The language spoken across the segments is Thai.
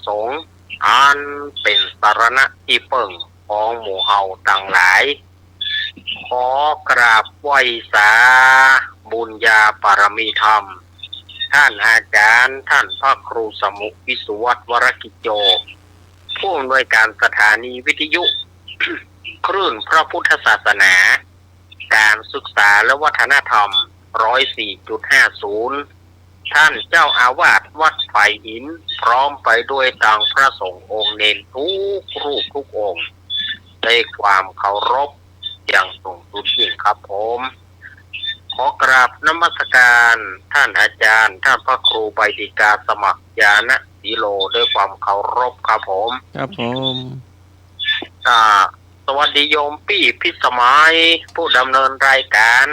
สงฆ์อันเป็นสรณะที่เปิ่งของหมู่เฮาต่างหลายขอกราบไหว้สาบุญญาปารมีธรรมท่านอาจารย์ท่านพระครูสมุวิสุวัฒน์วรกิจโยผู้อำนวยการสถานีวิทยุ คลื่นพระพุทธศาสนาการศึกษาและวัฒนธรรม 104.50 ท่านเจ้าอาวาสวัดไผ่หินพร้อมไปด้วยต่างพระสงฆ์องค์เนรทุกรูปทุกองค์ในความเคารพอย่างสูงสุดยิ่งครับผมขอกราบนมัสการท่านอาจารย์ท่านพระครูใบดิกาสมัครญาณสีโลด้วยความเคารพครับผมครับผมสวัสดีโยมปี้พิสมัยผู้ดำเนินรายการ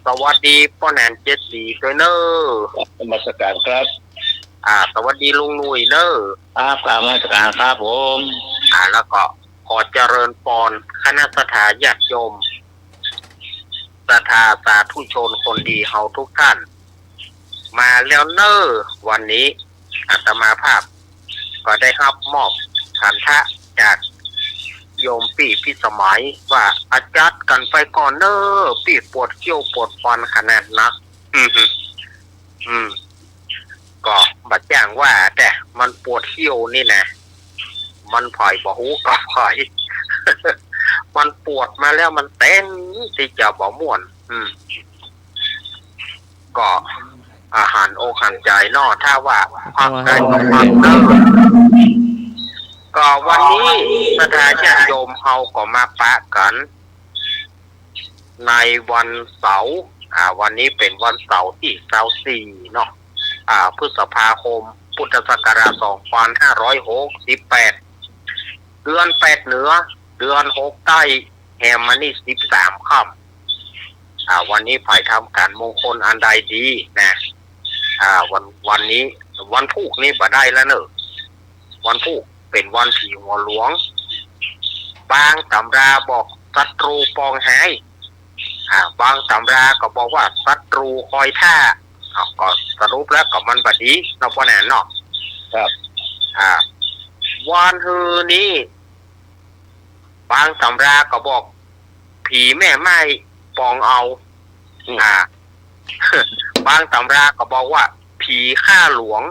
สวัสดีพ่อแนน74ด้วยเนอนมัสการครับสวัสดีลุงหนุ่ยเนอครับนมัสการครับผมแล้วก็ขอเจริญพรคณะสัตยาญาติโยมศรัทธาสาธุชนคนดีเฮาทุกท่านมาแล้วเนอวันนี้อาตมาภาพก็ได้รับมอบขันธะจากโยมปี่พิสมัยว่าอาจารย์กันไปก่อนเนอปี่ปวดเขี้ยวปวดฟันขนาดนักก็บัดอย่างว่าแต่มันปวดเขี้ยวนี่นะมันผ่อยบ่หูก็ผ่อย มันปวดมาแล้วมันเต้นที่จะบ่ม่วนก็อาหารอกหันใจนอถ้าว่าพักใจต้องพักเนอก็วันนี้สถานญาติโยมเฮาก็มาปะกันในวันเสาร์วันนี้เป็นวันเสาร์ที่24เนาะพฤษภาคมพุทธศักราช2568เดือน8เหนือเดือน6ใต้แฮมมานี่13ค่ำวันนี้ไผทำการมงคลอันใดดีนะวันนี้วันพุธนี้บ่ได้แล้วเนอะวันพุธเป็นวันผีหัวหลวงบางตำราบอกศัตรูปองหายบางตำราก็บอกว่าศัตรูคอยท่าก็สรุปแล้วก็มันบดีนอกว่าแน่นอกครับวันฮือนี้บางตำราก็บอกผีแม่ไม้ปองเอาบางตำราก็บอกว่าผีข้าหลวง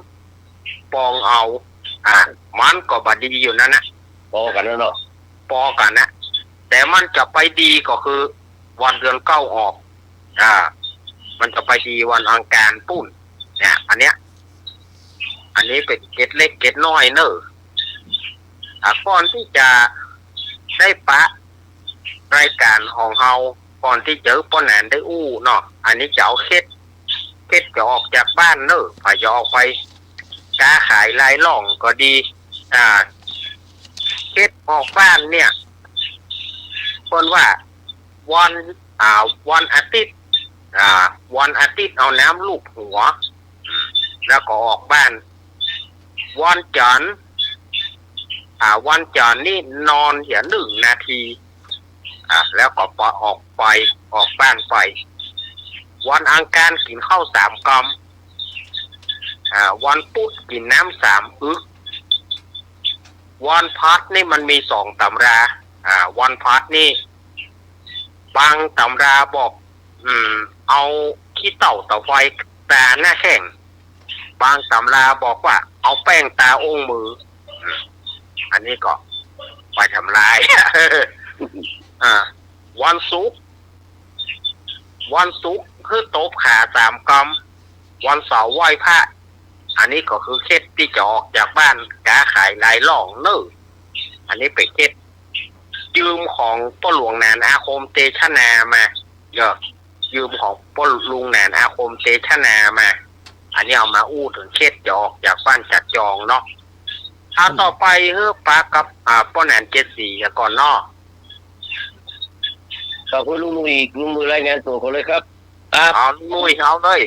ปองเอามันก็บดีอยู่นั่นนะปอกันแล้วเนาะปอกันนะแต่มันจะไปดีก็คือวันเดือนเก้าออกมันจะไปดีวันอังคารปุ้นเนี่ยอันนี้เป็นเกตเล็กเกตน้อยเนอะก่อนที่จะได้ปะรายการของเฮาก่อนที่เจอป้อนแหนได้อู้เนาะอันนี้จะเอาเคสจะออกจากบ้านเนอะพายออกไปค้าขายรายล่องก็ดีเคสออกบ้านเนี่ยคนว่าวันอาทิตย์วันอาทิตย์เอาน้ำลูบหัวแล้วก็ออกบ้านวันจันทร์วันจันทร์นี่นอนเหี่ย1 นาทีแล้วก็ออกบ้านไปวันอังคารกินข้าว3 กำวันพุธกินน้ำ3 อึกวันพัดนี่มันมี2 ตำราวันพัดนี่บางตำราบอกเอาขี้เต่าไฟตาหน้าแข้งบางตำราบอกว่าเอาแป้งตาองค์มืออันนี้ก็ไปทำลาย วันศุกร์คือตบขา3 กำวันเสาร์ไหว้พระอันนี้ก็คือเคสที่จะออกจากบ้านค้าขายรายล่องเนอะอันนี้เป็นเคสยืมของพ่อหลวงนานอาคมเตชะนามายืมของพ่อลุงนานอาคมเตชะนามาอันนี้เอามาอู้ถึงเคสจะออกจากบ้านจัดจองเนาะต่อไปปากับป้อแหนน74ก่อนเนาะขอบคุณลุงมือรายงานตัวคนเลยครับเอาลุยเอาเลย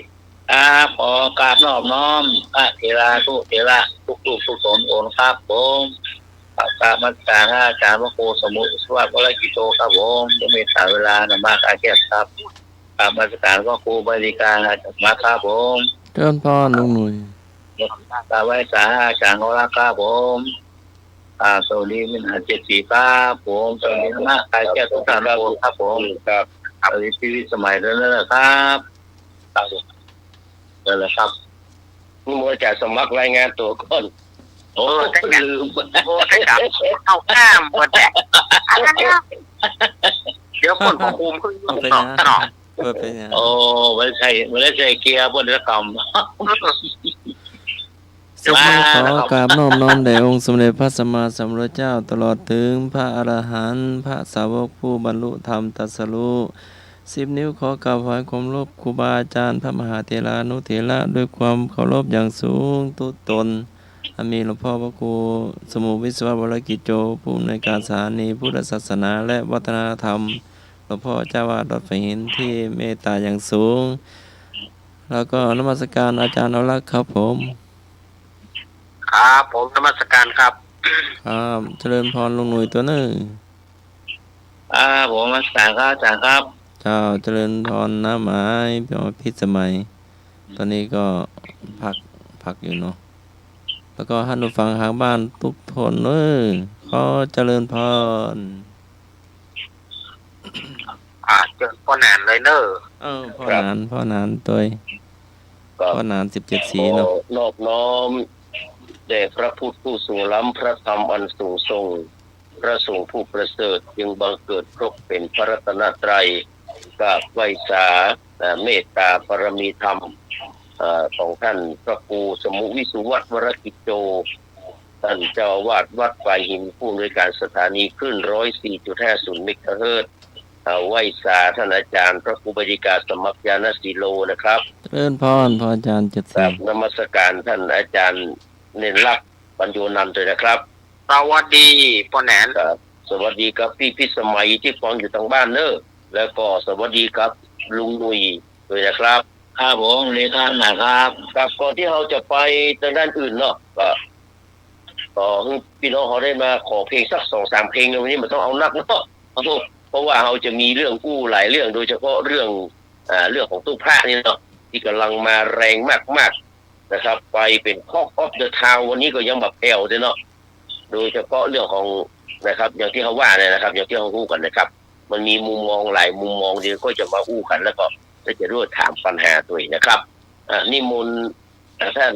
ขอกราบนอบน้อมพระเถระทุกเถระทุกลูกทุกสนโอนครับผมกราบมัสการอาจารย์พระครูสมุทรสวัสดิ์วรกิจโตครับผมจะมีสาเวลานำมาอาเกียรติครับกราบมัสการพระครูใบดิกาอาจารย์มาครับผมเชิญพ่อลุงหนุ่ย กาไว้สาอาจารย์โหราครับผมสวัสดีมินหา74ครับผมสวัสดีนะใครแก้วทุกท่านครับผมครับสวัสดีชีวิตสมัยนั้นนะครับครับนั่นแหละครับนี่มัวจะสมัครรายงานตัวก่อนโอ้ลืมโอ้ให้ดับเอาข้ามหมดแหละเดี๋ยวคนของคุมขึ้นเนาะ โอ้ไม่ใช่เกียร์บนเรือกรรม สมมาขอกราบน้อมน้อมแด่องค์สมเด็จพระสัมมาสัมพุทธเจ้าตลอดถึงพระอรหันต์พระสาวกผู้บรรลุธรรมตรัสรู้10 นิ้วขอกราบไหว้ความเคารพครูบาอาจารย์พระมหาเถรานุเถระด้วยความเคารพอย่างสูงตุตนมีหลวงพ่อพระครูสมุวิศววรกิจโจผู้อำนวยการสถานีพุทธศาสนาและวัฒนธรรมหลวงพ่อเจ้าวาดวัดฝายหินที่เมตตาอย่างสูงแล้วก็นมัสการอาจารย์เอาลักษ์ครับผมครับผมนมัสการครับครับเจริญพรลุงหนุ่ยตัวหนึ่งผมมาสารครับอาจารย์ครับเจ้าเจริญพรน้ำไม้พิษสมัยตอนนี้ก็พักอยู่เนาะแล้วก็ท่านผู้ฟังทางบ้านทุกคนขอเจริญพรเจอพ่อนานเลยเนอะพ่อนานตัวพ่อนาน17 สีเนาะนอบน้อมแด่พระพุทธผู้สูงล้ำพระธรรมอันสูงส่งพระสงฆ์ผู้ประเสริฐจึงบังเกิดครบเป็นพระรัตนตรัยกับไวสาเมตตาปรมีธรรมของท่านพระครูสมุวิสุวัฒน์วรกิจโจท่านเจ้าอาวาสวัดฝ่ายหินผู้อำนวยการสถานีคลื่น 104.50 เมกะเฮิรตซ์ไหว้สาท่านอาจารย์พระครูบดีกาสมัครยานศิโลนะครับเริ่มพรพระอาจารย์จัดสรรนมัสการท่านอาจารย์เน้นรักปัญโยนันท์ด้วยนะครับสวัสดีพ่อแหนนสวัสดีครับพี่พิสมัยที่ฟังอยู่ทางบ้านเนอะแล้วก็สวัสดีครับลุงหนุ่ยด้วยนะครับครับผมเลขานะครับครับก่อนที่เราจะไปทางด้านอื่นเนาะก็พี่น้องเขาได้มาขอเพลงสัก 2-3 เพลงในวันนี้มันต้องเอานักเนาะเพราะว่าเราจะมีเรื่องกู้หลายเรื่องโดยเฉพาะเรื่องของตู้พระนี่เนาะที่กำลังมาแรงมากๆนะครับไปเป็นคอกออฟเดอะทาววันนี้ก็ยังแบบแผ่วด้วยเนาะโดยเฉพาะเรื่องของนะครับอย่างที่เขาว่าเนี่ยนะครับอย่างที่เขาพูดกันนะครับมันมีมุมมองหลายมุมมองเดียวก็จะมาอู้กันแล้วก็จะร่วมถามปัญหาตัวเองนะครับนิมนต์ท่าน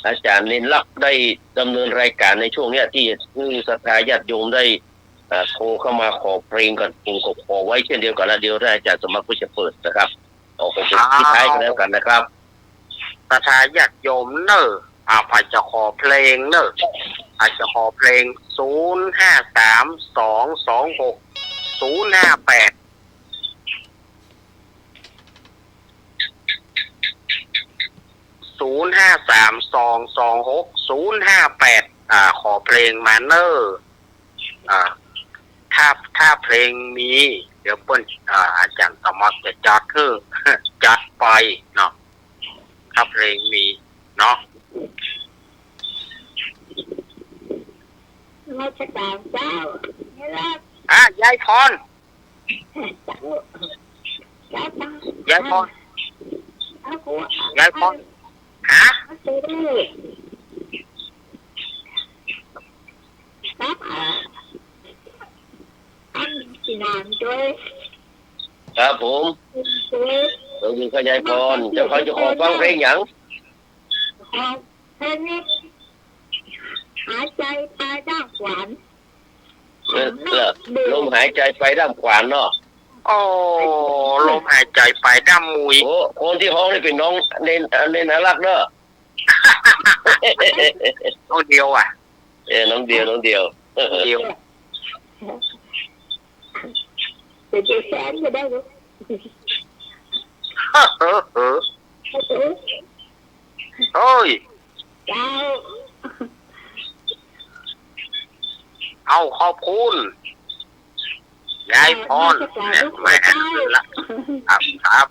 อาจารย์เน้นรักได้ดำเนินรายการในช่วงนี้ที่ศรัทธาญาติโยมได้โทรเข้ามาขอเพลงกันผมก็ขอไว้เช่นเดียวกันนะเดี๋ยวอาจารย์สมัครก็จะเปิดนะครับเอาไปที่ท้ายกันแล้วกันนะครับศรัทธาญาติโยมเนอะอาจจะขอเพลงเนอะอาจจะขอเพลง0532260058ขอเพลงมาเนอร์ถ้าเพลงมีเดี๋ยวเปิ้ลอาจารย์สมัครจะจัดไปเนาะถ้าเพลงมีเนาะราชการเจ้านี่แหละยายพรยายพรฮะครับอันสีนานด้วยครับผมเราอยู่ขยายพรจะขอฟังเพลงอย่างเพลงนี้หายใจไปด้ามขวานลมหายใจไปด้ามขวานเนาะลมหายใจไปด้ามมุยคนที่ห้องนี่เป็นน้องเน้นน่ารักเนาะน้องเดียวน้องเดียวจะแสนจะได้หรือโอ้ยเจ้าเอาขอบคุณยายพรไม่แอนละครับ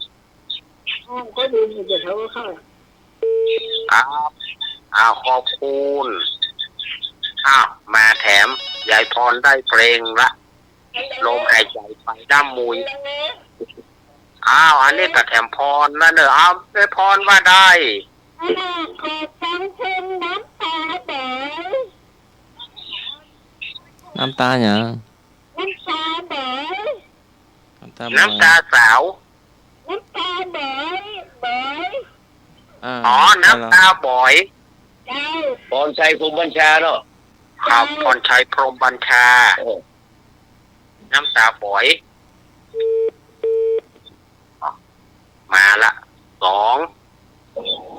ก็ดูมันจะเท่าเข้าครับขอบคุณมาแถมยายพรได้เพลงละลมหายใจไปด้ามมุยอันนี้แต่แถมพรนะเนอะได้พรว่าได้ ขอฟังเพลงน้ำตาบ่อย น้ำตาหยัง น้ำตาบ่อย น้ำตาบ่อย น้ำตาสาว น้ำตาบ่อยบ่อย อ๋อน้ำตาบ่อย เจ้า พรชัยภูมิบัญชาเนาะ ครับพรชัยพรหมบัญชา โอ้ น้ำตาบ่อยอ๋อมาละสอง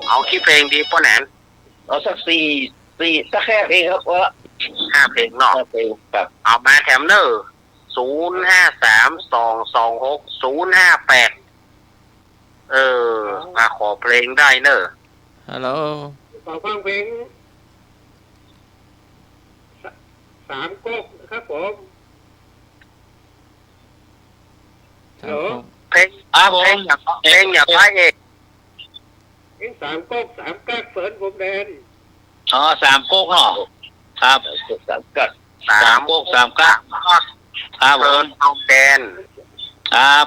เอาที่เพลงดีป้าแหนน เอาสักสี่สักแค่เพลงครับว่า 5 เพลงเนาะ เพลงแบบ เอามาแถมเนอร์053226 มาขอเพลงได้เนอร์ ฮัลโหล ขอฟังเพลงสามก๊กครับผม ครับผม เพลง ผ เพลง ม อย่างไรเอก เพลงสามก๊กสามกักเฟิร์นผมแดน อ๋อสามโคกเนาะครับสามกัด สาม โคกสามกัดครับผ เริ ม นทองแดน ครับ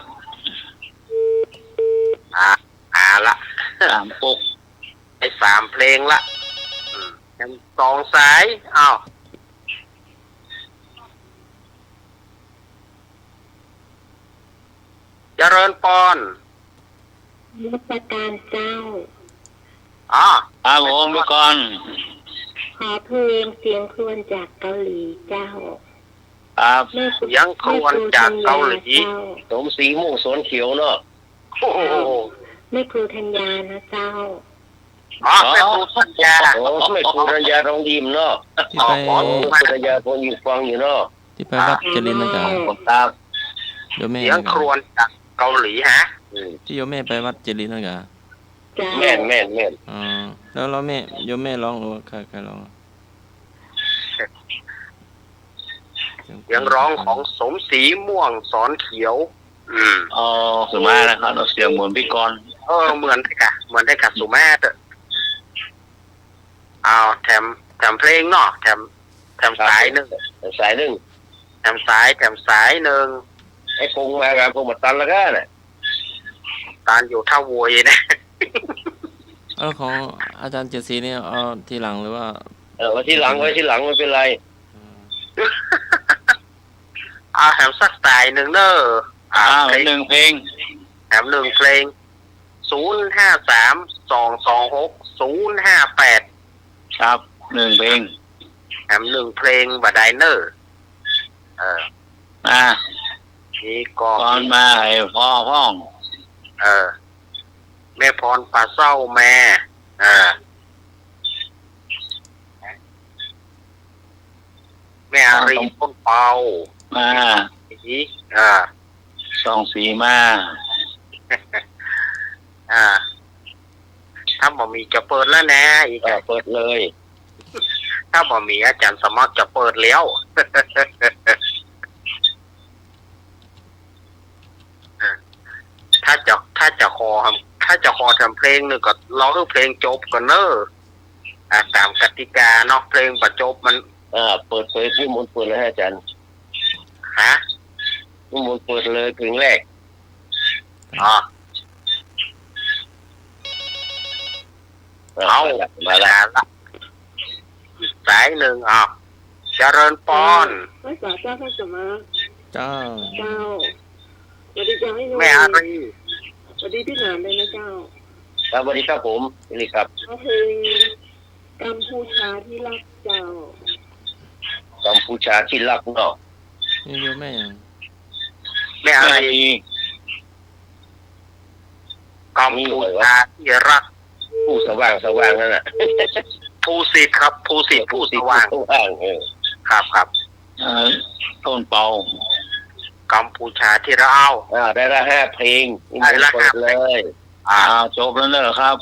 ละ สามโคก ไอ้3 เพลงละยัง2 สายอ้าวเจริญปอน รัชการเจ้า อ๋อ ครับผมไปก่อน ขอเพลงเสียงครวญจากเกาหลีเจ้า ครับ แม่ครู ยังครวญจากเกาหลี เจ้า สมศรีมุ่งสวนเขียวเนาะ โอ้โห แม่ครูธัญญานะเจ้า อ๋อแม่ครูสัญญา โอ้ไม่ครูรัญญาทองยิ้มเนาะ ที่ไป อ๋อ โอ้ครูรัญญาทองยิ้มฟังอยู่เนาะ ที่ไปวัดเจริญนะจ๊ะ ครับ โยมแม่ เสียงครวญจากเกาหลีฮะ ที่โยมแม่ไปวัดเจริญนะจ๊ะ เจ้า แม่น อ๋อแล้วเราแม่โยมแม่ร้องหรือว่าใครร้อง เสียงร้องของสมศรีม่วงสอนเขียว อ๋อสวยมากนะครับเราเสียงเหมือนพี่กรณ์ เหมือนได้กะสุมาเตอเอาแถมเพลงเนาะแถมสายหนึ่ง สายหนึ่ง แถมสายหนึ่ง ไอ้คงมากับคงมาตันแล้วก็น่ะ ตานอยู่ท่าวยนะ แล้วของอาจารย์เจดศรีเนี่ยเอาทีหลังหรือว่า ไว้ที่หลังไม่เป็นไร เอาแถมสักสายหนึ่งเนอะเพลง หนึ่งเพลง แถม1 เพลง053226 ครับหนึ่งเพลง 058แถม1 เพลงบาไดเนอร์นี่ก็ ก่อนมาให้พ่อห้อง แม่พรป่าเศร้าแม่แม่อารีต้นเปา มา อีสองสีมา ถ้าบ่มีจะเปิดแล้วนะอีก เปิดเลย ถ้าบ่มีอาจารย์สมัครจะเปิดแล้ว ถ้าจะคอทำเพลงนึงก็ร้องเพลงจบก่อนเนอะตามกติกาเนาะเพลงประจบมัน เปิดที่มุนเปิดเลยอาจารย์ ฮะ ที่มุนเปิดเลยเพลงแรก เอา มาแล้ว ละอีกสายหนึ่งเจริญปอน รักษาเจ้าท่านสมา เจ้า เจ้าสวัสดีเจ้าให้หนู แม่อารี สวัสดีพี่หนามเลยนะเจ้า ครับสวัสดีครับผมนี่ครับ เอาเพลงกัมพูชาที่รักเจ้า กัมพูชาที่รักเนาะ นี่โยมแม่ยัง แม่อารีกัมพูชาที่รัก ผู้สว่างนั่นน่ะ ผู้สิทธิ์ครับผู้สิทธิ์ผู้สว่าง ครับ ต้นเป่า กัมพูชาที่เรา ได้ละ5 เพลง ได้ละ เปิดเลย จบแล้วเนอะครับ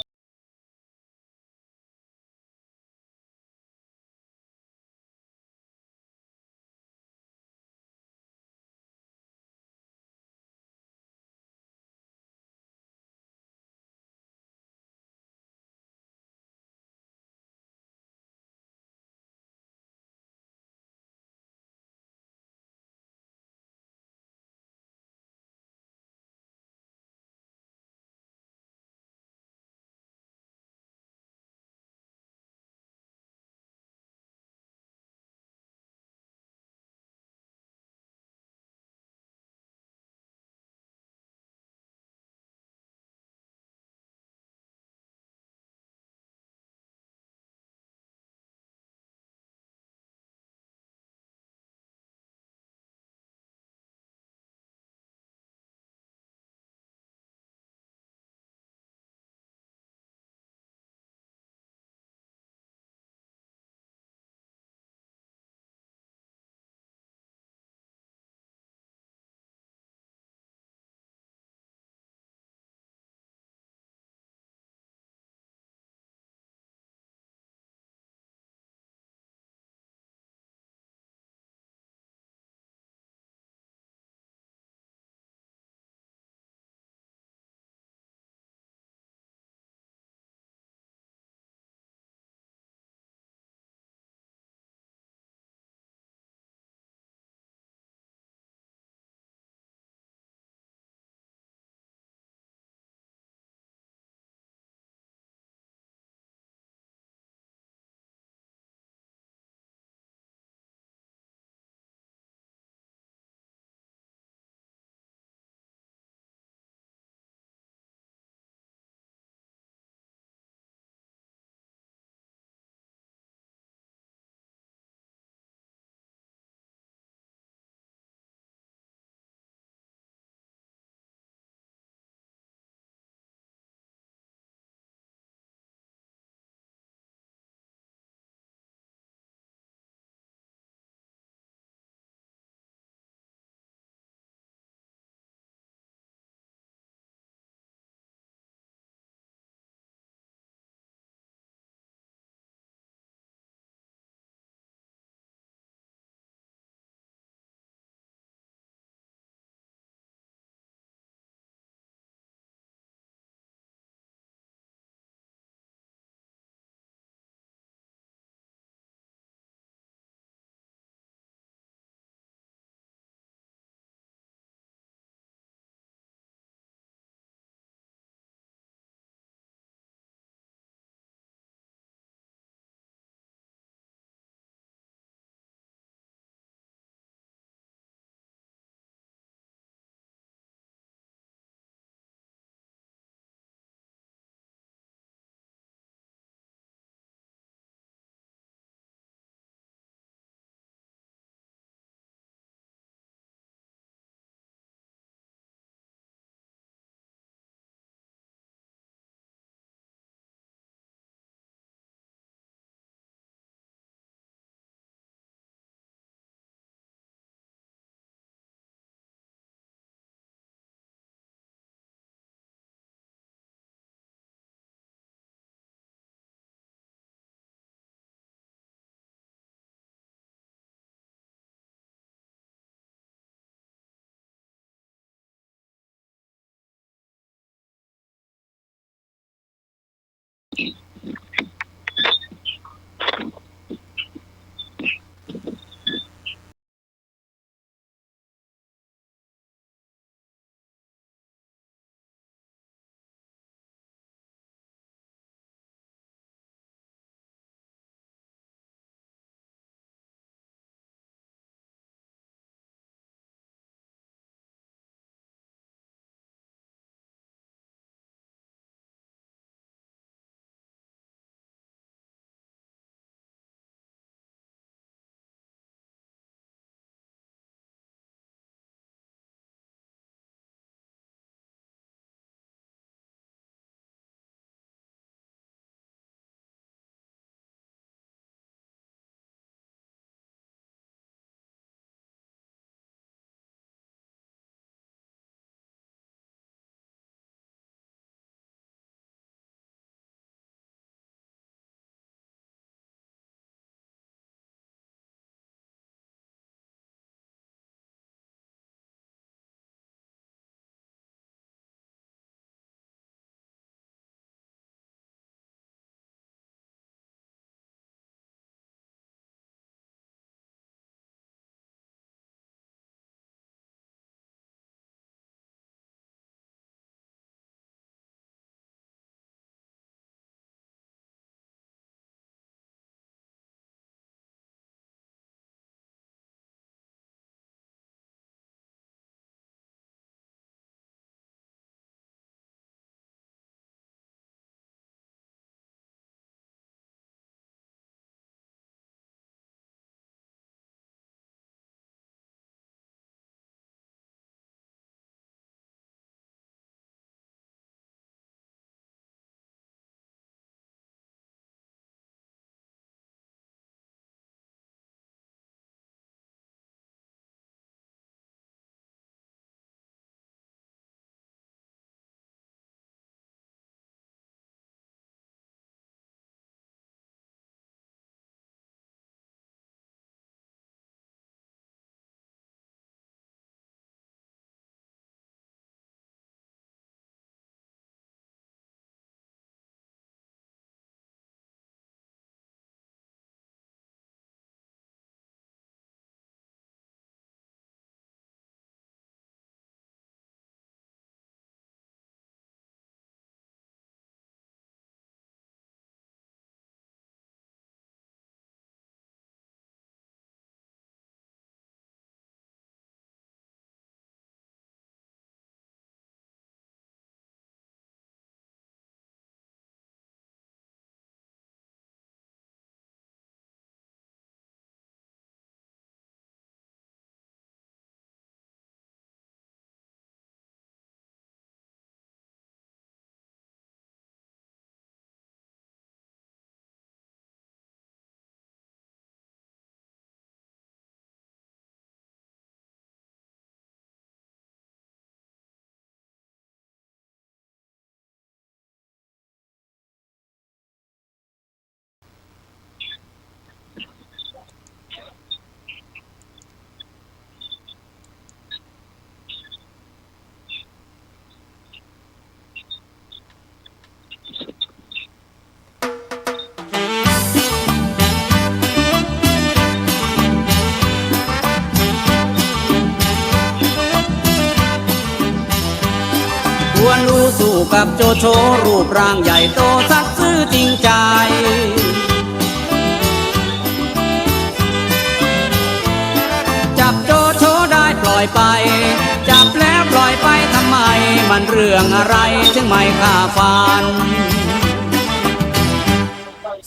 สู้กับโจโฉรูปร่างใหญ่โตสัตย์ซื่อจริงใจจับโจโฉได้ปล่อยไปจับแล้วปล่อยไปทำไมมันเรื่องอะไรถึงไม่ฆ่าฟัน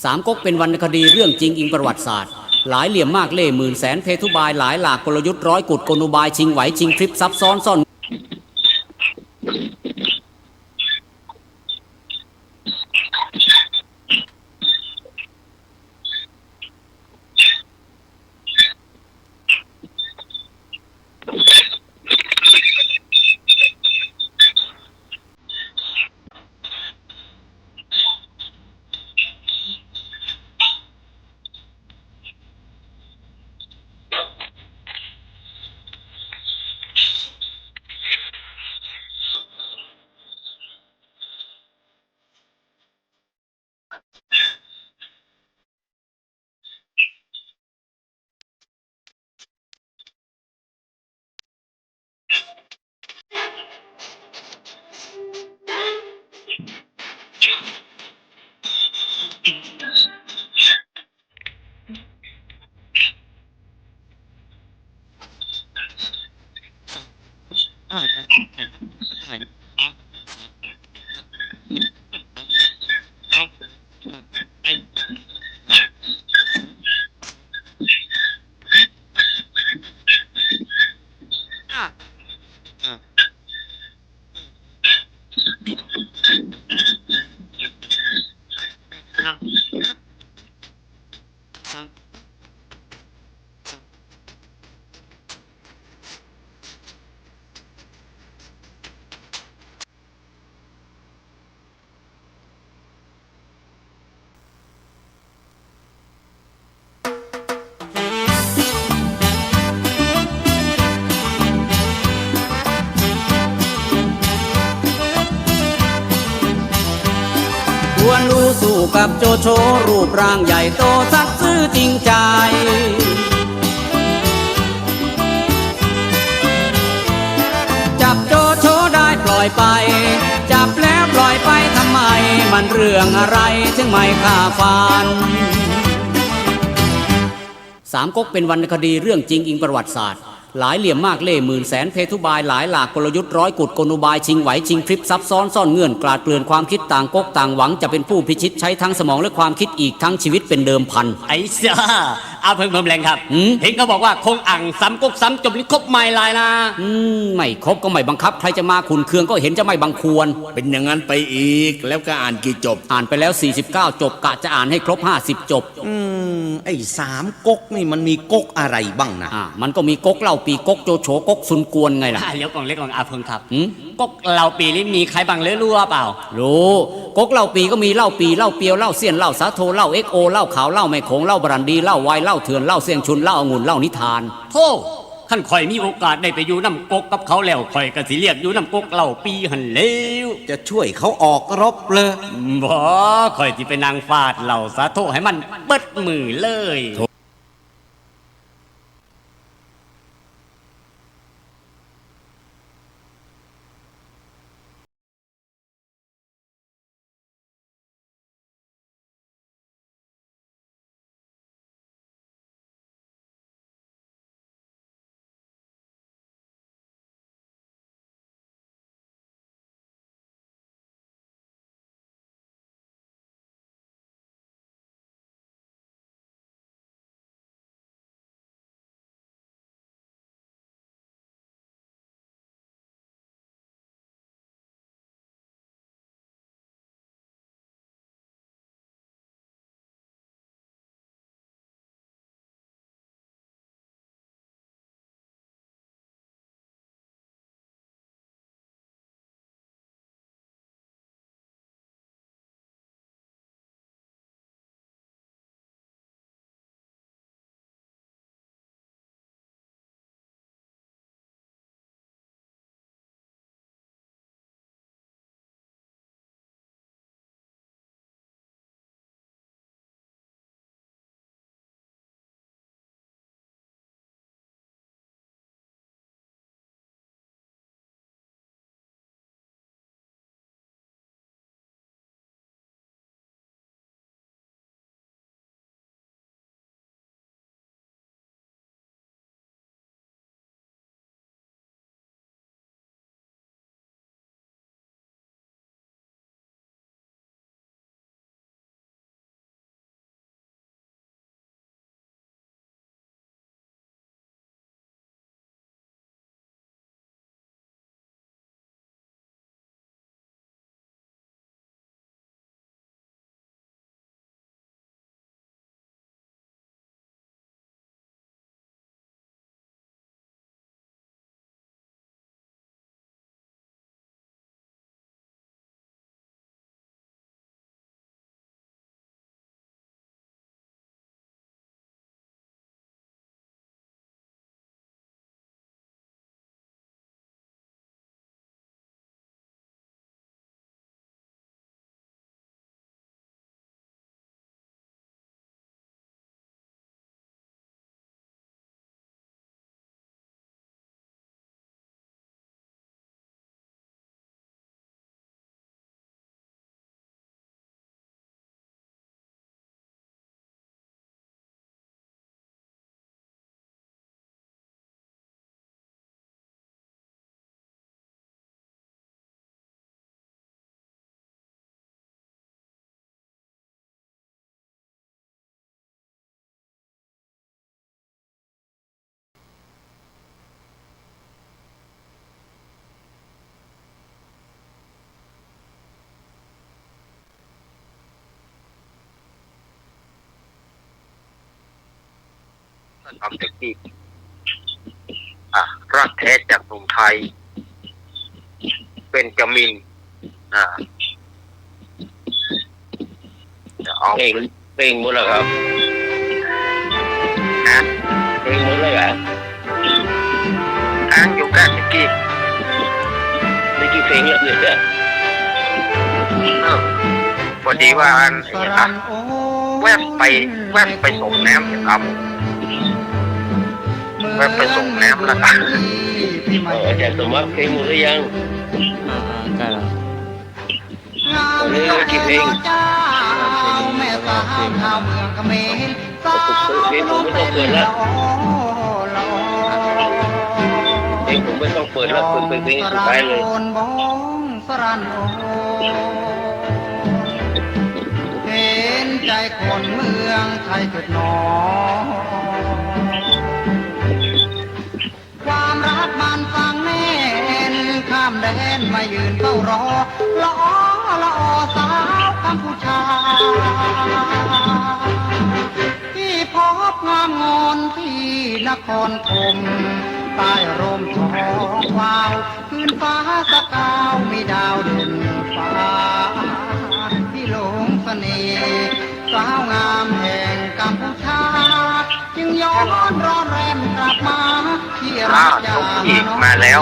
สามก๊กเป็นวรรณคดีเรื่องจริงอิงประวัติศาสตร์หลายเหลี่ยมมากเล่ห์หมื่นแสนเพทุบายหลายหลากกลยุทธ์ร้อยกุดกลอุบายชิงไหวชิงทริปซับซ้อนซ่อนควรรู้สู้กับโจโฉรูปร่างใหญ่โตสัตย์ซื่อจริงใจจับโจโฉได้ปล่อยไปจับแล้วปล่อยไปทำไมมันเรื่องอะไรถึงไม่ฆ่าฟันสามก๊กเป็นวรรณคดีเรื่องจริงอิงประวัติศาสตร์หลายเหลี่ยมมากเล่ห์หมื่นแสนเพทุบายหลายหลากกลยุทธ์ร้อยกุดกลอุบายชิงไหวชิงทริปซับซ้อนซ่อนเงื่อนกลาดเกลื่อนความคิดต่างก๊กต่างหวังจะเป็นผู้พิชิตใช้ทั้งสมองและความคิดอีกทั้งชีวิตเป็นเดิมพันไอ้เสียเอาเพิ่มแรงครับเห็นเขาบอกว่าคงอ่างซ้ำก๊กซ้ำจบลิครบไม่ลายนะไม่ครบก็ไม่บังคับใครจะมาขุนเคืองก็เห็นจะไม่บังควรเป็นอย่างนั้นไปอีกแล้วก็อ่านกี่จบอ่านไปแล้ว49จบกะจะอ่านให้ครบ50จบไอ้สามก๊กนี่มันมีก๊กอะไรบ้างนะมันก็มีก๊กเล่าปีก๊กโจโฉก๊กซุนกวนไงล่ะเลี้ยวกล่องเล็กกล่องอาเพิ่งครับก๊กเล่าปีนี่มีใครบ้างเลยรู้เปล่ารู้ก๊กเล่าปีก็มีเล่าปีเล่าเปียวเล่าเสี้ยนเล่าสาโทเล่าเอ็กโอเล่าขาวเล่าแม่โขงเล่าบรันดีเล่าไวเล่าเถื่อนเล่าเสี่ยงชุนเล่าองุ่นเล่านิทานโธ่ขั้นข่อยมีโอกาสได้ไปอยู่น้ำก๊กกับเขาแล้วข่อยก็สิเรียกอยู่น้ำก๊กเล่าปีหันเลวจะช่วยเขาออกรบเลยบ่ข่อยที่ไปนางฟาดเล่าสาโทให้มันเบิดมือเลย ก็ทำเต็มที่รักแท้จากหนุ่มไทย เป็นจมินจะเอา เพลงหมดแล้วครับ นะ เพลงหมดเลยอ่ะ อ้างอยู่กันเมื่อกี้ นี่กี่เพลงแล้วเนี่ย พอดีว่าแวบไปส่งน้ำนะครับแวบไปส่งน้ำแล้วกัน อาจารย์สมบัติเพลงหมดหรือยัง ใกล้แล้ว ตอนนี้กี่เพลงเพลงผมไม่ต้องเปิดแล้วเพลงผมไม่ต้องเปิดแล้วเป็นเพลงสุดท้ายเลยเห็นใจคนเมืองไทยเกิดหนอความรักมันฟังแน่นข้ามแดนมายืนเฝ้ารอละอละอสาวกัมพูชาที่พบงามงอนที่นครธมใต้ร่มทองว้าวคืนฟ้าสกาวมีดาวเด่นฟ้าที่หลงเสน่ห์สาวงามแห่งกัมพูชาจึงย้อนรอแรมกลับมาที่รักยามาแล้ว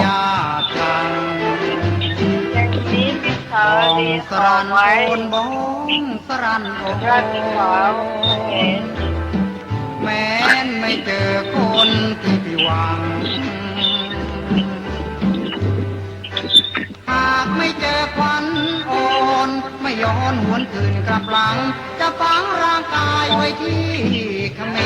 อย่างนี้พี่ขาวดีขอไว้สรันโอนแม้นไม่เจอคนที่พี่หวังหากไม่เจอควันอ่อนไม่ย้อนหวนคืนกลับหลังจะฝังร่างกายไว้ที่เขม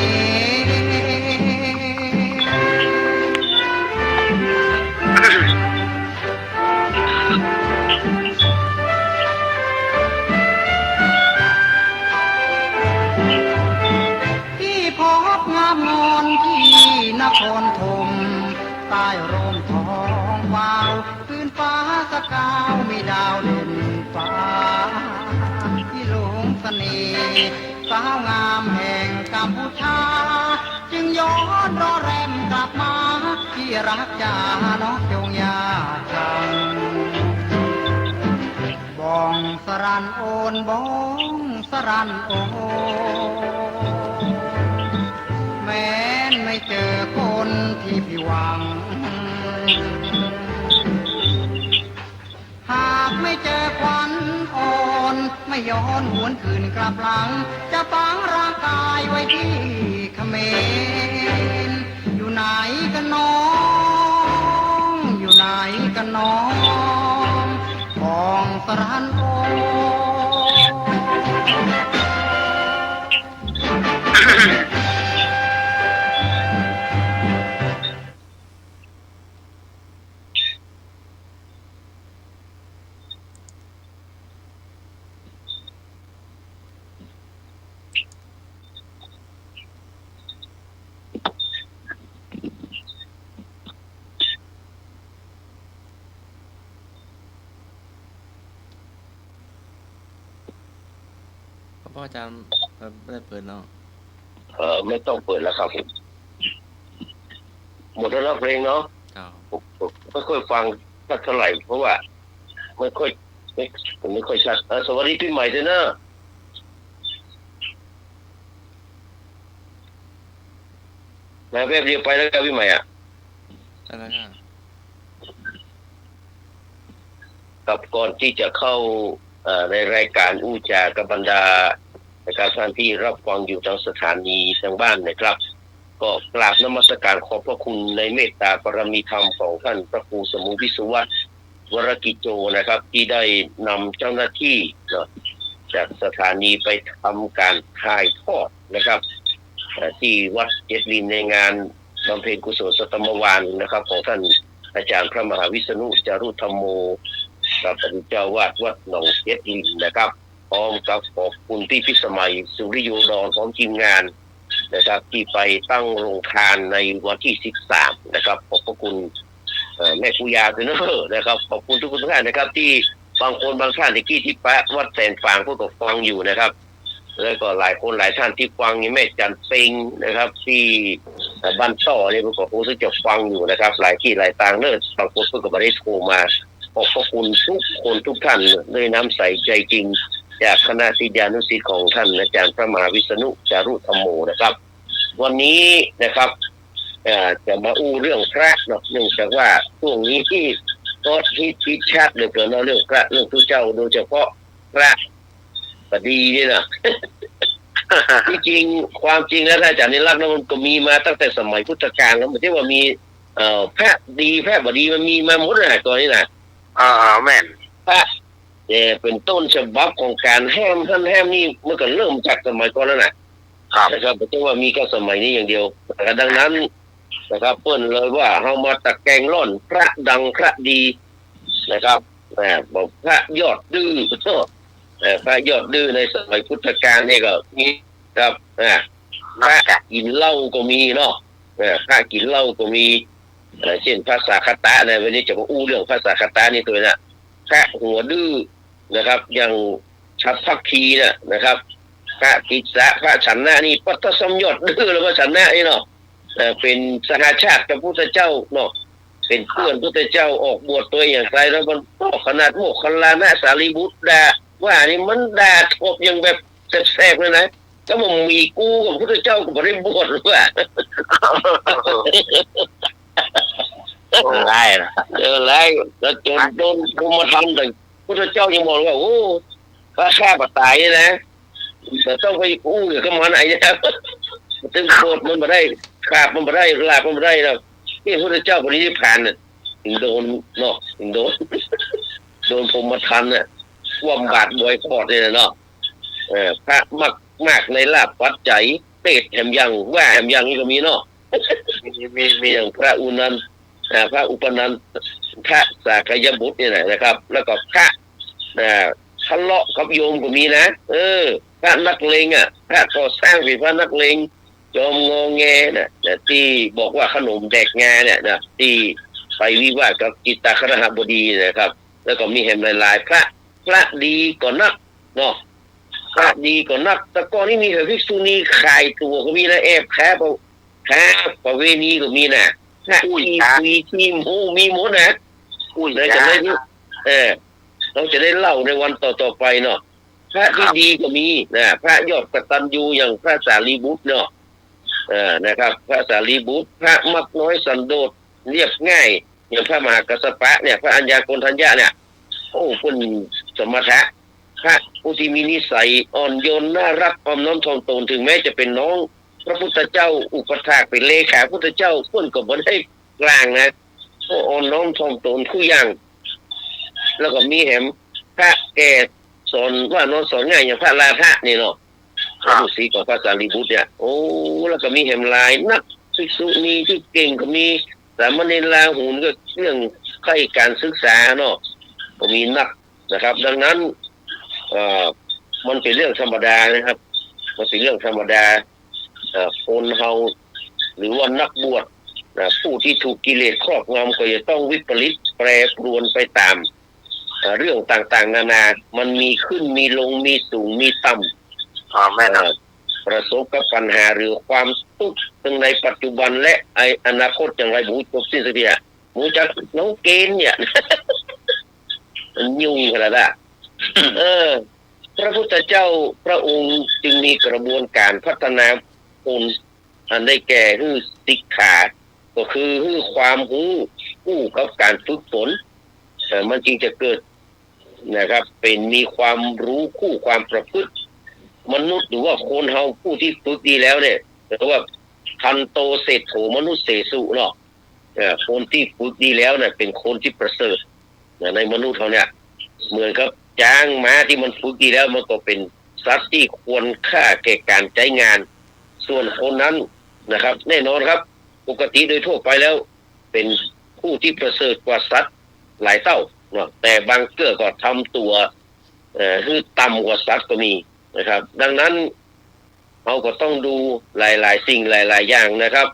ที่พบงามงอนที่นครธมใต้ร่มทองว้าวคืนฟ้าสกาวมีดาวเด่นฟ้าที่หลงเสน่ห์สาวงามแห่งกัมพูชาจึงย้อนรอแรมกลับมาที่รักจาน้องจงยาชังบองสรันโอนบองสรันโอนแม้นไม่เจอคนที่พี่หวังหากไม่เจอควันอ่อนไม่ย้อนหวนคืนกลับหลังจะฝังร่างกายไว้ที่เขมรอยู่ไหนกันน้องอยู่ไหนกันน้องของสรันโอพ่ออาจารย์ไม่ได้เปิดเนาะ ไม่ต้องเปิดแล้วครับผมหมดแล้วเพลงเนาะ ครับ ไม่ค่อยฟังสักเท่าไหร่เพราะว่าผมไม่ค่อยชัดสวัสดีปีใหม่เถอะนะแม่แป๊บเดียวไปแล้วครับปีใหม่อ่ะ อะไรกัน กับก่อนที่จะเข้าในรายการอู้จากับบรรดาในการท่านที่รับฟังอยู่ทางสถานีทางบ้านนะครับก็กราบนมัสการขอบพระคุณในเมตตาปรมีธรรมของท่านพระครูสมุวิสุวัฒน์วรกิจโจนะครับที่ได้นำเจ้าหน้าที่จากสถานีไปทำการถ่ายทอดนะครับที่วัดเจ็ดลินในงานบำเพ็ญกุศลสัตมวานนะครับของท่านอาจารย์พระมหาวิษณุจารุธรรมโมกับพระเจ้าวาดวัดหนองเจ็ดลินนะครับพร้อมกับขอบคุณพี่พิสมัยสุริโยดรพร้อมทีมงานนะครับที่ไปตั้งโรงทานในวันที่13นะครับขอบพระคุณแม่ครูยาเนอนะครับขอบคุณทุกท่านนะครับที่บางคนบางท่านที่แปะวัดแสนฝางพวกกับฟังอยู่นะครับ แล้วก็หลายคนหลายท่านที่ฟังนี่แม่จันเซ็งนะครับ ที่บ้านต่อเนี่ยผมก็คงจะฟังอยู่นะครับ หลายที่หลายต่างเนอะบางคนเพิ่งก็ไม่ได้โทรมาขอบพระคุณทุกคนทุกท่านด้วยน้ำใสใจจริงจากคณะศิษยานุศิษย์ของท่านอาจารย์พระมหาวิษณุจารุธรรมโมนะครับ วันนี้นะครับจะมาอู้เรื่องพระเนาะเนื่องจากว่าช่วงนี้ที่ก็ฮิตชัดเหลือเกินเรื่องพระเรื่องทุเจ้าโดยเฉพาะพระบดีนี่นะ ที่จริงความจริงแล้วอาจารย์นิรักษ์นั้นมันก็มีมาตั้งแต่สมัยพุทธกาลแล้วไม่ใช่ว่ามีพระดีพระบดีมันมีมาหมดเลยตัวนี้นะแม่นพระเป็นต้นฉบับของการแห้มนี่มันก็เริ่มจากสมัยก่อนแล้วนะครับไม่ใช่ว่ามีแค่สมัยนี้อย่างเดียวแต่ดังนั้นนะครับเปิ้นเลยว่าเฮามาตะแกงร่อนพระดังพระดีนะครับบอกพระยอดดื้อพระยอดดื้อในสมัยพุทธกาลนี่ก็มีครับพระกินเหล้าก็มีเนาะพระกินเหล้าก็มีเช่นพระสาคตะในวันนี้จะมาอู้เรื่องพระสาคตะนี่ตัวน่ะพระหัวดื้อนะครับอย่างฉัตรพักคีนะครับพระกิจสะพระฉันนะนี่ปัตตสมยศดื้อแล้วพระฉันนะนี่เนาะเป็นสหชาติกับพุทธเจ้าเนาะเป็นเพื่อนพุทธเจ้าออกบวชตัวอย่างไรแล้วมันขนาดโมกขลานะสารีบุตรด่าว่านี่มันด่าทบอย่างแบบแสบๆเลยนะก็มันมีกูกับพุทธเจ้ากับบริบทหรือว่าไล่นะไล่แล้วจนโดนภูมิธรรมแต่พุทธเจ้ายังบอกว่าโอ้พระข้าพตายนะแต่ต้องไปกู้กับขมันไอ้นะถึงโคตรมันมาได้ขาบมันมาได้ลาบมันมาได้แล้วที่พระเจ้าปรินิพพานเนี่ยถึงโดนเนาะถึงโดนภูมิธรรมเนี่ยว่ำบาดบวยพอดเนี่ยเนาะพระมากในลาบปัจจัยเตศแหมยังว่าแหมยังนี่ก็มีเนาะมีอย่างพระอุนันพระอุปนันพระสากยบุตรเนี่ยนะครับแล้วก็พระทะเลาะกับโยมก็มีนะพระนักเลงพระก่อสร้างเป็นพระนักเลงจอมงอแงนะที่บอกว่าขนมแดกงาเนี่ยนะที่ไปวิวาทกับกิตตครหบดีนะครับแล้วก็มีแห่งหลายๆพระดีก่อนนักเนาะพระดีก่อนนักแต่ก่อนนี่มีภิกษุณีขายตัวก็มีนะแอบแค้ประเวณีก็มีนะพระที่มีหมดนะเราจะได้เราจะได้เล่าในวันต่อไปเนาะพระที่ดีก็มีนะพระยอดกตัญญูอย่างพระสารีบุตรเนาะนะครับพระสารีบุตรพระมักน้อยสันโดษเรียบง่ายอย่างพระมหากัสสปะเนี่ยพระอัญญาโกณทัญญะเนี่ยโอ้คุณสมถะพระผู้ที่มีนิสัยอ่อนโยนน่ารักอ่อนน้อมถ่อมตนถึงแม้จะเป็นน้องพระพุทธเจ้าอุปถากเป็นเลขาพุทธเจ้าคนก็บ่ได้กลางนะอ่อนน้อมถ่อมตนทุกอย่างแล้วก็มีแหมพระแก่สอนว่านอนสอนง่ายอย่างพระราธะนี่เนาะพระฤาษีของพระสารีบุตรเนี่ยโอ้แล้วก็มีแหมหลายนักภิกษุณีที่เก่งก็มีสามเณรลาหูนก็เรื่องใกล้การศึกษาเนาะก็มีนักนะครับดังนั้นมันเป็นเรื่องธรรมดานะครับมันเป็นเรื่องธรรมดาคนเฮาหรือว่านักบวชผู้ที่ถูกกิเลสครอบงำก็จะต้องวิปริตแปรปรวนไปตามเรื่องต่างๆนานามันมีขึ้นมีลงมีสูงมีต่ำแม่นประสบกับปัญหาหรือความทุกข์ทั้งในปัจจุบันและอนาคตอย่างไรหมูจบสิ้นสักทีหมูจะน้องเกณฑ์เนี่ย มันยุ่งขนาดนั้นพระพุทธเจ้าพระองค์จึงมีกระบวนการพัฒนาคนอันได้แก่คือสิกขาก็คือความรู้คู่กับการฝึกฝนมันจึงจะเกิดนะครับเป็นมีความรู้คู่ความประพฤติมนุษย์หรือว่าคนเฮาผู้ที่ฝึกดีแล้วเนี่ยเรียกว่าทันโตเศรษโถมนุษย์เสสุเนาะคนที่ฝึกดีแล้วเนี่ยเป็นคนที่ประเสริฐในมนุษย์เขาเนี่ยเหมือนกับช้างม้าที่มันฝึกดีแล้วมันก็เป็นสัตว์ที่ควรค่าแก่การใช้งานส่วนคนนั้นนะครับแน่นอนครับปกติโดยทั่วไปแล้วเป็นผู้ที่ประเสริฐกว่าสัตว์หลายเท่าเนาะแต่บางเกื้อก็ทำตัวคือต่ำกว่าสัตว์ก็มีนะครับดังนั้นเราก็ต้องดูหลายๆสิ่งหลายๆอย่างนะครับ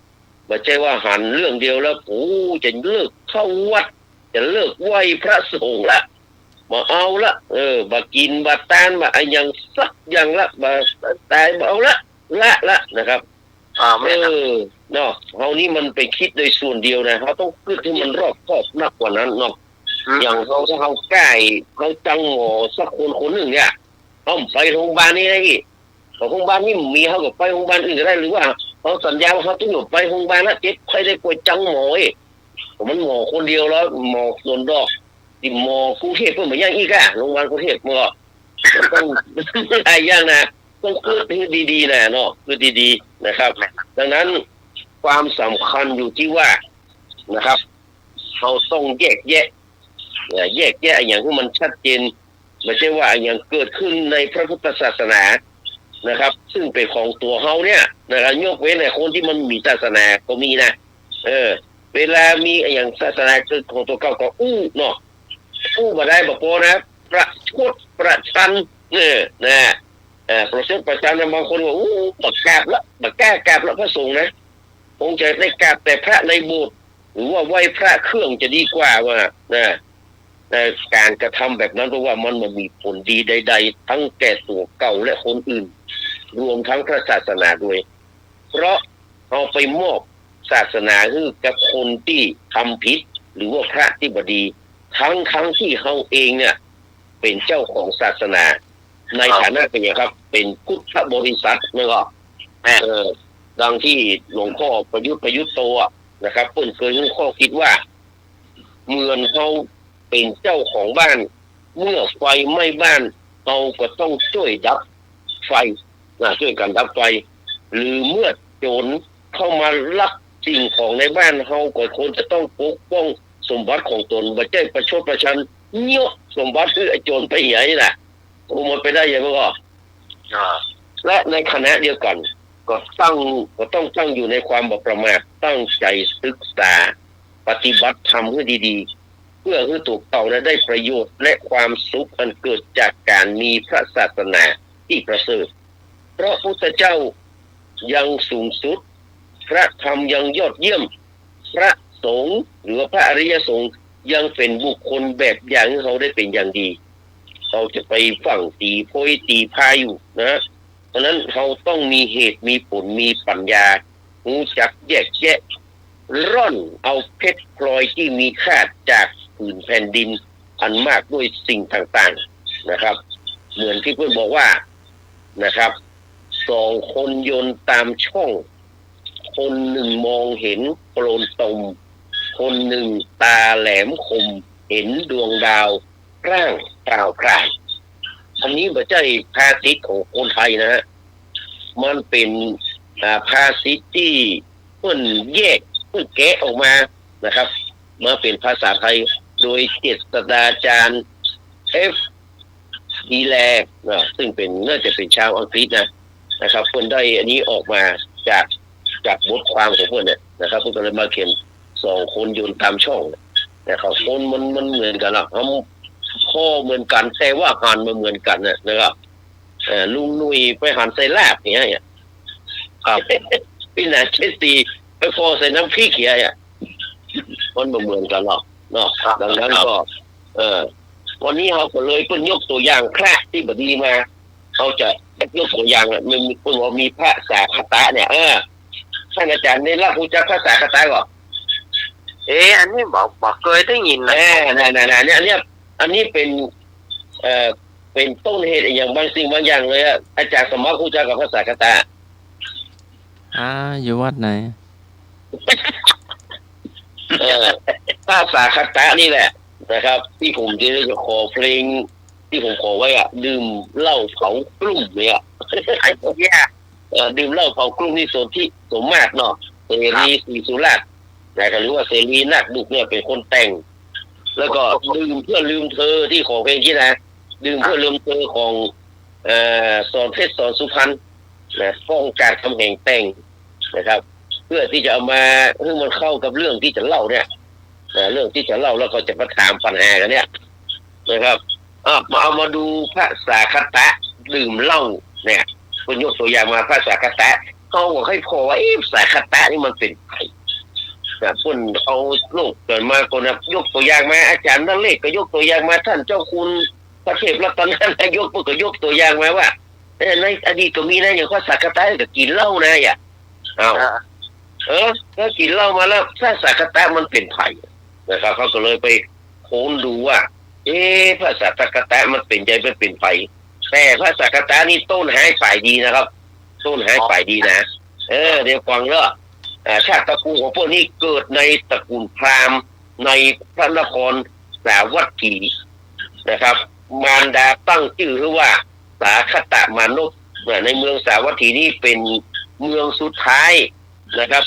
ไม่ใช่ว่าหันเรื่องเดียวแล้วโอ้จะเลิกเข้าวัดจะเลิกไหว้พระสงฆ์ละ บ่เอาละบ่กินบ่ตานบ่อะไรอย่างสักอย่างละบ่ตายบ่เอาละนะครับไม่นะ เนาะเฮานี่มันไปคิดโดยส่วนเดียวนะเฮาต้องคิดให้มันรอบคอบมากกว่านั้นเนาะอย่างเฮาถ้าเฮาใกล้เฮาจังหมอสักคนหนึ่งเนี่ยเฮาไปโรงพยาบาลนี่ได้อีกโรงพยาบาลนี่มีเฮาก็ไปโรงพยาบาลอื่นก็ได้หรือว่าเฮาสัญญาว่าเฮาต้องอยู่ไปโรงพยาบาลแล้วเจ็บไข้ได้ป่วยจังหมออีกมันหมอคนเดียวแล้วหมอส่วนดอกที่หมอกรุงเทพเพิ่นบ่ยังอีกโรงพยาบาลกรุงเทพบ่ต้องหลายอย่างนะต้องคิดให้ดีๆนะเนาะคิดดีๆนะครับดังนั้นความสำคัญอยู่ที่ว่านะครับเราต้องแยกแยะอย่างที่มันชัดเจนไม่ใช่ว่าอย่างเกิดขึ้นในพระพุทธศาสนานะครับซึ่งเป็นของตัวเฮาเนี่ยนะครับยกเว้นแต่คนที่มันมีศาสนาก็มีนะเวลามีอย่างศาสนาของตัวเก่าก็เนาะบ่ได้บ่พอนะประชดประชันนะประชดประชันบางคนว่าบักกราบละบักกล้ากราบละพระสงฆ์นะคงจะได้กราบแต่พระในโบสถ์หรือว่าไหว้พระเครื่องจะดีกว่าว่าการกระทำแบบนั้นเพราะว่ามันมีผลดีใดๆทั้งแก่ตัวเก่าและคนอื่นรวมทั้งพระศาสนาด้วยเพราะเอาไปมอบศาสนาให้กับคนที่ทำผิดหรือว่าพระที่บดีทั้งที่เขาเองเนี่ยเป็นเจ้าของศาสนาในฐานะเป็นไงครับเป็นพุทธบริษัทนะครับดังที่หลวงพ่อประยุทธ์โตนะครับเพิ่นเคยให้ข้อคิดว่าเมื่อเขาเป็นเจ้าของบ้านเมื่อไฟไหม้บ้านเราก็ต้องช่วยดับไฟช่วยกันดับไฟหรือเมื่อโจรเข้ามาลักสิ่งของในบ้านเราก็ควรจะต้องปกป้องสมบัติของตนบ่ใช่ประชดประชันเยอะสมบัติคือไอ้โจรไปใหญ่น่ะมันไปได้ยังไงก็และในคณะเดียวกันก็ต้องตั้งอยู่ในความบ่ประมาทตั้งใจศึกษาปฏิบัติธรรมให้ดีๆเพื่อให้ถูกต้องและได้ประโยชน์และความสุขอันเกิดจากการมีพระศาสนาที่ประเสริฐเพราะพุทธเจ้ายังสูงสุดพระธรรมยังยอดเยี่ยมพระสงฆ์หรือพระอริยสงฆ์ยังเป็นบุคคลแบบอย่างให้เขาได้เป็นอย่างดีเขาจะไปฝั่งตีโพยตีพายอยู่นะเพราะนั้นเขาต้องมีเหตุมีผลมีปัญญารู้จักแยกแยะร่อนเอาเพชรพลอยที่มีค่าจากผืนแผ่นดินอันมากด้วยสิ่งต่างๆนะครับเหมือนที่เพื่อนบอกว่านะครับ2 คนโยนตามช่องคนหนึ่งมองเห็นโปรนตมคนหนึ่งตาแหลมคมเห็นดวงดาวร่างกล่าวกลายอันนี้ไม่ใช่ภาษิตของคนไทยนะฮะมันเป็นภาษิตที่เพิ่นแยกเพิ่นแกะออกมานะครับมาเป็นภาษาไทยโดยเจษฎาจารย์F. ดีแลซึ่งเป็นน่าจะเป็นชาวอังกฤษนะครับเพิ่นได้อันนี้ออกมาจากบทความของเพิ่นเนี่ยนะครับเพิ่นก็เลยมาเขียน2 คนโยนตามช่องนะครับคนมันเหมือนกันล่ะพ่อเหมือนกันแต่ว่าหันมาเหมือนกันนะครับลุงนุยไปหันใส่ลาบเนี่ยครับพี่นาเชสตีไปพอใส่น้ำพริกเนี่ยมันเหมือนกันหรอกเนาะดังนั้นก็วันนี้เขาก็เลยเพิ่นยกตัวอย่างพระที่บดีมาเขาจะยกตัวอย่างมันมีคนว่ามีพระสาคตะเนี่ยท่านอาจารย์ได้รับรู้จักพระสาคตะก่อนอันนี้บอกเคยได้ยินนะเนี่ยอันนี้เป็นต้นเหตุอย่างบางสิ่งบางอย่างเลยอาจารย์สมมารู้จักกับพระสาคตะอยู่วัดไหนพระสาคตะนี่แหละนะครับที่ผมจะขอเพลงที่ผมขอไว้ดื่มเหล้าเผากลุ่มเนี่ยดื่มเหล้าเผากลุ่มนี่ส่วนที่สมมากเนาะเสรีศรีสุราษฎร์นะครับหรือว่าเสรีนักดุกเนี่ยเป็นคนแต่งแล้วก็ดื่มเพื่อลืมเธอที่ของเพลงที่นะดื่มเพื่อลืมเธอของสอนเพชรสอนสุพรรณฟ้องการคำแห่งแต่งนะครับเพื่อที่จะเอามาให้มันเข้ากับเรื่องที่จะเล่าเนี่ยเรื่องที่จะเล่าแล้วก็จะมาถามปัญหากันเนี่ยนะครับเอามาดูพระสาคตะดื่มเหล้าเนี่ยคุณยกตัวอย่างมาพระสาคตะเขาบอกให้พอว่าสาคตะนี่มันเป็นใคร แต่พุ่นเอาลูกเกิดมาคนนะยกตัวอย่างมาอาจารย์นั่นเลขก็ยกตัวอย่างมาท่านเจ้าคุณพระเทพรัตนายกก็ยกตัวอย่างมาว่าในอดีตก็มีนะอย่างข้อสักกะตะก็กินเหล้านะอย่าอ้าวก็กินเหล้ามาแล้วถ้าสักกะตะมันเป็นไผ่นะครับเขาก็เลยไปโค้นดูว่าพระสักกะตะมันเป็นใจเป็นไผ่แต่พระสักกะตะนี่ต้นหายฝ่ายดีนะครับต้นหายฝ่ายดีนะเดี๋ยวฟังเนาะชาติตระกูลของพวกนี้เกิดในตระกูลพราหมณ์ในพระนครสาวัตถีนะครับมารดาตั้งชื่อว่าสาคตมานพในเมืองสาวัตถีนี่เป็นเมืองสุดท้ายนะครับ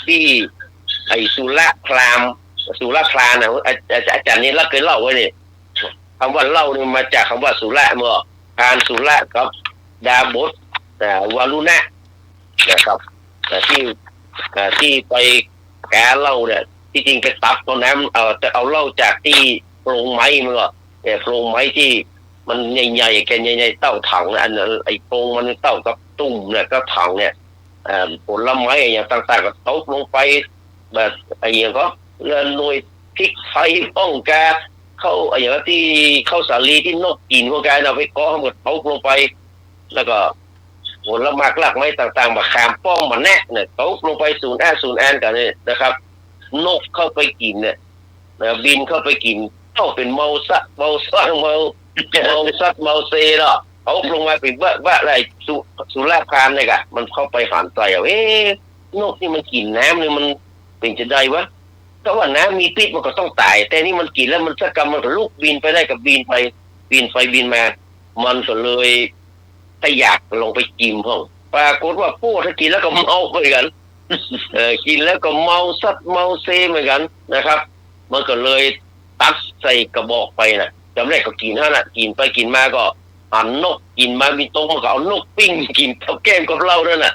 ที่ไอสุรพรามนะอาจารย์นี่เราเคยเล่าไว้เนี่ยคำว่าเล่านี่มาจากคำว่าสุรเมื่อพานสุรกับดาบสวารุณะนะครับที่ไปแกเหล้าเนี่ยที่จริงไปตักตอนนั้นจะเอาเหล้าจากที่โพรงไม้มันก็โพรงไม้ที่มันใหญ่ๆแกใหญ่ๆเต้าถังอันนั้นไอ้โพรงมันเต้ากับตุ่มเนี่ยก็ถังเนี่ยผลไม้อย่างต่างๆก็ตกลงไปแบบไอ้อย่างก็หน่วยพริกไทยป้องกาเข้าอย่างที่เข้าสาลีที่นกกินพวกการเอาไปก้อหมดตกลงไปแล้วก็ผลไม้หลักไม้ต่างๆมาขามป้องมาแน่เนี่ยตกลงไปศูนย์แอนกันเนี่ยนะครับนกเข้าไปกินเนี่ยบินเข้าไปกินเข้าเป็นเมาซัดเมาซัดเมาเซเนาะเขาลงมาเป็นว่าอะไรสุราพานเนี่ยกะมันเข้าไปหันใจนกนี่มันกินน้ำเนี่ยมันเป็นจะได้วะถ้าว่าน้ำมีพิษมันก็ต้องตายแต่นี่มันกินแล้วมันสักกรรมมันก็ลุกบินไปได้กับบินมามันก็เลยถ้าอยากลงไปจิ้มห้องปรากฏว่าพวกถ้ากินแล้วก็เมาเหมือนกันกินแล้วก็เมาซัดเมาเซเหมือนกันนะครับมันก็เลยตักใส่กระบอกไปนะจำได้ก็กินนั่นแหละกินไปกินมาก็หันนกกินมามีโต๊ะมันก็เอานกปิ้งกินข้าวแกงกับเหล้านั่นน่ะ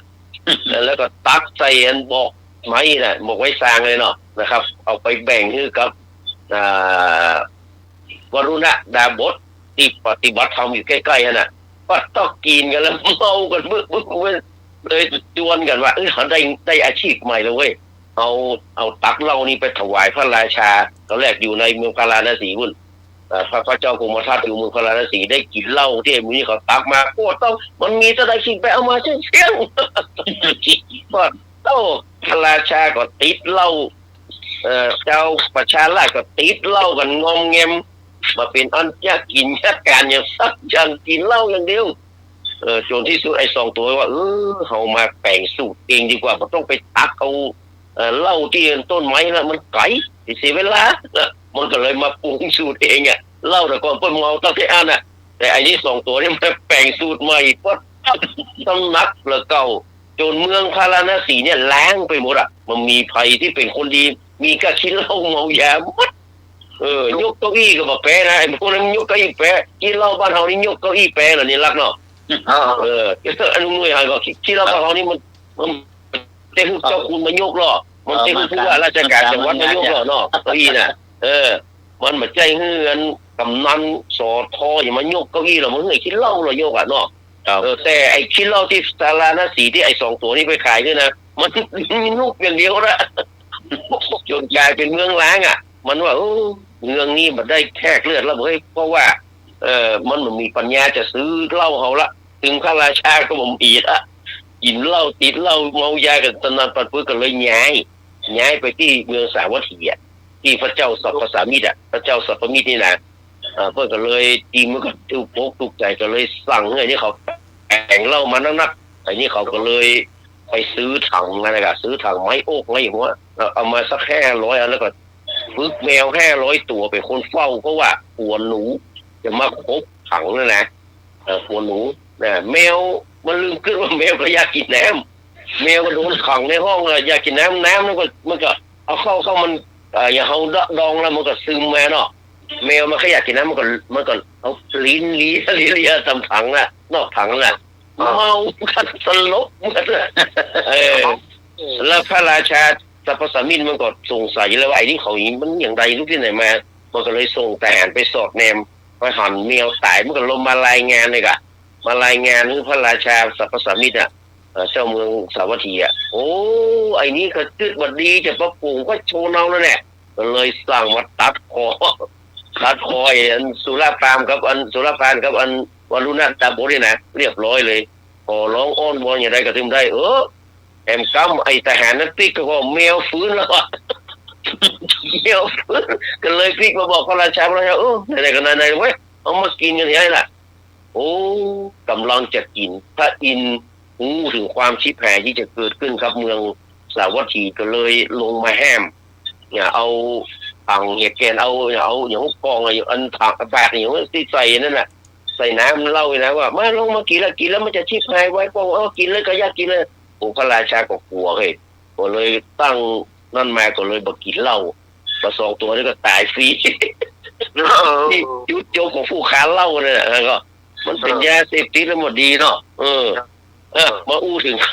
แล้วก็ตักใส่อันบอกไม้น่ะบอกไว้สร้างเลยเนาะนะครับเอาไปแบ่งให้กับวรุณะดาบสที่ปฏิบัติธรรมอยู่ใกล้ๆน่ะก็ต้องกินกันแล้วเมากันบึ้งเลยจวนกันว่าเขาได้อาชีพใหม่เลยเว้ยเอาตักเหล้านี่ไปถวายพระราชาตอนแรกอยู่ในเมืองพาราณสีบุญพระเจ้ากรมทัพอยู่เมืองพาราณสีได้กินเหล้าที่มือเขาตักมาโอ้ต้องมันมีจะได้กินไปเอามาเชี่ยงก็เต้าพระราชาก็ติดเหล้าเจ้าประชาราชก็ติดเหล้ากันงอมเงมมาเป็นอันยากกินยากการอย่างสักอย่างกินเหล้าอย่างเดียวจนที่สุดไอ้สองตัวว่าเขามาแบ่งสูตรเองดีกว่าไม่ต้องไปตักเอาเหล้าที่ต้นไม้นะมันไกลเสียเวลามันก็เลยมาปรุงสูตรเองอ่ะเหล้าแต่ก่อนเพิ่นเมาตั้งแต่อันน่ะแต่ไอ้นี่สองตัวนี่มันแบ่งสูตรใหม่ปั๊บต้องนักแล้วเก่าจนเมืองพาราณสีเนี่ยล้างไปหมดอ่ะมันมีภัยที่เป็นคนดีมีกระชิ้นเหล้าเมายาหมดยกเก้าอี้ก็มาแปะนะไอ้พวกนั้นยกเก้าอี้แปะกินเหล้าบ้านเฮานี่ยกเก้าอี้แปะน่ะนี่รักเนาะอันนู้นหน่วยก็คิดแล้วว่าเขานี่มันเต้นเจ้าคุณมายกล้อมันเต้นผู้ว่าราชการจังหวัดมายกล้อเนาะเก้าอี้น่ะมันมาใจเฮือนกำนันสอทออย่ามายกเก้าอี้หรอกมันเฮ้ยคิดเหล้าเรายกอ่ะเนาะแต่ไอ้คิดเหล้าที่สาราณสีที่ไอ้สองตัวนี้ไปขายด้วยนะมันมีลูกอย่างเดียวละจนกลายเป็นเมืองล้างอ่ะมันว่าเมืองนี้มันได้แทกเลือดแล้วเฮ้ยเพราะว่ามันมีปัญญาจะซื้อเหล้าเขาละถึงพระราชาก็บ่มีละกินเหล้าติดเหล้าเมายากันตอนนั้นปัดปื้อก็เลยย้ายไปที่เมืองสาวัตถีอ่ะที่พระเจ้าสัพพสามิตรอ่ะพระเจ้าสัพพมิตรนี่นะเพื่อนก็เลยตีมันก็ถูกใจก็เลยสั่งไอ้นี่เขาแต่งเหล้ามานักไอ้นี่เขาก็เลยไปซื้อถังนะครับซื้อถังไม้โอ๊กอะไรอย่างเงี้ยเอามาสัก500อันแล้วก็ฝึกแมว500ตัวเป็นคนเฝ้าเพราะว่าหัวหนูจะมาคบถังนั่นนะหัวหนูนะแมวมันลืมขึ้นว่าแมวก็อยากกินน้ำแมวก็โดนขังในห้องเลยอยากกินน้ำมันก็เอาเข้ามันอย่างเขาดองแล้วมันก็ซึมมาเนาะแมวมันก็อยากกินน้ำมันก็เอาลิ้นลีทำถังน่ะนอกถังน่ะเมากันสลบหมดเลยแล้วพระราชาสัพพสามิตรมันก็สงสัยแล้วว่าไอ้นี่เขามันอย่างไรลูกที่ไหนมามันก็เลยส่งทหารไปสอดแนมไปหันแมวตายมันก็ลงมารายงานเลยกะมารายงานให้พระราชาสัพพสามิตรอ่ะ เจ้าเมืองสาวัตถีอ่ะโอ้ไอ้นี้ก็จืดบัดดีจะปรับปรุงก็โชว์เนาแล้วแหละก็เลยสร้างมาตัดคอไอ้อันสุราปามกับอันสุราพานกับอันวารุณะตาโบนี่นะเรียบร้อยเลยพอร้องอ้อนวอนอย่างไรก็ถึงได้แอมกำไอ้ทหารนั้นติ๊กก็แมวฟื้นแล้วอ่ะแมวฟื้นก็เลยติ๊กมาบอกพระราชาไหนๆกันไหนๆเว้ยเอามากินกันยังไงล่ะโอ้กำลังจะกินพระอินทร์หูถึงความชิบหายที่จะเกิดขึ้นครับเมืองสาวัตถีก็เลยลงมาแห้มเนี่ยเอาถังเหตุแกนเอาอย่างกองอะไรอันถังบาดอย่างที่ใส่นั่นแหละใส่น้ำเล่าเลยนะว่ามาลงมากินแล้วมันจะชิบหายไว้ปองกินเลยก็ยากกินเลยโอ้พระราชาก็กลัวเลยก็เลยตั้งนั่นมาก็เลยบอกกินเหล้าปลาสองตัวนี้ก็ตายฟรีที่ยุดโยงของผู้ค้าเหล้าเนี่ยนะก็มันเป็นยาเสพติดแล้วหมดดีเนาะมาอู้ถึงพ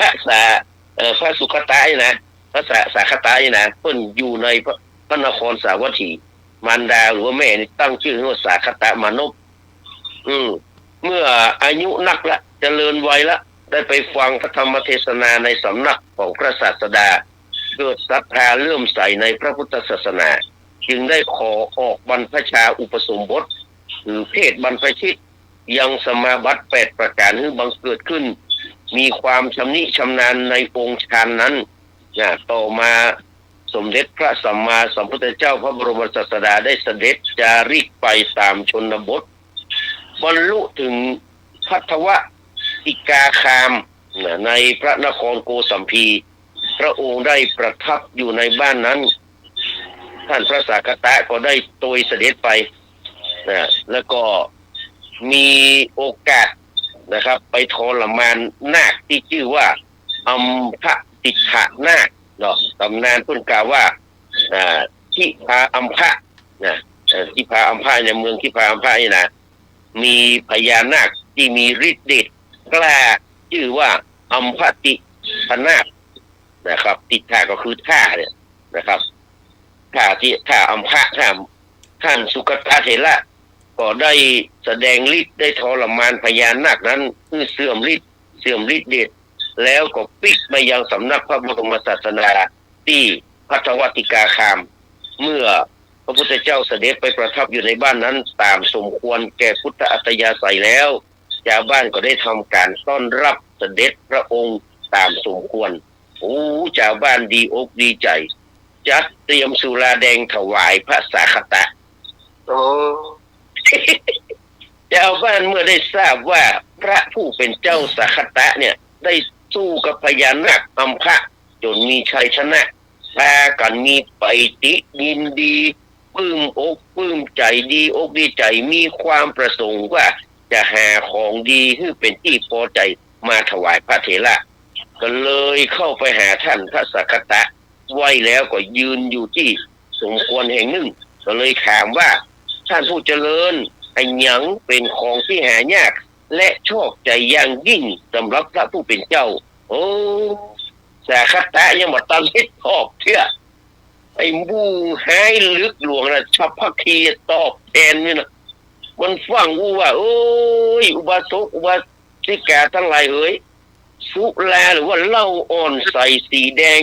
ระสุขตายนะพระสาคตายนะเพิ่นอยู่ในพระนครสาวัตถีมารดาหรือว่าแม่นี่ตั้งชื่อว่าสาคตมานพเมื่ออายุนักละเจริญวัยละได้ไปฟังพระธรรมเทศนาในสำนักของพระศาสดาเกิดศรัทธาเลื่อมใสในพระพุทธศาสนาจึงได้ขอออกบรรพชาอุปสมบทหรือเพศบรรพชิตยังสมาบัติ8ประการที่บังเกิดขึ้นมีความชำนิชำนาญในองค์ฌานนั้นต่อมาสมเด็จพระสัมมาสัมพุทธเจ้าพระบรมศาสดาได้เสด็จจาริกไปตามชนบทบรรลุถึงภัทวติกาคามในพระนครโกสัมพีพระองค์ได้ประทับอยู่ในบ้านนั้นท่านพระสากตะก็ได้โดยเสด็จไปแล้วก็มีโอกาสนะครับไปทรมานนาคที่ชื่อว่าอัมพติถะนาคเนาะตำนานพูดกล่าวว่าที่พาอัมพะที่พาอัมพะในเมืองที่พาอัมพะนี่นะมีพญานาคที่มีฤทธิ์เดชกล้าชื่อว่าอัมพติถนาคนะครับติถะก็คือท่าเนี่ยนะครับท่าอัมพะท่านสุกตเถระก็ได้แสดงฤทธิ์ได้ทรมานพญานาคนั้นเสื่อมฤทธิ์เดชแล้วก็ปิกไปยังสำนักพระบรมศาสดาที่ภัทวติกาคามเมื่อพระพุทธเจ้าเสด็จไปประทับอยู่ในบ้านนั้นตามสมควรแก่พุทธอัตยาศัยแล้วชาวบ้านก็ได้ทำการต้อนรับเสด็จพระองค์ตามสมควรชาวบ้านดีอกดีใจจัดเตรียมสุราแดงถวายพระสาคตะชาวบ้านเมื่อได้ทราบว่าพระผู้เป็นเจ้าสาคตะเนี่ยได้สู้กับพญานาคอัมพะจนมีชัยชนะพากันมีไปติยินดีปลื้มอกปลื้มใจดีอกดีใจมีความประสงค์ว่าจะหาของดีที่เป็นที่พอใจมาถวายพระเถระก็เลยเข้าไปหาท่านพระสาคตะไว้แล้วก็ยืนอยู่ที่สมควรแห่งหนึ่งก็เลยถามว่าท่านผู้เจริญไอ้หยังเป็นของที่หายากและชอบใจอย่างยิ่งสำหรับพระผู้เป็นเจ้าสาคตะยังมาตั้งให้ตอบเชื่อไอ้บูหายลึกหลวงนะชับพักคีตอบแทนนี่นะมันฟังว่าโอ้ยอุบาสกอุบาสิกาทั้งหลายเอ๋ยสุราหรือว่าเหล้าอ่อนใส่สีแดง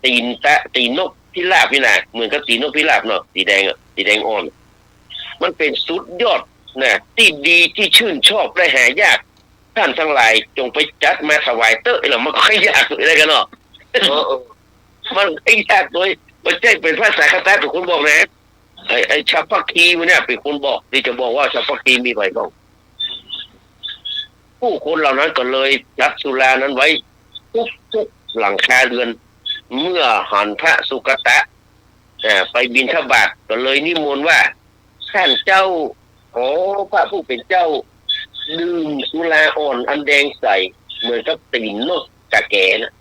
ตีนกพิราบนี่นะเหมือนกับตีนกพิราบเนาะสีแดงอ่อนมันเป็นสุดยอดที่ดีที่ชื่นชอบและหายากท่านทั้งหลายจงไปจัดมาถวายเตอะแล้วมันก็ยากอะไรกันเนาะมันยากโดยมันใจเป็นพระสาคตะเป็นคนบอกนะไอ้ชัพพคีมันเนี่ยเป็นคนบอกที่จะบอกว่าชัพพคีมีใบบ้างผู้คนเหล่านั้นก็เลยจัดสุรานั้นไว้ทุกหลังคาเรือนเมื่อหันพระสุกตะไปบิณฑบาตก็เลยนิมนต์ว่าท่านเจ้าขอพระผู้เป็นเจ้าดื่มสุราอ่อนอันแดงใสเหมือนกับตีนนกกะแกนะ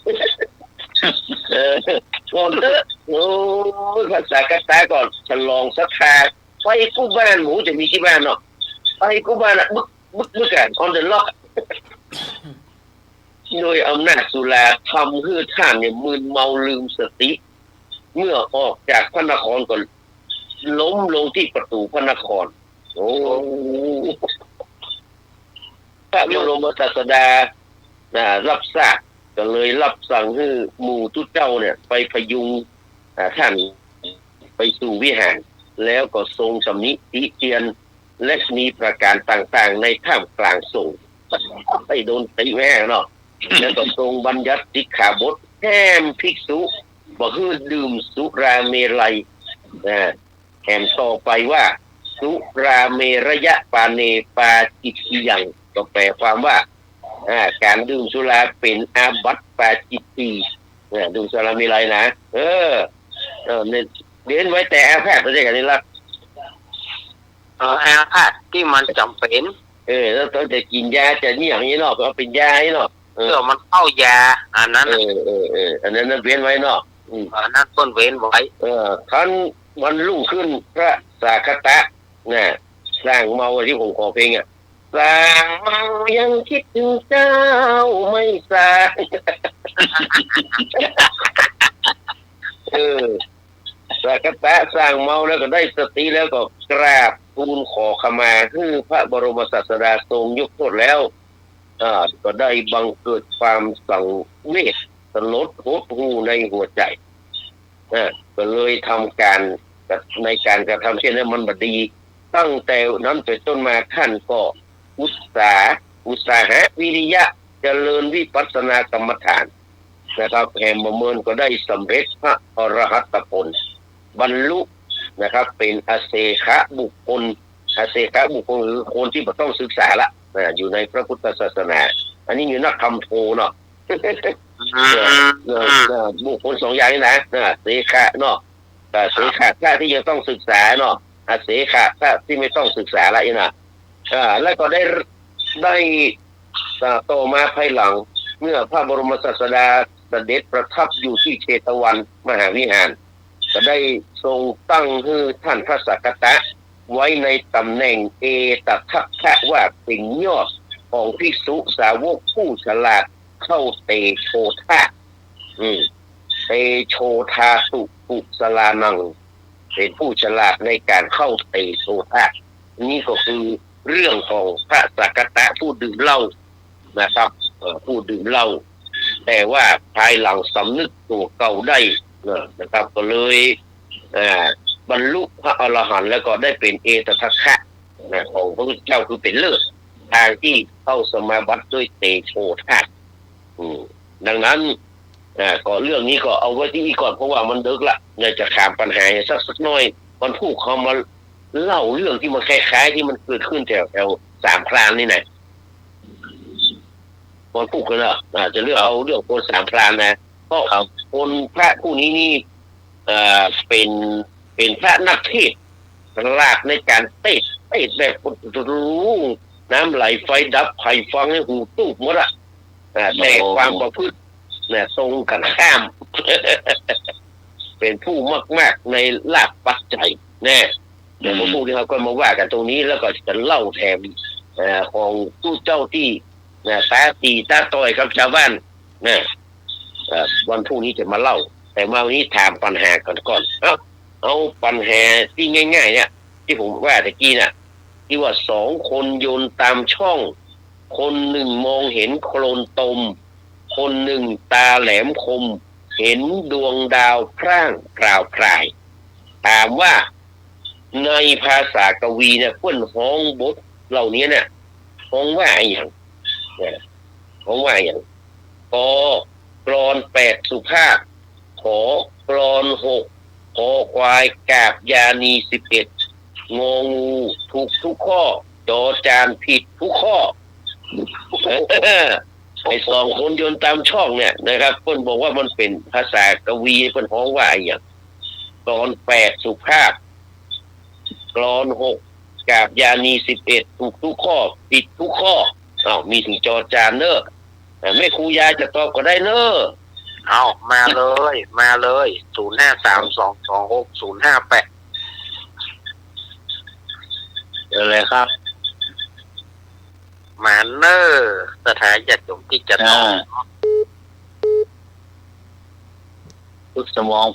ก่อนเถอะพระสาคตะก่อนฉลองศรัทธาไปกู้บ้านหมูจะมีที่บ้านเนาะไปกู้บ้านบึกกันออนเดอะล็อกโดยอำนาจสุราทำให้ท่านเนี่ยมึนเมาลืมสติเมื่อออกจากพระนครก็ล้มลงที่ประตูพระนครพระบรมศาสดา รับทราบก็เลยรับสั่งให้หมู่ทุเจ้าเนี่ยไปพยุงท่านไปสู่วิหารแล้วก็ทรงสำนิติเตียนและมีประการต่างๆในท่ามกลางสงฆ์ไปโดนตีแม่เนาะแล้วก็ทรงบัญญัติสิกขาบทแห้มภิกษุบ่ให้ดื่มสุราเมรัยแถมต่อไปว่าสุราเมระยะปาเนปาจิตติยังก็แปลความว่าการดื่มสุราเป็นอาบัติปาจิตติดื่มสุราเมรัยนะเนี่ยเรียนไว้แต่อาพาธไม่ใช่กันนี่ละอาพาธที่มันจำเป็นแล้วต้องจะกินยาจะนี่อย่างนี้เนาะก็เป็นยาให้เนาะเพื่อมันเข้ายาอันนั้นอันนั้นเว้นไว้เนาะอันนั้นต้นเว้นไว้ท่านวันรุ่งขึ้นพระสาคตะเนี่ยสร้างเมาที่ผมขอเพลงสร้างเมายังคิดถึงเจ้าไม่สร้างสาคตะสร้างเมาแล้วก็ได้สติแล้วก็กราบทูลขอขมาคือพระบรมศาสดาทรงยกโทษแล้วก็ได้บังเกิดความสังเวชสลดหดหู่ในหัวใจก็เลยทำการในการกระทำเช่นนั้นมันบดีตั้งแต่นั้นเป็นต้นมาท่านก็อุตสาหะวิริยะเจริญวิปัสสนากรรมฐานนะครับแห่งประเมินก็ได้สำเร็จพระอรหัตผลบรรลุนะครับเป็นอาเสขะบุคคลอาเสขะบุคคลหรือคนที่ไม่ต้องศึกษาละอยู่ในพระพุทธศาสนาอันนี้อยู่นักธรรมโทเนาะบุคคลสองอย่างนี้นะเสขะเนาะแต่เสขะถ้าที่ยังต้องศึกษาเนาะอาเสขะถ้าที่ไม่ต้องศึกษาละนี่นะแล้วก็ได้ต่อมาภายหลังเมื่อพระบรมศาสดาเสด็จประทับอยู่ที่เชตวันมหาวิหารก็ได้ทรงตั้งให้ท่านพระสักกตะไว้ในตำแหน่งเอตทัคคะว่าเป็นยอดของภิกษุสาวกผู้ฉลาดเข้าเตโชธาเตโชธาสุปุสลานังเป็นผู้ฉลาดในการเข้าเตโชธานี่ก็คือเรื่องของพระสักกตะผู้ดื่มเหล้านะครับผู้ดื่มเหล้าแต่ว่าภายหลังสำนึกตัวเก่าได้นะครับก็เลยบรรลุพระอรหันต์แล้วก็ได้เป็นเอตทัคคะของพระพุทธเจ้าคือเป็นเลิศทางที่เข้าสมาบัติด้วยเตโชธาตุดังนั้นก็เรื่องนี้ก็เอาไว้ที่นี่ก่อนเพราะว่ามันดึกละเนี่ยจะถามปัญหาสักน้อยมันพูดเขามาเล่าเรื่องที่มันคล้ายๆที่มันเกิดขึ้นแถวสามพรานนี่นะมันพูดกันละจะเลือกเอาเรื่องคนสามพรานนะเพราะคนพระผู้นี้นี่เป็นพระนักเทศน์หลากในการเทศแบบรู้น้ำไหลไฟดับไผ่ฟังให้หูตู้หมดละแต่ความประพฤติตรงกันข้าม เป็นผู้มากในลาภปัจจัยแน่เดี๋ยวพวกที่เขาก็มาว่ากันตรงนี้แล้วก็จะเล่าแถมของตู้เจ้าที่ตาตีตาต่อยกับชาวบ้านวันพรุ่งนี้จะมาเล่าแต่มาวันนี้ถามปัญหาก่อนเอาปัญหาที่ง่ายๆเนี่ยที่ผมว่าตะกี้น่ะที่ว่าสองคนโยนตามช่องคนหนึ่งมองเห็นโคลนตมคนหนึ่งตาแหลมคมเห็นดวงดาวพร่างกล่าวพรายถามว่าในภาษากวีเนี่ยเพิ่นฮ้องบทเหล่านี้เนี่ยฮ้องว่าอย่างฮ้องว่าอย่างกกรอน8สุภาพขอกรอน6ขอควายกาบยานี11งองูถูกทุกข้อจอจานผิดทุกข้อไอ้สองคนโยนตามช่องเนี่ยนะครับเพิ่นบอกว่ามันเป็นภาษากวีเพิ่นฮ้องว่าอย่างกรอน8สุภาพกรอน6กาบยานี11ถูกทุกข้อผิดทุกข้อมีถึงจอจานเนอะแม่ครูยาจะตอบก็ได้เนอะมาเลย0532260058อะไรครับมาเนอร์สถานจัดจมที่จะต้องพุทธสมอง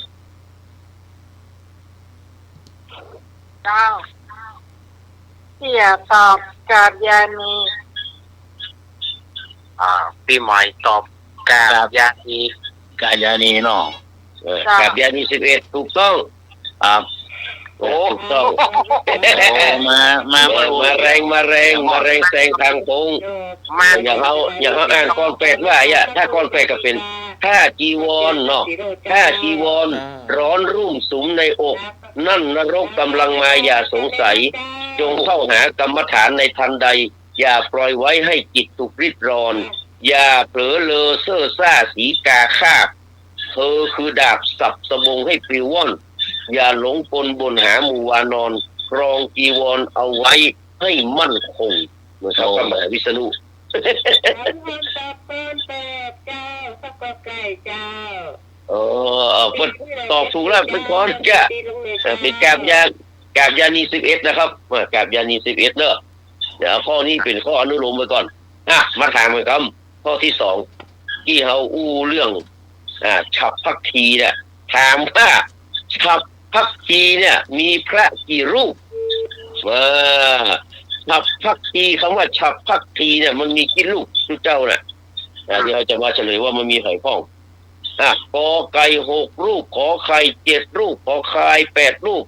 เจ้าเสี่ยตอบกาบยานี ปีใหม่ตอบกาบยานี กาญาณีเนาะ กับยานี11ถูกต้อง ครับ โอ้ ถูกต้อง โอ้มาแรงแซงทางตรง มัน อย่างเขาอ่านกรเป็ดว่าถ้ากรเป็ดก็เป็นถ้าจีวรเนาะถ้าจีวรร้อนรุ่มสุมในอก นั่นนรกกำลังมาอย่าสงสัย จงเข้าหากรรมฐานในทันใด อย่าปล่อยไว้ให้จิตถูกริดรอน อย่าเผลอเลอเซ่อซ่าสีกาคาบเธอคือดาบสับสบงให้ปลิวว่อน อย่าหลงปนบนหาหมู่วานอนครองจีวรเอาไว้ให้มั่นคงเหมือนเขากำมหาวิษณุ เพิ่นตอบถูกแล้วเป็นคนจ้ะเป็นกาบยานี11นะครับกาบยานี11เด้อเดี๋ยวข้อนี้เป็นข้ออนุโลมไว้ก่อนมาถามกันครับข้อที่2ที่เฮาอู้เรื่องฉับพักทีเนี่ยถามว่าฉับพักทีเนี่ยมีพระกี่รูปฉับพักทีคำว่าฉับพักทีเนี่ยมันมีกี่รูปทุกเจ้าน่ะเดี๋ยวเราจะมาเฉลยว่ามันมีไข่พ้องกอไก่6รูปขอไข่7รูปขอไข่8รูป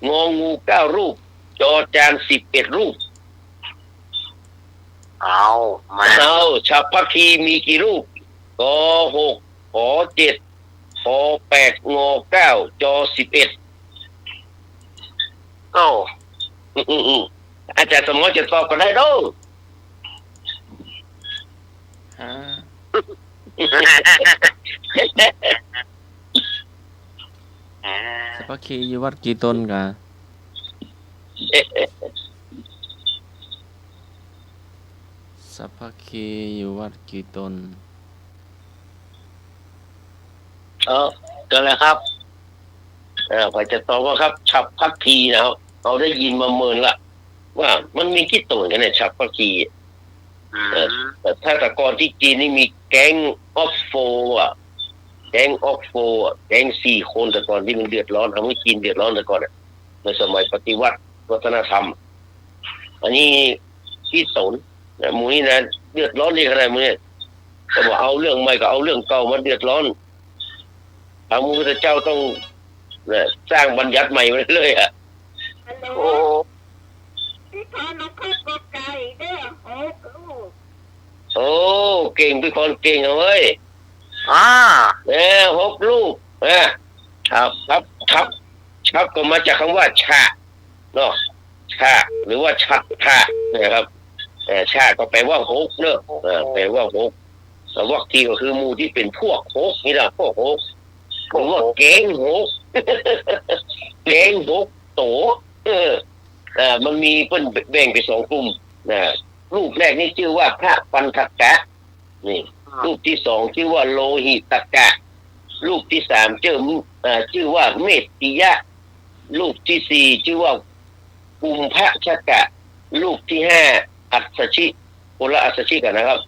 งองู9รูปจอจาน11รูปเอาฉับพักทีมีกี่รูปกอ6ขอ7ขอ8งอ9จอ11โอ้อาจารย์สมมติจะตอบกันได้ด้วยสัพพคีอยู่วัดกี่ตนกะสัพพคีอยู่วัดกี่ตนกันเลยครับพอจะตอบว่าครับฉับพักทีนะครับเราได้ยินมาเมินละว่ามันมีกี่ตนกันเนี่ยฉับพักทีแต่ถ้าแต่ก่อนที่จีนนี่มีแก๊งออฟโฟแก๊ง4 คนแต่ก่อนที่มันเดือดร้อนทำให้จีนเดือดร้อนแต่ก่อนในสมัยปฏิวัติวัฒนธรรมอันนี้ที่ตนหมู่นี้นะเดือดร้อนนี่ขนาดนี้ก็บอกเอาเรื่องใหม่ก็เอาเรื่องเก่ามาเดือดร้อนพระพุทธเจ้าต้องสร้างบัญญัติใหม่มาเรื่อยโอ้เก่งเป็นคนเก่งเอาไว้6รูปครับก็มาจากคำว่าชาเนาะชาหรือว่าชัดชานะครับชาก็แปลว่า6เนอะแปลว่า6แล้ววักทีก็คือหมู่ที่เป็นพวก6นี่ล่ะพวก6ผมว่าเก่งโตมันมีเพิ่นแบ่งเป็น2กลุ่มรูปแรกนี่ชื่อว่าพระปันทกะนี่รูปที่2ชื่อว่าโลหิตกะรูปที่3ชื่อว่าเมตติยะรูปที่4ชื่อว่ากุมภชกะรูปที่5อัสสชิคนละอัสสชิกันนะครับ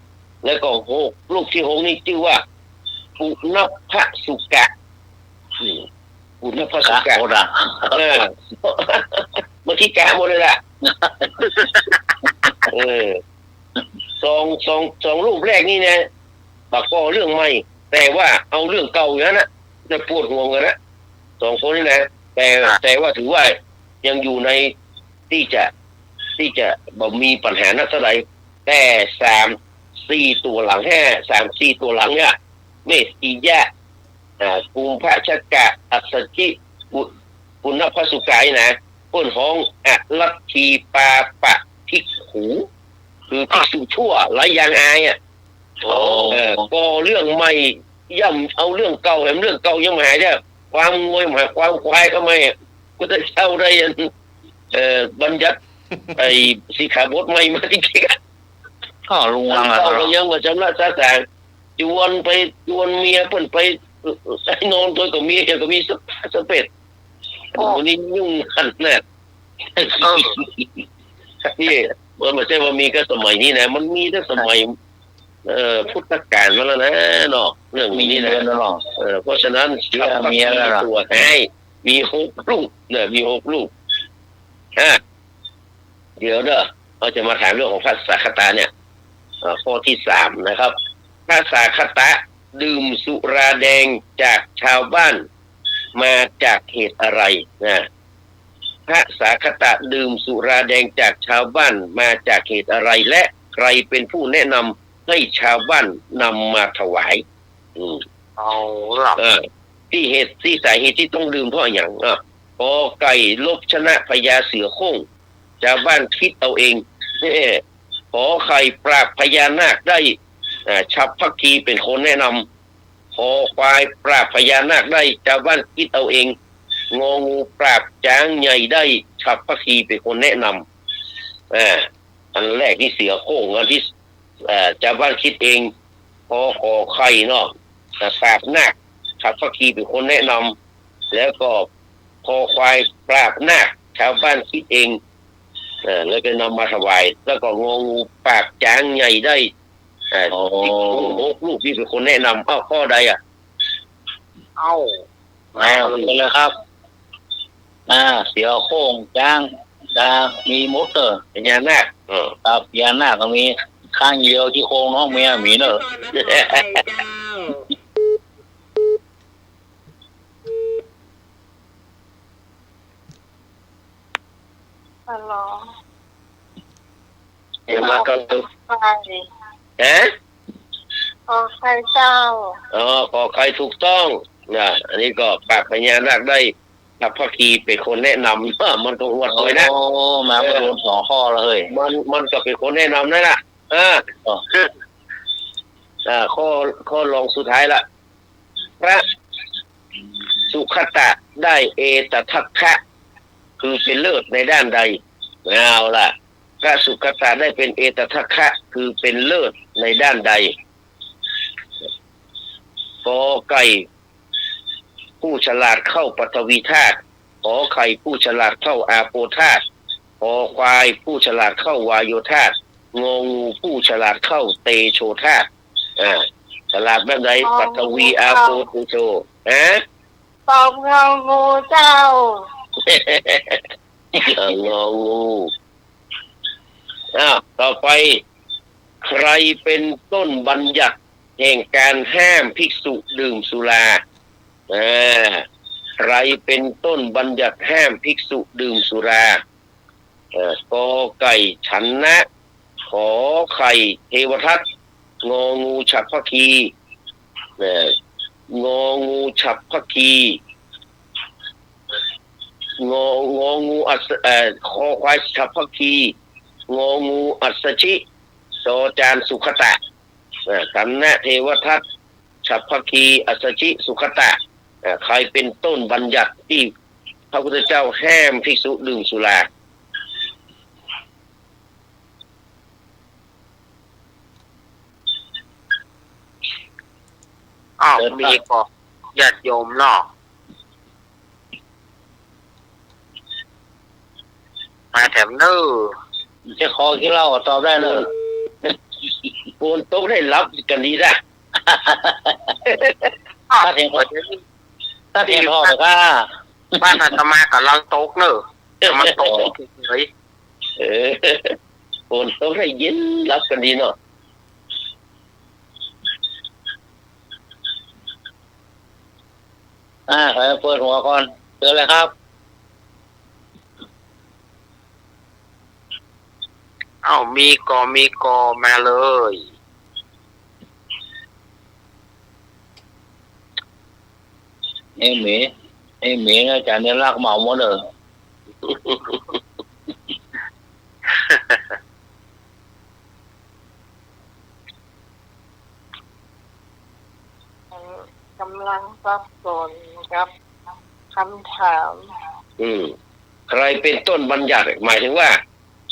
แล้วก็6รูปที่6นี่ชื่อว่าปุณพสุกะปุณพสุกะเมื่อกี้กะหมดเลยล่ะสองรูปแรกนี่นะบักก็เรื่องใหม่แต่ว่าเอาเรื่องเก่าอย่างนั้นนะจะปวดหัวกันนะ2คนนี่นะแต่ว่าถือว่ายังอยู่ในที่จะบ่มีปัญหานักเท่าไหร่แต่3-4ตัวหลัง3-4ตัวหลังเนี่ยเมตติยะกุมภชกะอัสสชิปุณพสุกะนะต้นห้องลัทธิปาปะภิกขุคือภิกษุชั่วไร้ยางอายก็เรื่องใหม่ย่ำเอาเรื่องเก่าแถมเรื่องเก่ายังหายได้ความงวยหายความควายก็ไม่ก็จะเช่าได้บัญญัติไอ้สิกขาบทใหม่มาที่เก่งลุงเรายังว่าจำละซะแต่จวนเมียเพิ่นไปไอ้นอนตัวกับเมียก็มีสเปดวันนี้ยุ่งกันแน่นี่มันไม่ใช่ว่ามีก็สมัยนี้นะมันมีตั้งสมัยพุทธกาลมาแล้วนะเนาะเรื่องนี้นะเพราะฉะนั้นเมียตัวให้มี6ลูกเนี่ยมี6ลูกเดี๋ยวเราจะมาถามเรื่องของพระสักคตาเนี่ย ข้อที่สามนะครับพระสาคตะดื่มสุราแดงจากชาวบ้านมาจากเหตุอะไรนะพระสาคตะดื่มสุราแดงจากชาวบ้านมาจากเหตุอะไรและใครเป็นผู้แนะนำให้ชาวบ้านนำมาถวายเอาล่ะที่สาเหตุที่ต้องดื่มเพราะอย่างกอไก่ลบชนะพญาเสือโคร่งชาวบ้านคิดเอาเองขอไข่ปราบพญานาคได้ฉับพักคีเป็นคนแนะนำขอควายปราบพญานาคได้ชาวบ้านคิดเอาเองงองูปราบช้างใหญ่ได้ฉับพักคีเป็นคนแนะนำอันแรกที่เสือโคร่งอันที่ชาวบ้านคิดเองขอไข่เนาะปราบนาคฉับพักคีเป็นคนแนะนำแล้วก็คอควายปราบนาคชาวบ้านคิดเองแล้วก็นำมาถวายแล้วก็งองูปราบช้างใหญ่ได้ลูกที่เป็นคนแนะนำข้อใดเลยครับเสือโคร่งช้างมีมดพญานาคครับพญานาคก็มีข้างเดียวที่โค้งน้องเมียมีเนอะฮัลโหลเดี๋ยวมากันดูขอใครเจ้าขอใครถูกต้องอันนี้ก็ปราบพญานาคได้ฉับพักคีเป็นคนแนะนำมันต้องอวดเลยนะมาโดน2 ข้อเลยมันก็เป็นคนแนะนำนั่นแหละข้อรองสุดท้ายละพระสุขตะได้เอตทัคคะคือเป็นเลิศในด้านใดเอาล่ะพระสุขตะได้เป็นเอตทัคคะคือเป็นเลิศในด้านใดกอไก่ผู้ฉลาดเข้าปฐวีธาตุขอไข่ผู้ฉลาดเข้าอาโปธาตุขอควายผู้ฉลาดเข้าวายโยธาตุงองูผู้ฉลาดเข้าเตโชธาตุฉลาดแบบไหนปฐวีอาโปเตโชตอบงองูเจ้า งองูต่อไปใครเป็นต้นบัญญัติแห่งการห้ามภิกษุดื่มสุราใครเป็นต้นบัญญัติห้ามภิกษุดื่มสุรากอไก่ฉันนะขอไข่เทวทัตงองูฉับพักคีงองูฉับพักคีงองูคอควายฉับพักคีงองูอัศชิจอจานสุขตะฉันนะเทวทัตฉับพักคีอัศชิสุขตะใครเป็นต้นบัญญัติที่พระพุทธเจ้าห้ามภิกษุดื่มสุรามีก็ญาติโยมเนาะมาแถมเน้อจะขอกี่เล่าตอบได้เลยโอนโต๊ะได้รับกันดีนะถ้าเห็นพ่อเลยค่ะบ้านอาตมากับลังโต๊ะเนอะมันโต๊ะเฉยโอนโต๊ะได้ยินรับกันดีเนาะขอเปิดหัวก่อนเจอเลยครับมีกอมาเลยไอ้หมีนะจานนี้รักเมาหมดเลยกำลังสับสนครับคำถามใครเป็นต้นบัญญัติหมายถึงว่า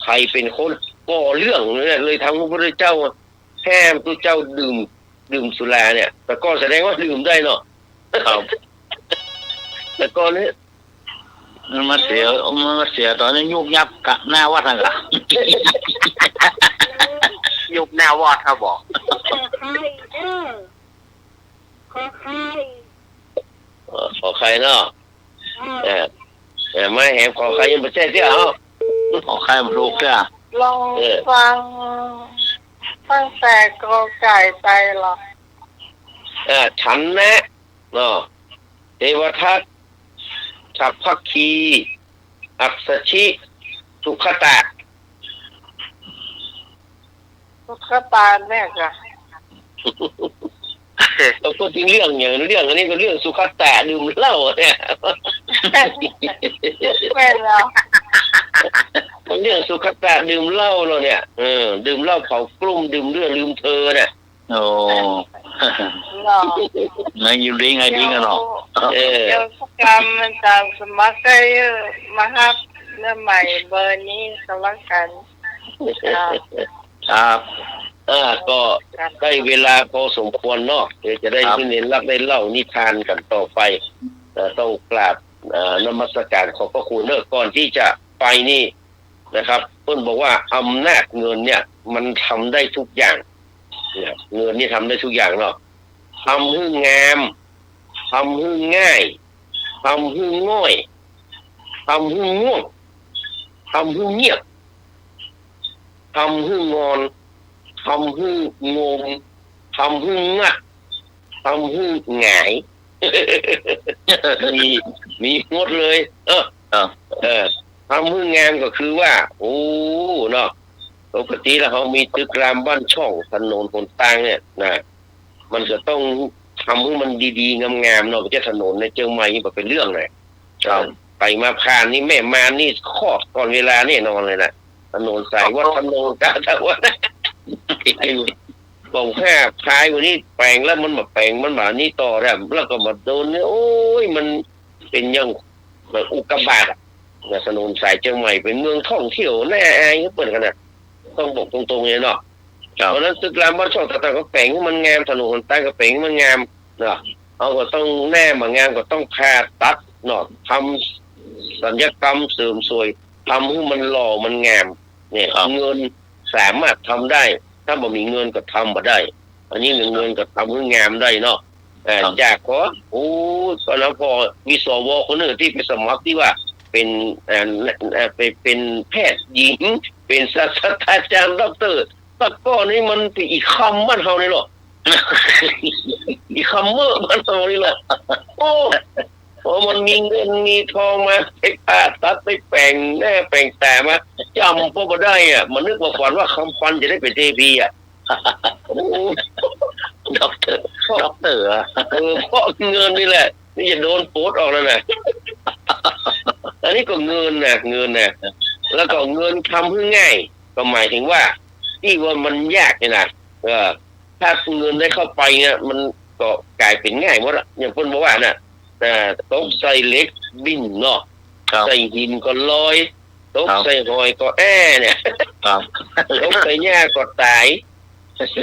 ใครเป็นคนก่อเรื่องเลยทำพระพุทธเจ้าห้ามพระเจ้าดื่มสุราเนี่ยแต่ก็แสดงว่าดื่มได้เนาะแต่ก็เนี่ยมันมาเสียตอนนี้ยุบยับกะหน้าวัดอะไรล่ะยุบหน้าวัดครับบอกขอใครเนาะไม่แหมขอใครยังไม่ใช่เจ้าขอใครมาลูกเจ้าลองฟัง ตั้งแต่กอไก่ไปหรอ ฉันนะเนาะเทวทัตฉัพพคี อัศชิสุขตะ ลูกกระตาเนี่ยค่ะ เราพูดถึงเรื่องอย่างเรื่องอันนี้ก็เรื่องสุขตะดื่มเหล้าเนี่ย เป็นแล้ว เรื่องสุขตะดื่มเหล้าเราเนี่ยดื่มเหล้าเผากลุ่มดื่มเรื่องลืมเธอเนี่ย โอ้ เนาะ ไงอยู่ดีไงดีกันเนาะ เดี๋ยวกรรมมันตามสมัครได้มาฮับเรื่องใหม่เบอร์นี้ก็แล้วกันครับ ครับ ก็ได้เวลาพอสมควรเนาะเดี๋ยวจะได้ขึ้นเรียนรับได้เล่านิทานกันต่อไปต้องกราบนมัสการขอบพระคุณเนอะก่อนที่จะไปนี่นะครับเพิ่นบอกว่าอำนาจเงินเนี่ยมันทำได้ทุกอย่างเนี่ยเงินนี่ทำได้ทุกอย่างเนาะทำให้งามทำให้ง่ายทำให้ง่อยทำให้ง่วงทำให้เงียบทำให้งอนทำให้งงทำให้งัดทำให้หงาย มีหมดเลยทำให้งามก็คือว่าโอ้เนาะปกติแล้วเขามีตึกรามบ้านช่องถนนหนทางเนี่ยนะมันจะต้องทำให้มันดีๆงามๆเนาะไม่ใช่ถนนในเชียงใหม่นี่เป็นเรื่องเลยไปมาผ่านนี่แม่มานี่คลอดก่อนเวลาแน่นอนเลยนะถนนสายวัดถนนกาตะวันบอกแค่พายวันนี้แปลงแล้วมันมาแปลงมันมานี่ต่อแล้วก็มาโดนเนี่ยโอ้ยมันเป็นยังแบบอุกกาบาตถนนสายเชียงใหม่เป็นเมืองท่องเที่ยวแน่อายก็เปิดกันนะต้องบอกตรงๆเลยเนาะเพราะนั้นตึกรามบ้านช่องต่างๆก็แปลงให้มันงามถนนคนใต้ก็แปลงให้มันงามเนาะเอาก็ต้องแน่มางามก็ต้องผ่าตัดเนาะทำศัลยกรรมเสริมสวยทำให้มันหล่อมันงามเนี่ยเงินสามารถทำได้ถ้าบ่มีเงินก็ทำมาได้ อันนี้เงินก็ทำให้งามได้เนาะจากก็โอ้ตอนนั้นพอมีสวคนหนึ่งที่ไปสมัครที่ว่าเป็นเป็นแพทย์หญิงเป็นศาสตราจารย์ด็อกเตอร์แต่ก็นี่มันเป็นอีกคำบ้านเฮานี่หรอ อีกคำเมื่อบ้านเฮานี่หรอโอ้พอมันมีเงินมีทองมาไปผ่าตัดไปแปลงแน่แปลงแต่มาจำพอมาได้อ่ะมันนึกว่าฝันว่าคำฟันจะได้เป็นเทพีอ่ะด็อกเตอร์เพราะเงินนี่แหละนี่จะโดนโพสออกแล้วนะอันนี้ก็เงินนะแล้วก็เงินทำให้ง่ายก็หมายถึงว่าที่ว่ามันยากเนี่ยนะถ้าเงินได้เข้าไปเนี่ยมันก็กลายเป็นง่ายหมดละอย่างเพิ่นบอกว่าน่ะตกใส่เหล็กบินเนาะใส่หินก็ลอยตกใส่หอยก็เนี่ยตกใส่หญ้าก็ตาย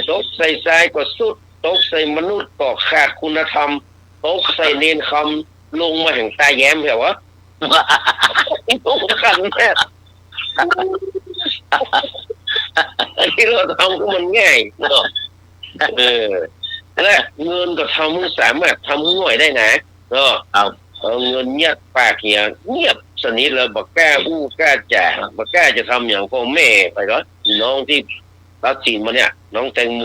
ตกใส่ทรายก็สุดตกใส่มนุษย์ก็ขาดคุณธรรมตกใส่เนรคำลงมาแห่งตาแย้มเหรอวะลงกันแน่อันนี้เราทำก็มันง่ายเนาะและเงินก็ทำให้สามารถทำให้ง่อยได้นะเนาะเอาเงินเงียบปากเงียบสนิทเลยบอกกล้าอู้กล้าแจกบอกกล้าจะทำอย่างพ่อแม่ไปเนาะน้องที่ตัดสินมาเนี่ยน้องแตงโม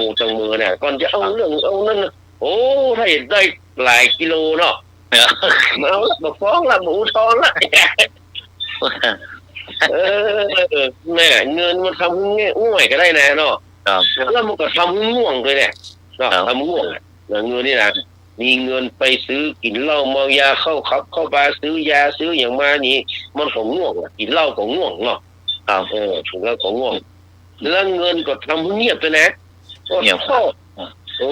เนี่ยก่อนจะเอาเรื่องเอานั่นโอ้ถ้าเห็นได้หลายกิโลเนาะเอาบอกฟ้องละหมูทองละแม่เงินมันทำให้ง่วยก็ได้นะเนาะแล้วมันก็ทำให้ง่วงเลยเนี่ยทำง่วงเงินนี่นะมีเงินไปซื้อกินเหล้าเมายาเข้าบาร์ซื้อยาซื้ออย่างมานี่มันก็ง่วงกินเหล้าก็ง่วงเนาะถึงแล้วก็ง่วงแล้วเงินก็ทำให้เงียบไปนะก็ชอบโอ้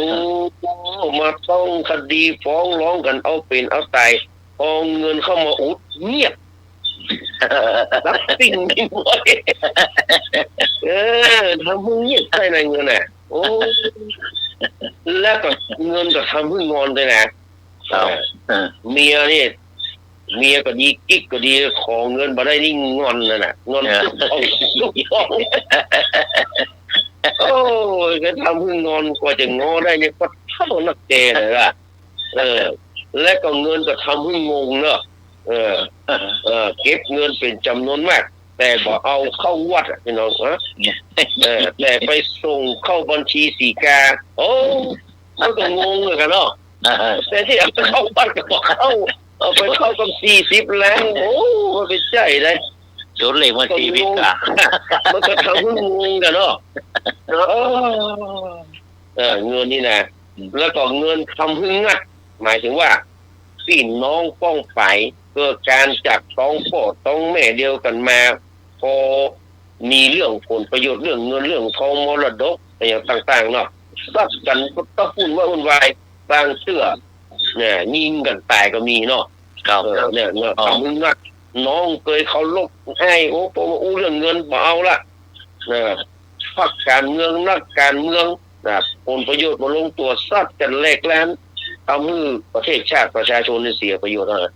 มาต้องคดีฟ้องร้องกันเอาเป็นเอาตายพอเงินเข้ามาอุดเงียบรับสิ่งนี้หมดทำให้เงียบได้ในเงินน่ะโอ้แล้วก็เงินก็ทำให้งอนด้วยนะเมียก็ดีกิ๊กก็ดีขอเงินมาได้นี่งอนนั่นน่ะงอนทุกท้องโอ้ยก็ทำให้งอนกว่าจะงอได้เนี่ยก็เท่านักเตะเลยล่ะและก็เงินก็ทำให้งงเนาะเก็บเงินเป็นจำนวนมาก แต่บอกเอาเข้าวัดอะพี่น้องแต่ไปส่งเข้าบัญชีสีกาโอ้มันก็งงเลยกันเนาะแต่ที่เอาไปเข้าวัดก็บอกเอาไปเข้ากับ40แล้วโอ้มันเป็นใจเลย จนเลยมันชีวิตอ่ะ มันก็ทำให้งงกันเนาะเงินนี่นะแล้วก็เงินทำให้งัดหมายถึงว่าพี่น้องป้องไปเกิดการจากต้องพ่อต้องแม่เดียวกันมาพอมีเรื่องผลประโยชน์เรื่องเงินเรื่องทองมรดกอะไรอย่างต่างๆเนาะรักกันก็วุ่นวายบางเสื้อเนี่ยยิงกันตายก็มีเนาะเนี่ยทำให้งัดน้องเคยเขาลบให้โอ้โหเรื่องเงินเอาละพรรคการเมืองนักการเมืองผลประโยชน์มาลงตัวซัดกันแลกแลนทำให้ประเทศชาติประชาชนเสียประโยชน์อะไร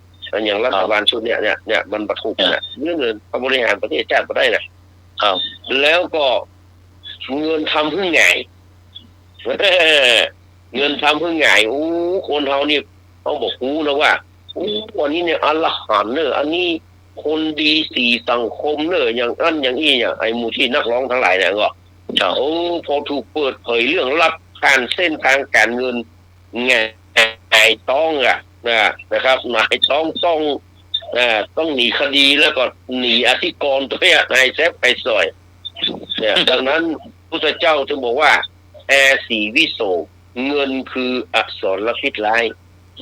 อย่างรัฐบาลชุดเนี่ยมันประทุกเนี่ยเรื่องเงินบริหารประเทศชาติมาได้นะแล้วก็เงินทำให้ไงเงินทำให้ไงโอ้คนเขานี่เขาบอกกูนะว่าวันนี้เนี่ยอัลลอฮ์เนอะอันนี้คนดีสีสังคมเนอะอย่างอันอย่างอี้อย่างไอ้หมู่ที่นักร้องทั้งหลายเนี่ยก็โอ้พอถูกเปิดเผยเรื่องลับการเส้นทางการเงินไงต้องนะครับนายต้องหนีคดีแล้วก็หนีอธิกรณ์ตัวนายแซฟไปซอยเนี่ยดังนั้นพุทธเจ้าจึงบอกว่าสีวิโสเงินคืออักษรพิษร้าย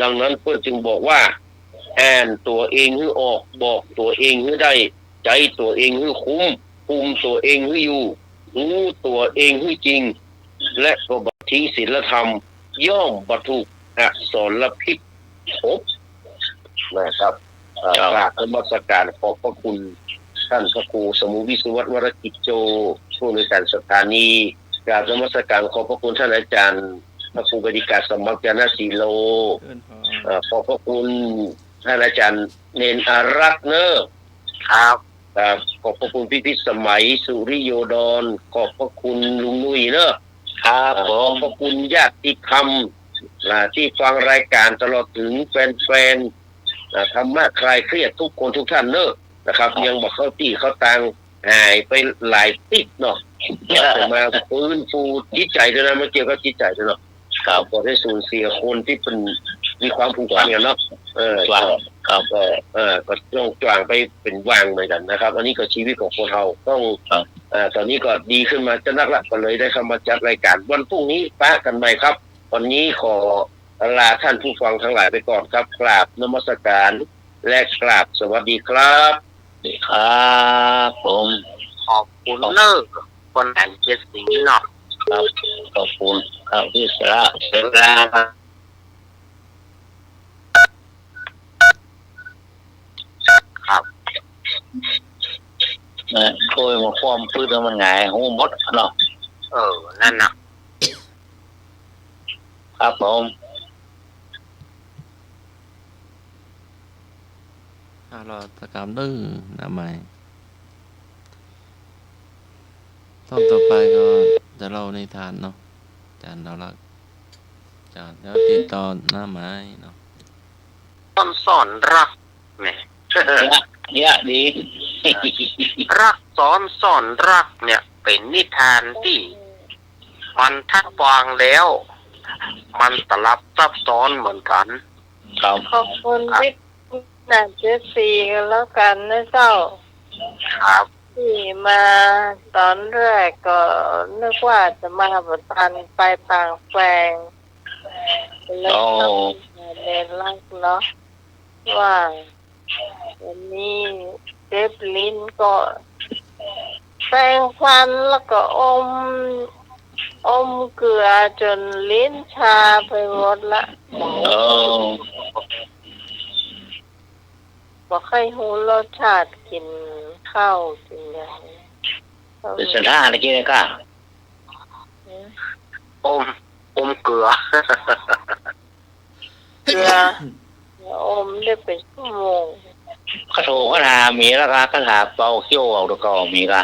ดังนั้นเพื่อนจึงบอกว่าอ่านตัวเองให้ออกบอกตัวเองให้ได้ใจตัวเองให้คุมตัวเองให้อยู่รู้ตัวเองให้จริงและก็บัตรศีลธรรมย่อมบรรทุกอักษรพิษพบนะครับกราบนมัสการขอบพระคุณท่านพระครูสมุวิศวัตรวรกิจโจผู้อำนวยการสถานีกราบนมัสการขอบพระคุณท่านอาจารย์พระครูกดิกาสมัครจนสีโลขอบพระคุณท่านอาจารย์เนนอารักษ์เนอครับขอบพระคุณพี่พิสมัยสุริโยดรขอบพระคุณลุงนุ้ยเนอะครับขอบพระคุณญาติธรรมที่ฟังรายการตลอดถึงแฟนธรรมะคลายเครียดทุกคนทุกท่านเนอะนะครับยังบอกเข้าที่เขาตังหายไปหลายติดเนาะแต่มาฟื้นฟูจิตใจด้วยนะไม่เกี่ยวกับจิตใจด้วยเนาะครับก็ได้สูญเสียคนที่เป็นมีความผูกพันกันเนาะครับก็ต้องจางไปเป็นวางเหมือนกันนะครับอันนี้ก็ชีวิตของคนเราต้องตอนนี้ก็ดีขึ้นมาจะนักละก็เลยได้เข้ามาจัดรายการวันพรุ่งนี้ปะกันใหม่ครับวันนี้ขอลาท่านผู้ฟังทั้งหลายไปก่อนครับกราบนมัสการและกราบสวัสดีครับครับผมขอบคุณเนอะคนแต่งเจ็ดสีเนาะครับขอบคุณครับที่สระครับโดยมาความพื้นมันไงหูมดเนาะนั่นน่ะครับผมเราตะกรรมดื้อนะไหมตอนต่อไปก็จะเล่าในทานเนาะจานเราละจานแล้วติดต่อหน้าไม้เนาะสอนรักเนี่ยเนี่ยดีรักสอนรักเนี่ยเป็นนิทานที่มันถ้าฟังแล้วมันตลับซับซ้อนเหมือนกันขอบคุณที่น่าเจสีกันแล้วกันนะเจ้าครับที่มาตอนแรกก็นึกว่าจะมาประทานไปต่างแปลงแล้วก็เรียนรักเนาะว่าวันนี้เจ็บลิ้นก็แปรงฟันแล้วก็อมเกลือจนลิ้นชาไปหมดละบอกให้หูรสชาติกินข้าวกินอย่างเป็นสัญญาอะไรกินก็อมเกลืออมได้เป็นชั่วโมงข้าโถข้าถามีแล้วก็ข้าถาเป่าเขี้ยวเอาตะกอมีก็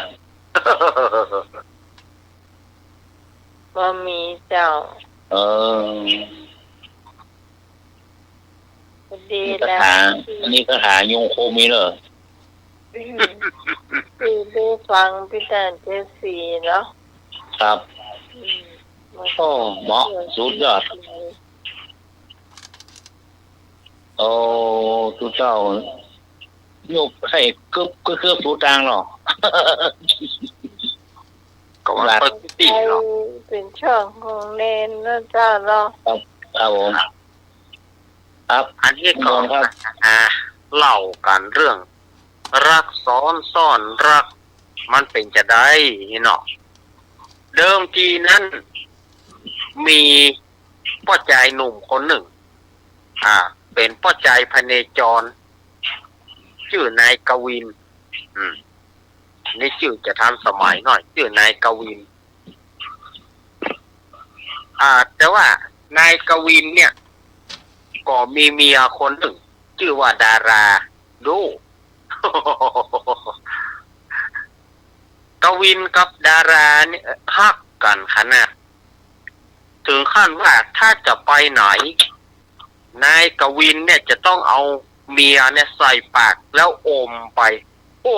ว่ามีเจ้าดีแล้วอันนี้ก็หายุงโคมีเลย ที่ได้ฟังพี่แดนเจสีเนาะ ครับโอ้เหมาะสุดยอดโอ้ทุกเจ้ายกให้ก็คือผู้ต่างเนาะ ก็ว่าปกติเนาะ เป็นช่องของเนนนะเจ้าเนาะ ครับผมครับ อันนี้ก็ ครับ เล่ากันเรื่อง รักซ้อนซ่อนรัก มันเป็นจะได้เนาะเดิมทีนั้นมีพ่อใจหนุ่มคนหนึ่ง เป็นพ่อใจพเนจร ชื่อนายกวิน นี่ชื่อจะทันสมัยหน่อย ชื่อนายกวิน แต่ว่านายกวินเนี่ย ก็มีเมียคนหนึ่ง ชื่อว่าดาราดู กวินกับดาราเนี่ยฮักกันขนาดถึงขั้นว่าถ้าจะไปไหนนายกวินเนี่ยจะต้องเอาเมียเนี่ยใส่ปากแล้วอมไป โอ้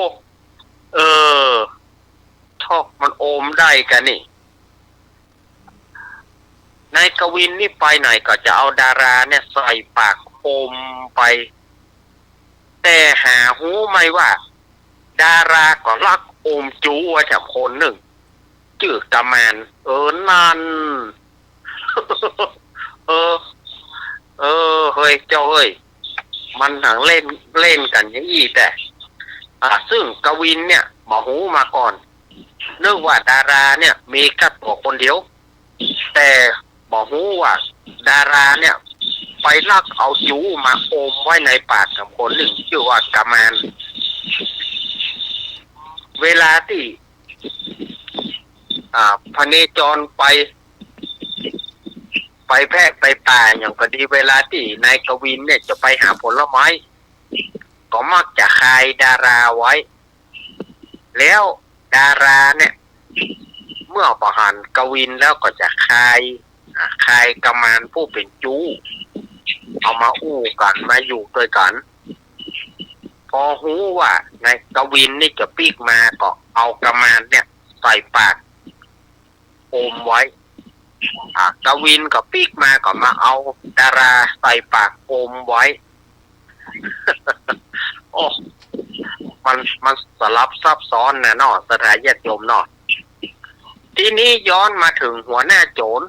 ชอบมันอมได้กันนี่นายกวินนี่ไปไหนก็จะเอาดาราเนี่ยใส่ปากอมไปแต่หาหูไม่ว่าดาราก็รักอมจูไว้จากคนหนึ่งชื่อกำมานนั่น เฮ้ยเจ้าเฮ้ยมันหนังเล่นกันอย่างนี้แต่ซึ่งกวินเนี่ยบอกหูมาก่อนเนื่องว่าดาราเนี่ยมีแค่ตัวคนเดียวแต่บอกหูว่าดาราเนี่ยไปลักเอาจูมาอมไว้ในปากกับคนหนึ่งชื่อว่ากำมานเวลาที่พเนจรไปแพร่ไปป่าอย่างพอดีเวลาที่นายกวินเนี่ยจะไปหาผลไม้ก็มักจะคายดาราไว้ แล้วดาราเนี่ยเมื่อประหารกวินแล้วก็จะคายกำมานผู้เป็นจูเอามาอู้กันมาอยู่ด้วยกันพอหูว่านายกวินนี่จะปีกมาก็เอากำมานเนี่ยใส่ปากอมไว้กวินกับปีกมาก็มาเอาดาราใส่ปากอมไว้ โอ้มันสลับซับซ้อนนะเนาะสถานญาติโยมเนาะทีนี้ย้อนมาถึงหัวหน้าโจร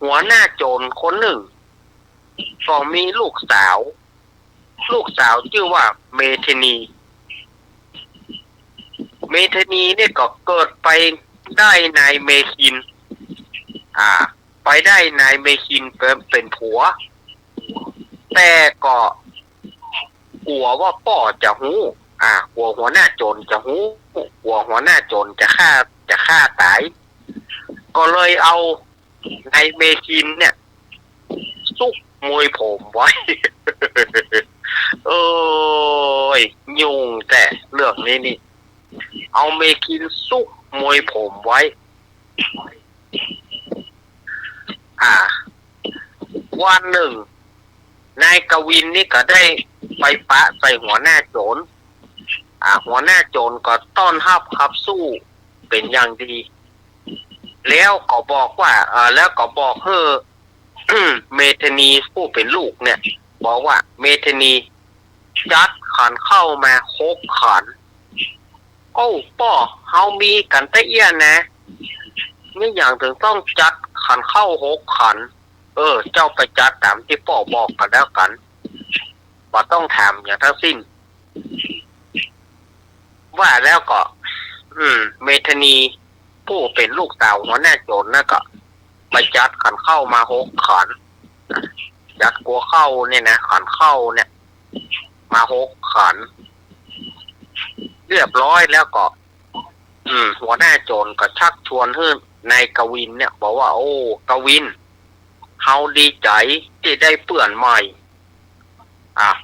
หัวหน้าโจรคนหนึ่งก็มีลูกสาวชื่อว่าเมธนีเนี่ยก็เกิดไปได้นายเมคินไปได้นายเมคินเป็นผัวแต่ก็กลัวว่าพ่อจะหู้กลัวหัวหน้าโจรจะหู้กลัวหัวหน้าโจรจะฆ่าตายก็เลยเอานายเมคินเนี่ยซุกมวยผมไว้ ยุ่งแต่เรื่องนี้นี่เอาเมคินซุกมวยผมไว้วันหนึ่งนายกวินนี่ก็ได้ไปปะใส่หัวหน้าโจรหัวหน้าโจรก็ต้อนรับขับสู้เป็นอย่างดี แล้วก็บอกว่าแล้วก็บอกเฮ้อ เมธนีผู้เป็นลูกเนี่ยบอกว่าเมธนีจัดขันเข้ามา6 ขันโอ้ป่อเฮามีกันแต่เอี้ยนะนี่อย่างถึงต้องจัดขันเข้า6 ขันเจ้าไปจัดตามที่ป่อบอกกันแล้วกันว่าต้องถามอย่างทั้งสิ้นว่าแล้วก็เมธนีผู้เป็นลูกสาวหัวหน้าโจรนั่นก็ไปจัดขันเข้ามา6 ขันจัดกัวเข้าเนี่ยนะขันเข้าเนี่ยมา6 ขันเรียบร้อยแล้วก็หัวหน้าโจรก็ชักชวนให้นายกวินเนี่ยบอกว่าโอ้กวินเฮาดีใจที่ได้เปื่อนใหม่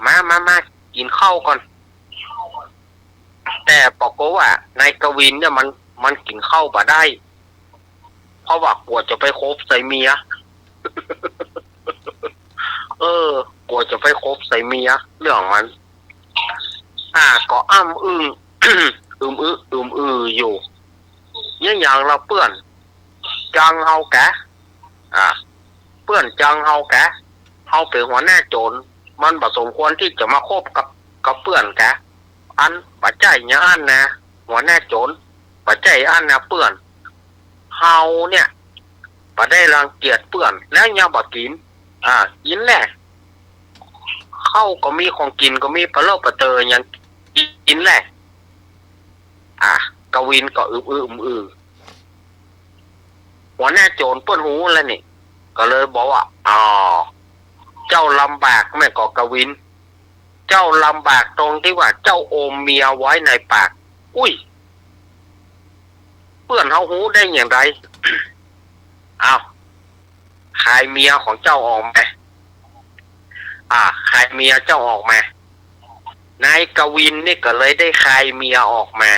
มากินข้าวก่อนแต่บอกว่านายกวินเนี่ยมันกินข้าวบ่ได้เพราะว่ากลัวจะไปคบใส่เมีย กลัวจะไปคบใส่เมียเรื่องมัน ก็อ้ำอึ้ง อยู่เนี่ยอย่างเราเปื้อนจังเฮาแกเปื้อนจังเฮาแกเฮาเป็นหัวหน้าโจรมันบ่สมควรที่จะมาคบกับเปื้อนแกอันปัจจัยเนี่ยอันนะหัวหน้าโจรปัจจัยอันนะเปื้อนเฮาเนี่ยบ่ได้รังเกียจเปื้อนแล้วยังบ่กินกินแหละเข้าก็มีของกินก็มีปลาโลปลาเตยยังกินแหละกวินก็หัวหน้าโจรเปิ้นหูแล้วนี่ก็เลยบอกว่าเจ้าลำบากแม่ก็กวินเจ้าลำบากตรงที่ว่าเจ้าโอมเมียไว้ในปากอุ้ยเปื้อนเฮาหูได้อย่างไร ขายเมียของเจ้าออกมาขายเมียเจ้าออกมานายกวินนี่ก็เลยได้ขายเมียออกมา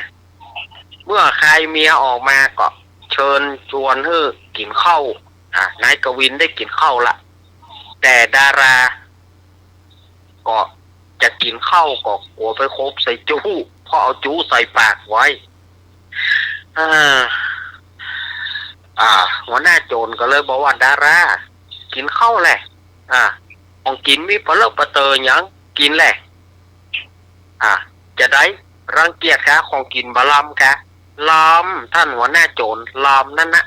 เมื่อขายเมียออกมาก็เชิญชวนให้กินข้าวนายกวินได้กินข้าวละแต่ดาราก็จะกินข้าวก็กลัวไปคบใส่จู้เพราะเอาจู้ใส่ปากไว้หัวหน้าโจรก็เลยบอกว่าดารากินข้าวแหละของกินมีปลาเลิกปลาเตยยังกินแหละจะได้รังเกียจคะของกินบะลำคะลำท่านหัวหน้าโจรลำนั่นนะ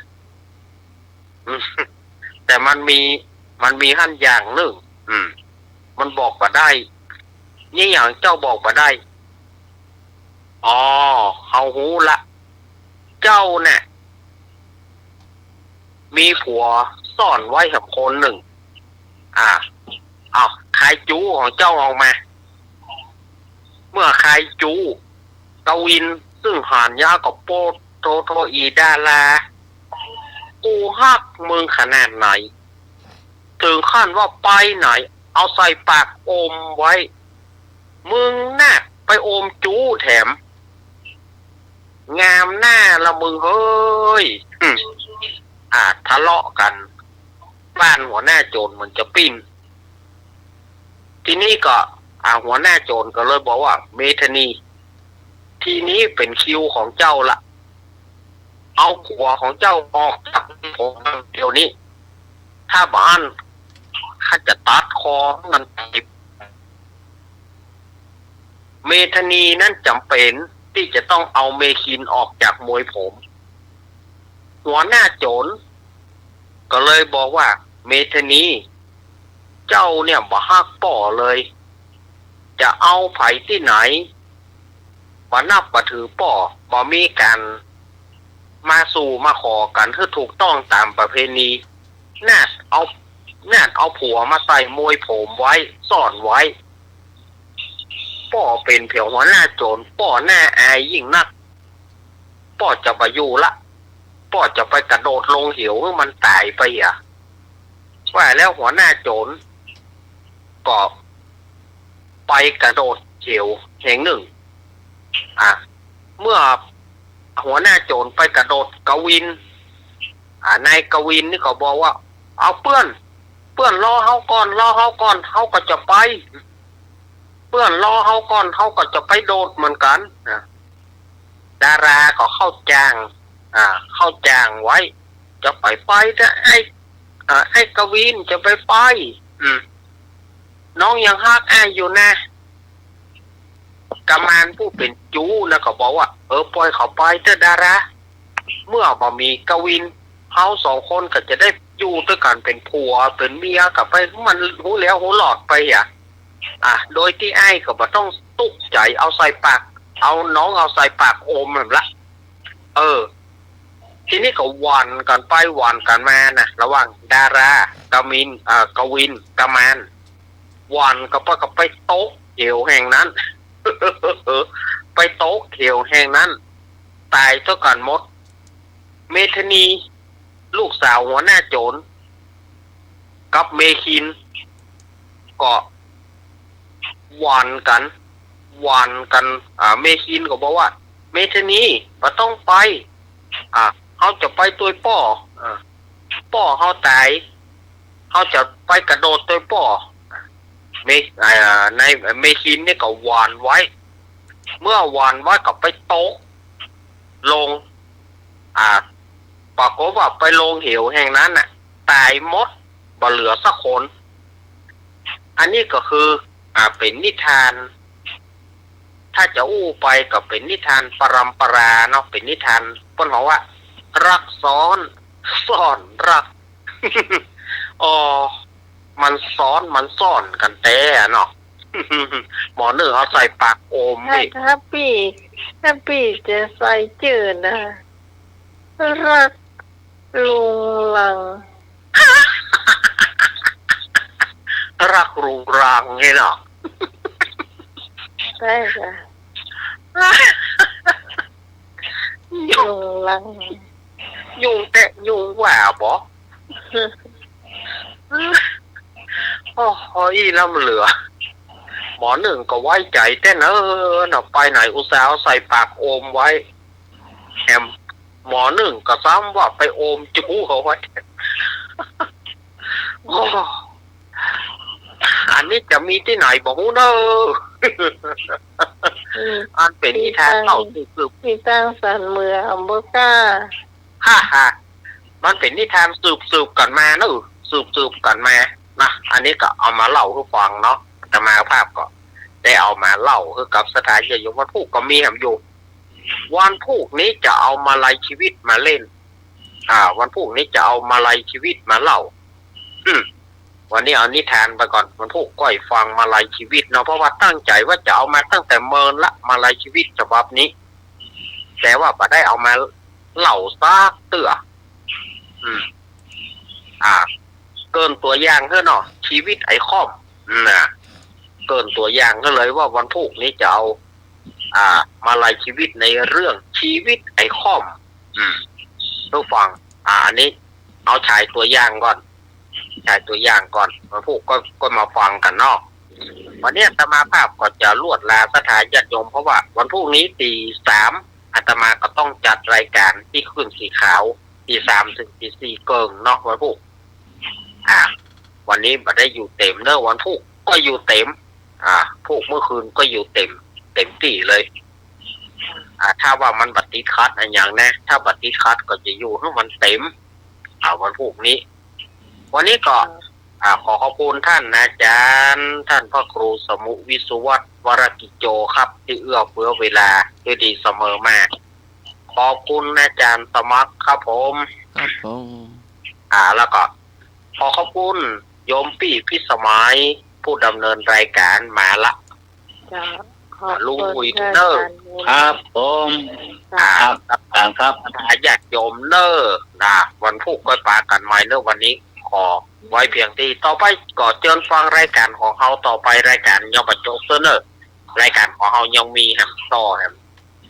แต่มันมีขั้นอย่างหนึ่งมันบอกมาได้นี่อย่างเจ้าบอกมาได้เฮาหูละเจ้าเนี่ยมีผัวซ่อนไว้กับคนหนึ่งขายจูของเจ้าออกมาเมื่อขายจูกวินซึ่งหานยากับโปโทอีดาลากูฮักมึงขนาดไหนถึงขั้นว่าไปไหนเอาใส่ปากอมไว้มึงน่ะไปอมจูแถมงามหน้าละมึงเฮ้ยทะเลาะกันบ้านหัวหน้าโจรมันจะปิ้นทีนี้ก็หัวหน้าโจรก็เลยบอกว่าเมธานีทีนี้เป็นคิวของเจ้าละเอาผัวของเจ้าออกจากผมเดี๋ยวนี้ถ้าบ้านข้าจะตัดคอมันเมธานีนั่นจำเป็นที่จะต้องเอาเมคินออกจากมวยผมหัวหน้าโจรก็เลยบอกว่าเมธานีเจ้าเนี่ยบ่ฮักป่อเลยจะเอาไผที่ไหนบ่นับบ่ถือป่อบ่มีการมาสู่มาขอกันให้ถูกต้องตามประเพณีน่าเอาผัวมาใส่มวยผมไว้ซ่อนไว้ป่อเป็นเพียงหัวหน้าโจรป่อหน้าอายยิ่งนักป่อจะไปอยู่ละป่อจะไปกระโดดลงเหวให้มันตายไปว่าแล้วหัวหน้าโจรก็ไปกระโดดเหวแห่งหนึ่งเมื่อหัวหน้าโจรไปกระโดดกวินนายกวินนี่ก็บอกว่าเอาเพื่อนรอเฮาก่อนเฮาก็จะไปเพื่อนรอเฮาก่อนเฮาก็จะไปโดดเหมือนกันดาราก็เข้าจ้างไว้จะไปแต่ไอ้กวินจะไปน้องยังฮักไอ้อยู่นะกำมานผู้เป็นจูนะก็บอกว่าปล่อยเขาไปเถอะดาราเมื่อบ่มีกวินเฮาสองคนก็จะได้อยู่ด้วยกันเป็นผัวเป็นเมียกับไปมันหูแล้วหูหลอดไปโดยที่ไอ้ก็บ่ต้องตุกใจเอาใส่ปากเอาน้องเอาใส่ปากอมแบบละทีนี้ก็หวานกันไปหวานกันมานะระหว่างดารากวินกำมานหวานก็ไปโต๊ะเขียวแห่งนั้น ไปโต๊ะเขียวแห่งนั้นตายเท่ากันหมดเมธานีลูกสาวหัวหน้าโจรกับเมคินก็หวานกันเมคินก็บอกว่าเมธานีบ่ต้องไปเขาจะไปตัวป่อเขาตายเขาจะไปกระโดดตัวป่อในเมคินนี่ก็หวานไว้ เมื่อวานว่ากับไปโต๊ะลงปรากฏว่าไปลงเหวแห่งนั้นน่ะตายหมดบ่เหลือสักคนอันนี้ก็คือเป็นนิทานถ้าจะอู้ไปก็เป็นนิทานปรำปราเนาะเป็นนิทานเพิ่นบอกว่ารักซ้อนซ่อนรัก อ๋อมันซ้อนมันซ่อนกันแต่เนาะ หมอเนื้อเอาใส่ปากโอมนี่ ถ้าพี่จะใส่จืดนะรักลุงลัง รักรุงรังไงเนาะ ใช่ค่ะลุงลัง ยุ่งแต่ยุ่งว่าบ่โอ้โหอีน้ำเหลือหมอหนึ่งก็ไว้ใจแต่เนอะไปไหนอุตส่าห์ใส่ปากโอมไว้แอมหมอหนึ่งก็ซ้ำว่าไปโอมจูเขาไว้ โอ้อันนี้จะมีที่ไหนบอกเนอะ อันเป็นนิทานเล่าสืบ พี่ตั้งสันเมืองบ่กล้า ฮ่ามันเป็นนิทานสืบกันมาเนอะสืบกันมานะอันนี้ก็เอามาเล่าให้ฟังเนาะแต่มาภาพก็ได้เอามาเล่าคือกับสถานที่อยู่วันพุธก็มีแหมอยู่วันพุธนี้จะเอามาลัยชีวิตมาเล่นวันพุธนี้จะเอามาลัยชีวิตมาเล่าวันนี้เอานิทานไปก่อนวันพุธก้อยฟังมาลัยชีวิตเนาะเพราะว่าตั้งใจว่าจะเอามาตั้งแต่เมินละมาลัยชีวิตฉบับนี้แต่ว่าบ่ได้เอามาเล่าซากเตื้อเกินตัวอย่างเถอะเนาะชีวิตไอ้ค่อมนะเกินตัวอย่างก็เลยว่าวันพุธนี้จะเอามาลัยชีวิตในเรื่องชีวิตไอ้ค่อมต้องฟังอันนี้เอาฉายตัวอย่างก่อนวันพุธก็มาฟังกันเนาะวันนี้อาตมาภาพก็จะลวดลาสถานญาติโยมเพราะว่าวันพรุ่งนี้ตี 3อาตมาก็ต้องจัดรายการที่ขึ้นสีขาวตี 3 ถึงตี 4เกิงเนาะวันพุธวันนี้บ่ได้อยู่เต็มเนอะวันพุธก็อยู่เต็มพวกเมื่อคืนก็อยู่เต็มที่เลยถ้าว่ามันบัตรติดคัดอะไรอย่างนะถ้าบัตรติดคัดก็จะอยู่ให้มันเต็มวันพุธนี้วันนี้ก็ขอขอบคุณท่านอาจารย์ท่านพระครูสมุวิสุวัฒน์วรกิจโจครับที่เอื้อเฟื้อเวลาด้วยดีเสมอมาขอบคุณอาจารย์สมัครครับผมครับผม แล้วก็ขอขอบคุณโยมปี่พิสมัยผู้ดำเนินรายการมาละลุงอุยเนอร์ครับผมครับอยากโยมเนอร์วันพุธก็ปากันใหม่เนอร์วันนี้ขอไว้เพียงที่ต่อไปก็เชิญฟังรายการของเขาต่อไปรายการยังบัจโจเซอร์เนอร์รายการของเขายังมีแฮมต่อแฮม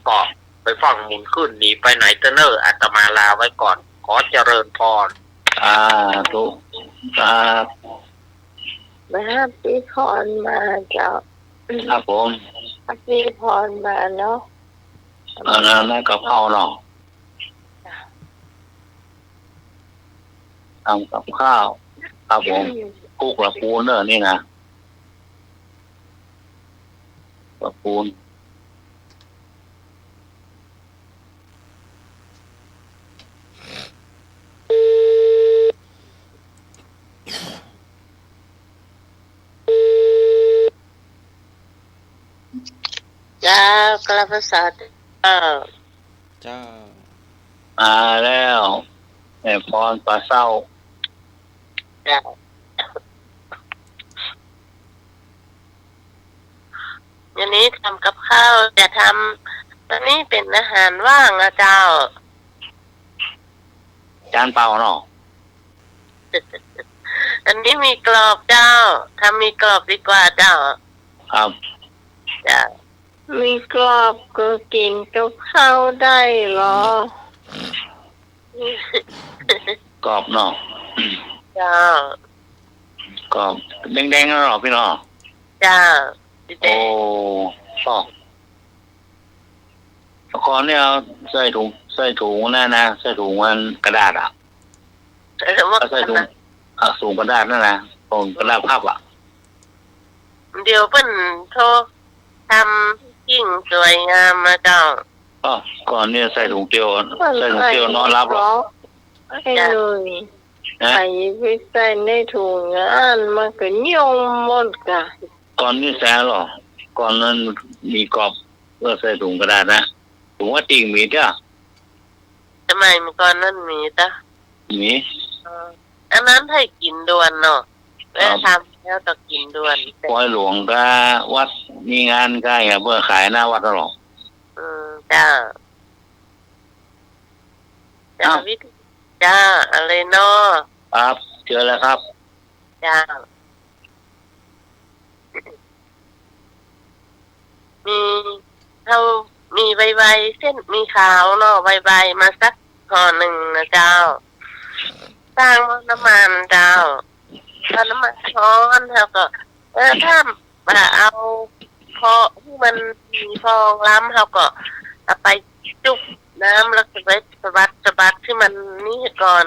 ก็ไปฟังหมุนขึ้นหนีไปไหนเนอร์อาตมาลาไว้ก่อนขอเจริญพรทุกครับพี่พรมาเจ้าครับผมพี่พรมาเนาะนั่นกับข้าวเนาะทำกับข้าวครับผมกุ๊กละปูนเนอะนี่นะละปูนจ้ากระภาษาจ้ามาแล้วแม่พรปลาเศร้าวันนี้ทำกับข้าวจะทำตอนนี้เป็นอาหารว่างนะเจ้า จานเปล่าเนาะ อันนี้มีกรอบเจ้าทำมีกรอบดีกว่าเจ้าครับจ้ามีกรอบก็กินกับข้าวได้หรอกรอบเนาะจ้าก รอบแดงๆแล้วหรอพี่เนาะจ้าโอ้ก็ก่อนเนี่ยใส่ถุงนั่นนะใส่ถุงมันกระดาษใส่ถุงสูงกระดาษนั่นนะถุงกระดาษพับเดี๋ยวเพิ่นโทรท กิ้งสวยงามนะเจ้า อ๋อก่อนเนี่ยใส่ถุงเตียวนอนรับหรอ ให้เลยใส่ไปใส่ในถุงงานมันก็ยงหมดกะ ก่อนนี่แซ่หรอก่อนนั้นมีกรอบเพื่อใส่ถุงกระดาษนะถุงว่าติ่งมีจ้ะ ทำไมเมื่อก่อนนั้นมีจ้ะ มี อันนั้นให้กินด่วนเนาะแล้วทำแล้วก็กินด่วน ปอยหลวงก็วัดมีงานก็อย่าเพื่อขายหน้าวัดหรอก จ้าจ้าวิธีจ้าอะไรเนาะ ครับเจอแล้วครับ จ้ามีเขามีใบเส้นมีขาวเนาะใบมาสักห่อหนึ่งนะเจ้าสร้างน้ำมันเจ้าถ้าน้ำมันร้อนแล้วก็ถ้าเอาพอที่มันมีฟองล้ำเขาก็เอาไปจุบน้ำแล้วก็ไปสะบัดที่มันนี่ก่อน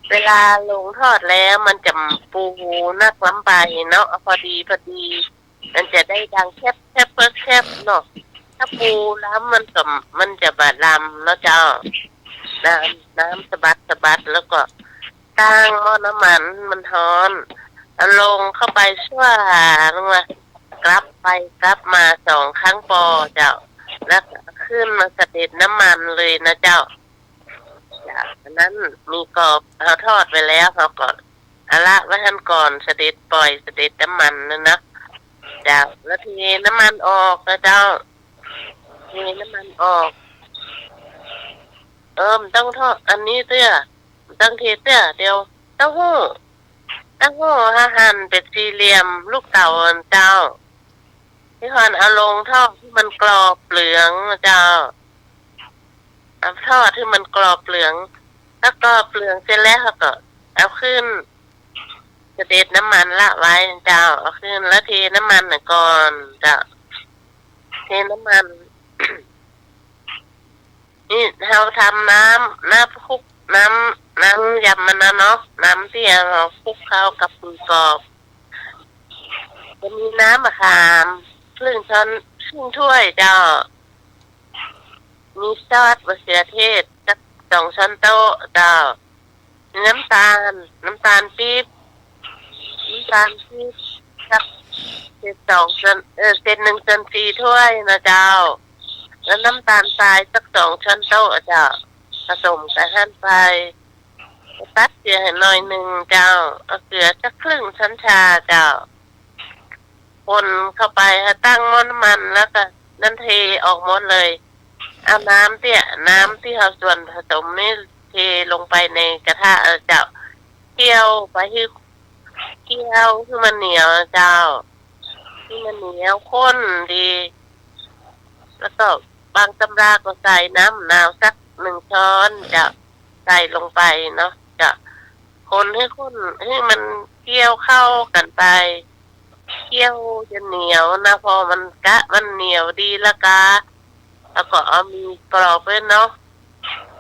เวลาลงทอดแล้วมันจะปูนักล้ำไปเนาะพอดีมันจะได้ดังแคบเนาะถ้าปูล้ำมันจะบาดลำเนาะเจ้าน้ำสะบัดแล้วก็ตั้งหม้อน้ำมันร้อนเอาลงเข้าไปชั่วลงมากลับไปกลับมา2 ครั้งพอเจ้าแล้วขึ้นมาเสด็จน้ำมันเลยนะเจ้าจากนั้นมีกรอบเขาทอดไปแล้วเขาก็ละไว้ทันก่อนเสด็จปล่อยเสด็จน้ำมันนะจากแล้วทีน้ำมันออกนะเจ้าทีน้ำมันออกต้องทอดอันนี้เตื้อต้องเทเตื้อเดียวเต้าหู้หั่นเป็นสี่เหลี่ยมลูกเต่าเจ้าที่ก่อนเอาลงทอดที่มันกรอบเหลืองเจ้าเอาทอดที่มันกรอบเหลืองถ้ากรอบเหลืองเสร็จแล้วก็เอาขึ้นเสด็จน้ำมันละไว้เจ้าเอาขึ้นแล้วเทน้ำมันก่อนเจ้าเทน้ำมัน นี่เราทำน้ำคลุกน้ำยำมันนะเนาะน้ำที่เราคลุกเข้ากับปูกรอบจะมีน้ำมะขามครึ่งถ้วยเจ้ามีซอสมะเขือเทศสัก2 ช้อนโต๊ะเจ้าน้ำตาลปี๊บสักเศษ1/4 ถ้วยนะเจ้าแล้วน้ำตาลทรายสัก2 ช้อนโต๊ะเจ้าผสมกันหั่นไปตัดเกลือให้หน่อยหนึ่งเจ้าเอาเกลือสักครึ่งช้อนชาเจ้าคนเข้าไปตั้งหม้อน้ำมันแล้วก็นั่นเทออกหมดเลยเอาน้ำที่เราส่วนผสมนี่เทลงไปในกระทะเจ้าเคี่ยวไปให้มันเหนียวเจ้าที่มันเหนียวข้นดีแล้วก็บางตำราก็ใส่น้ำมะนาวสัก1 ช้อนจะใส่ลงไปเนาะจะคนให้มันเคี่ยวเข้ากันไปเคี่ยวจะเหนียวนะพอมันเหนียวดีแล้วก็เอามีกรอบด้วยเนาะ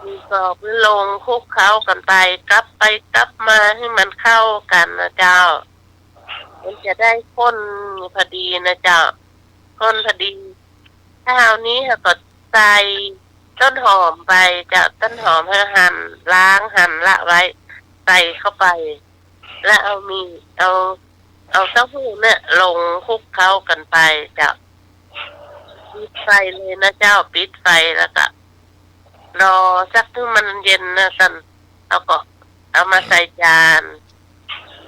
มีกรอบลงคลุกเข้ากันไปกลับมาให้มันเข้ากันนะเจ้ามันจะได้ข้นพอดีนะเจ้าข้นพอดีถ้าเอานี้ก็ใส่ต้นหอมไปจะต้นหอมให้หั่นละไว้ใส่เข้าไปแล้วเอาเต้าหู้เนี่ยลงคลุกเข้ากันไปจะปิดไฟเลยนะเจ้าปิดไฟแล้วก็รอสักถึงมันเย็นนะกันเอาก็เอามาใส่จาน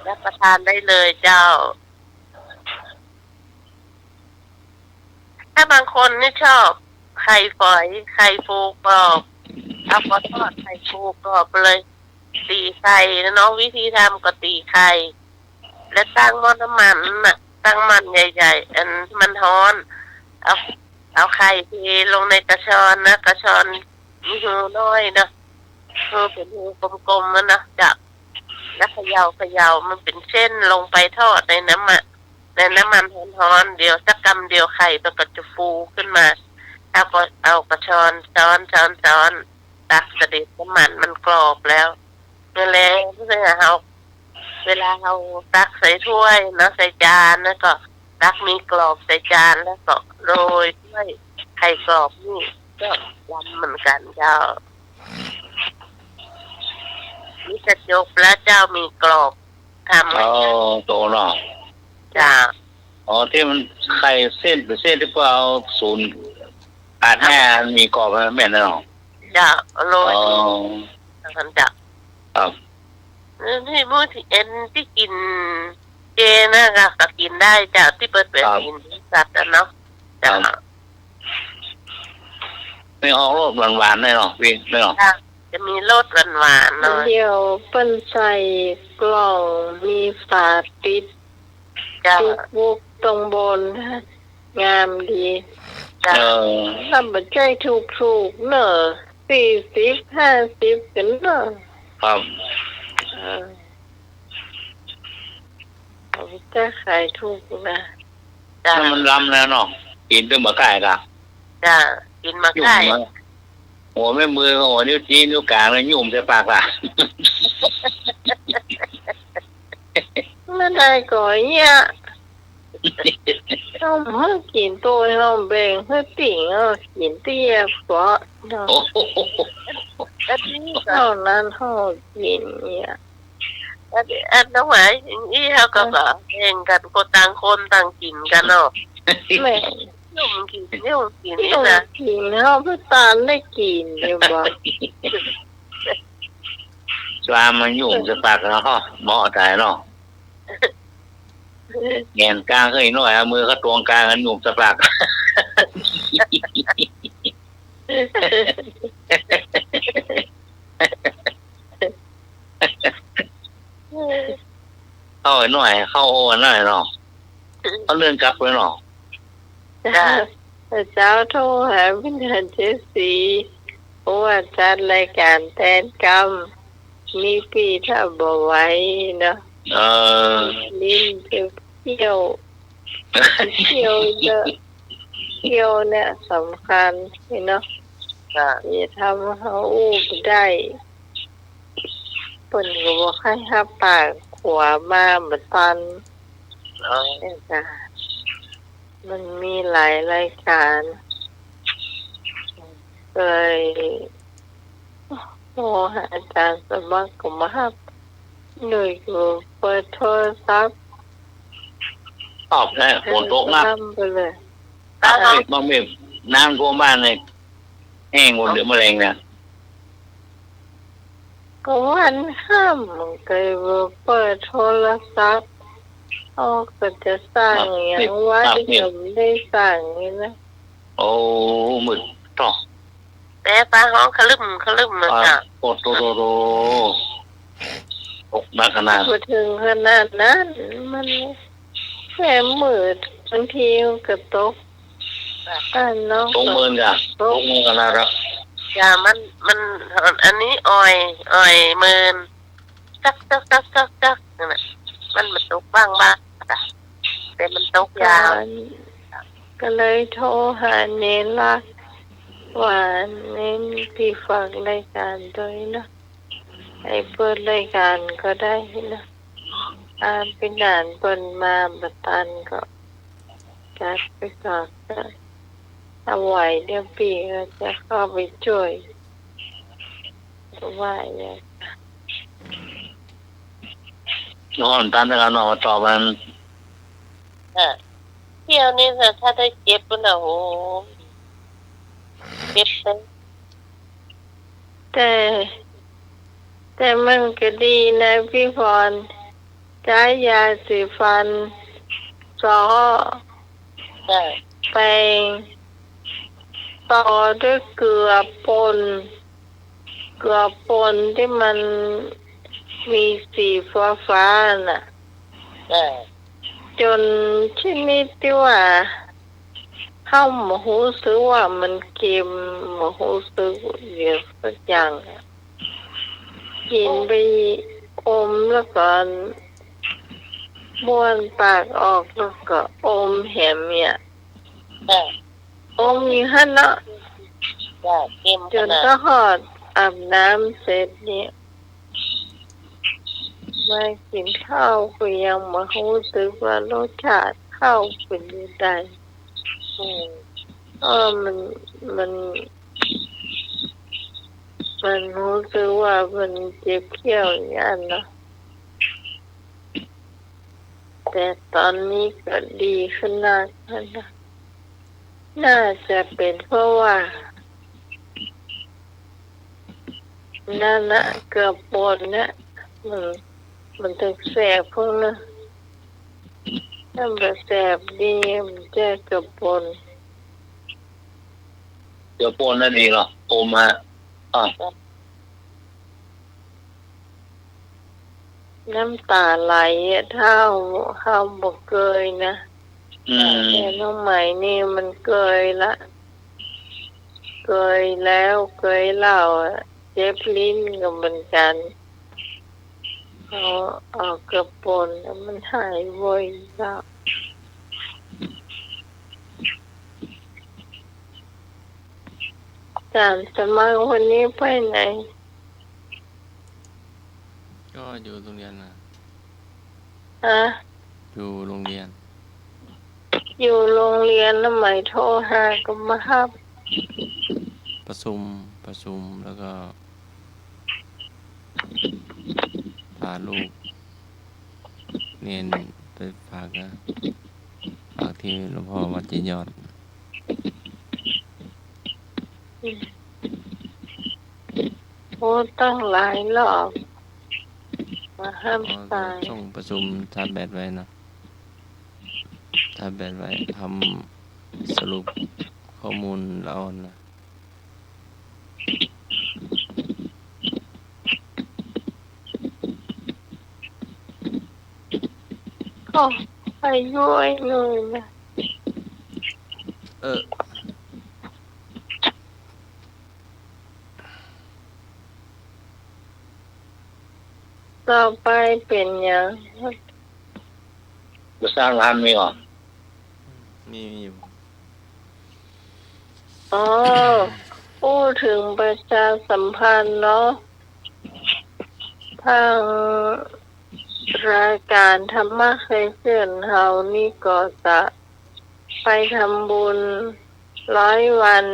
รับประทานได้เลยเจ้าถ้าบางคนนี่ชอบไข่ฝอยไข่ฟูกรอบเอาก็ทอดไข่ฟูกรอบเลยตีไข่นะเนาะวิธีทำก็ตีไข่และตั้งหม้อน้ำมันน่ะตั้งมันใหญ่ๆอันมันร้อนเอาไข่เทลงในกระชอนนะกระชอนมีหูน้อยนะคือเป็นหูกลมๆนะจับแล้วเขย่ามันเป็นเส้นลงไปทอดในน้ำมันร้อนๆเดียวสักกำเดียวไข่มันก็จะฟูขึ้นมาเอากระชอนช้อนตักเสด็จน้ำมันกรอบแล้วเมื่อแล้วเวลาเราตักใส่ถ้วยนะใส่จานแล้วก็ ตักมีกรอบใส่จานแล้วก็โรยด้วยไข่กรอบนี่ก็ยำเหมือนกันเจ้านี่จะจบแล้วเจ้ามีกรอบทำ เอาโตเนาะ จ้า อ๋อที่มันไข่เส้นหรือเส้นที่พวกเอาศูนย์อาดแห่มีกรอบแม่นเนาะ จ้าโรย อ๋อ กันจ้า ครับ ที่มูที่เอ็นที่กินเจนะคะก็กินได้จ้าที่เปิดเป็นกินสัตว์เนาะจ้า ไม่ออกรสหวานๆได้เนาะพี่ได้เนาะ จะมีรสหวานๆหน่อย เดี๋ยวเปิ้นใส่กล่องมีฝาปิด จ้า จุกบุกตรงบนฮะงามดี จ้า ทำบัตรใจถูกๆเนอะ40-50กันเนอะ ครับ เอาจะขายถูกนะ จ้า ถ้ามันล้ำแล้วเนาะกินด้วยมะไก่ละ จ้ากินมา ยุ่ ไก่ มมาหัวแม่มือหัวนิ้วจี้นิ้วกลางแล้วยุ่มใส่ปากละ ไม่ได้ก่อยเนี่ยต้องให้กินตัวให้แบ่งให้ติ่งเอากินเตี้ยกว่าเนาะ โอ้โห อันนี้ก็ เท่านั้นเท่ากินเนี่ย อันน้องหมายอย่างนี้เขาก็แบบแข่งกันคนต่างกินกันเนาะ แม่ นุ่มกินนี่กิน ที่ นี่ ต้อง นะ กินเท่าพี่ตาลได้กินอยู่บ่ สวามันยุ่มใส่ปากแล้วก็เหมาะใจเนาะแงนกลางก็อีกหน่อยเอามือเขาตวงกลางกันยุ่มใส่ปากเข้าอีกหน่อยเข้าโอ้หน่อยเนาะเขาเลื่อนกลับเลยเนาะ เจ้าโทรหาวิญญาณเจสีเพราะว่าจัดรายการแทนกรรมมีปีถ้าบ่ไหว้เนาะ ลิ้นเที่ยวเยอะเที่ยวเนี่ยสำคัญเนาะจะทำให้อู้ได้เปิ่นก็บอกให้หับปากขวามาบัดตันเนี่ยจ้ะมันมีหลายรายการเลยโทรหาอาจารย์สมัครก็มาหับหน่วยกูเปิดโทรศัพท์ ตอบได้ฝนตกมาก ทำไปเลย บางเมื่อน้ำท่วมบ้านเลยแห้งหมดเหลือแมลงเนี่ย ก็วันห้ามเคยเปิดโทรศัพท์เขาก็จะสร้างอย่างว่าที่ผมได้สั่งนี่นะ โอ้มึดต่อ แต่ป้าห้องขลึมมันจ้ะ โอ้โตตกมาขนาด พอถึงขนาดนั้นมันแค่มืดบางทีมันก็ตกเนาะ ตกเมินจ้ะตกเมินขนาดแล้ว จ้ะมันอันนี้อ่อยเมินจักนั่นน่ะมันตกบ้างจ้ะแต่มันตกยาว ก็เลยโทรหาเนนละว่าเน้นพี่ฟังรายการด้วยนะให้เปิดรายการก็ได้นะเป็นด่านเปิดมาบัดตันก็จัดไปก่อนนะถ้าไหวเดี๋ยวพี่ก็จะเข้าไปช่วยว่าอย่าง นอนตันแล้วนอนต่อมัน เที่ยวนี้ถ้าได้เจ็บมันโอ้เจ็บเลย แต่มันก็ดีนะพี่พรใช้ยาสีฟันซ้อ ใช่ แปรงต่อด้วยเกลือป่นที่มันมีสีฟ้าน่ะ ใช่ จนชนิดที่ว่าเข้ามาหูสึกว่ามันเค็มมาหูสึกเยอะสักอย่างกินไปอมแล้วก็บ้วนปากออกแล้วก็อมแหมเนี่ย ใช่ อมอยู่หั่นเนาะ ใช่เค็ม จ ข น นาด ก็หอดอาบน้ำเสร็จเนี่ยมากินข้าวก็ยังมารู้สึกว่ารสชาติ เข้าเป็นได้มันมันมันรู้สึกว่ามันเจ็บเขี้ยวอย่างนั้นเนาะแต่ตอนนี้ก็ดีขึ้นนะน่าจะเป็นเพราะว่านั่นนะเกือบปนนะมันถึงแสบพวกนั้นถ้าแบบแสบดีมันจะเกือบปน เดี๋ยวปนนั่นเองเหรอโอมาน้ำตาไหลเท่าบกเกยนะแต่น้องใหม่นี่มันเกยละเกยแล้วเกยเล่าเจ็บลิ้นก็เหมือนกันเอาเกือบปนแล้วมันหายโวยแล้วจานสมัครวันนี้ไปไหนก็อยู่โรงเรียนนะ อยู่โรงเรียน อยู่โรงเรียนแล้วใหม่โทรหาก็มาครับประชุมแล้วก็พาลูกเรียนไปฝากที่หลวงพ่อวัดจีนยอดโอ้ตั้งหลายรอบมาห้ามตายส่งประชุมชาร์จแบตไว้นะชาร์จแบตไว้ทำสรุปข้อมูลละออนนะก็อายุไอ้หนุ่ยนะต่อไปเป็นยังจะสร้างร้านมีหรอมีอยู่พูดถึงประชาสัมพันธ์เนาะทางรายการธรรมะเคยเสื่อนเฮานี่ก็จะไปทำบุญ100 วัน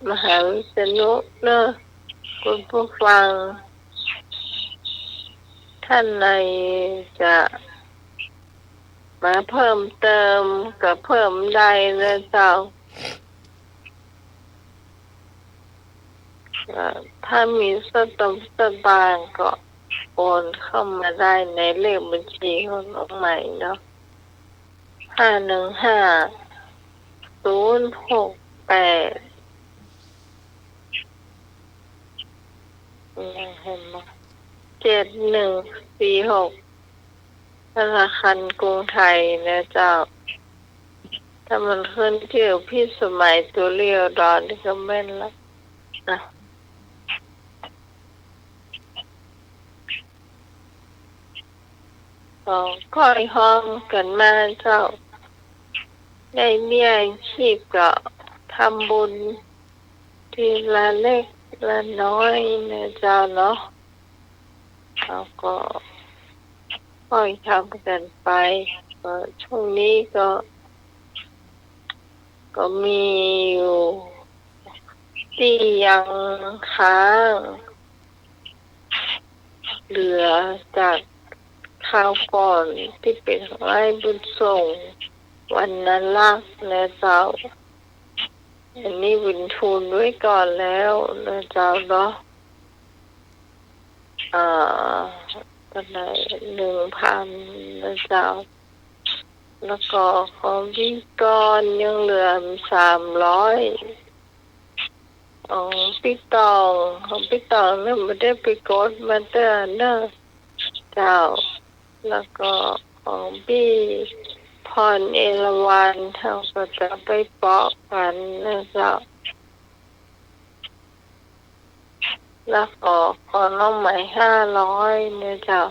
มหาวิษณุเนอะคุณผู้ฟังท่านในจะมาเพิ่มเติมกับเพิ่มได้นะเจ้าถ้ามีสตางค์ก็โอนเข้ามาได้ในเลขบัญชีของน้องใหม่เนาะ515-068เห็นไหม7146ธนาคารกรุงไทยนะเจ้าถ้ามันขึ้นชื่อพี่สมัยตัวเรียวดอนที่ก็แม่นแล้วนะค่อยห้องกันมาเจ้าได้เมียชีพก็ทำบุญทีละเล็กละน้อยนะเจ้าเนาะเราก็ค่อยทำกันไปช่วงนี้ก็มีอยู่ที่ยังค้างเหลือจากข้าวก่อนที่เป็นไร่บุญส่งวันนั้นลักนะเจ้าอันนี้บุญทุนไว้ก่อนแล้วนะเจ้าเนาะก็ได้1,000นะเจ้าแล้วก็ของพี่กรยังเหลือ300ของพี่ตองเนี่ยไม่ได้ไปกดมาเตือนนะเจ้าแล้วก็ของพี่พรเอราวัณเขาก็จะไปเปาะกันนะเจ้าแล้วก็ของน้องใหม่500นะเจ้า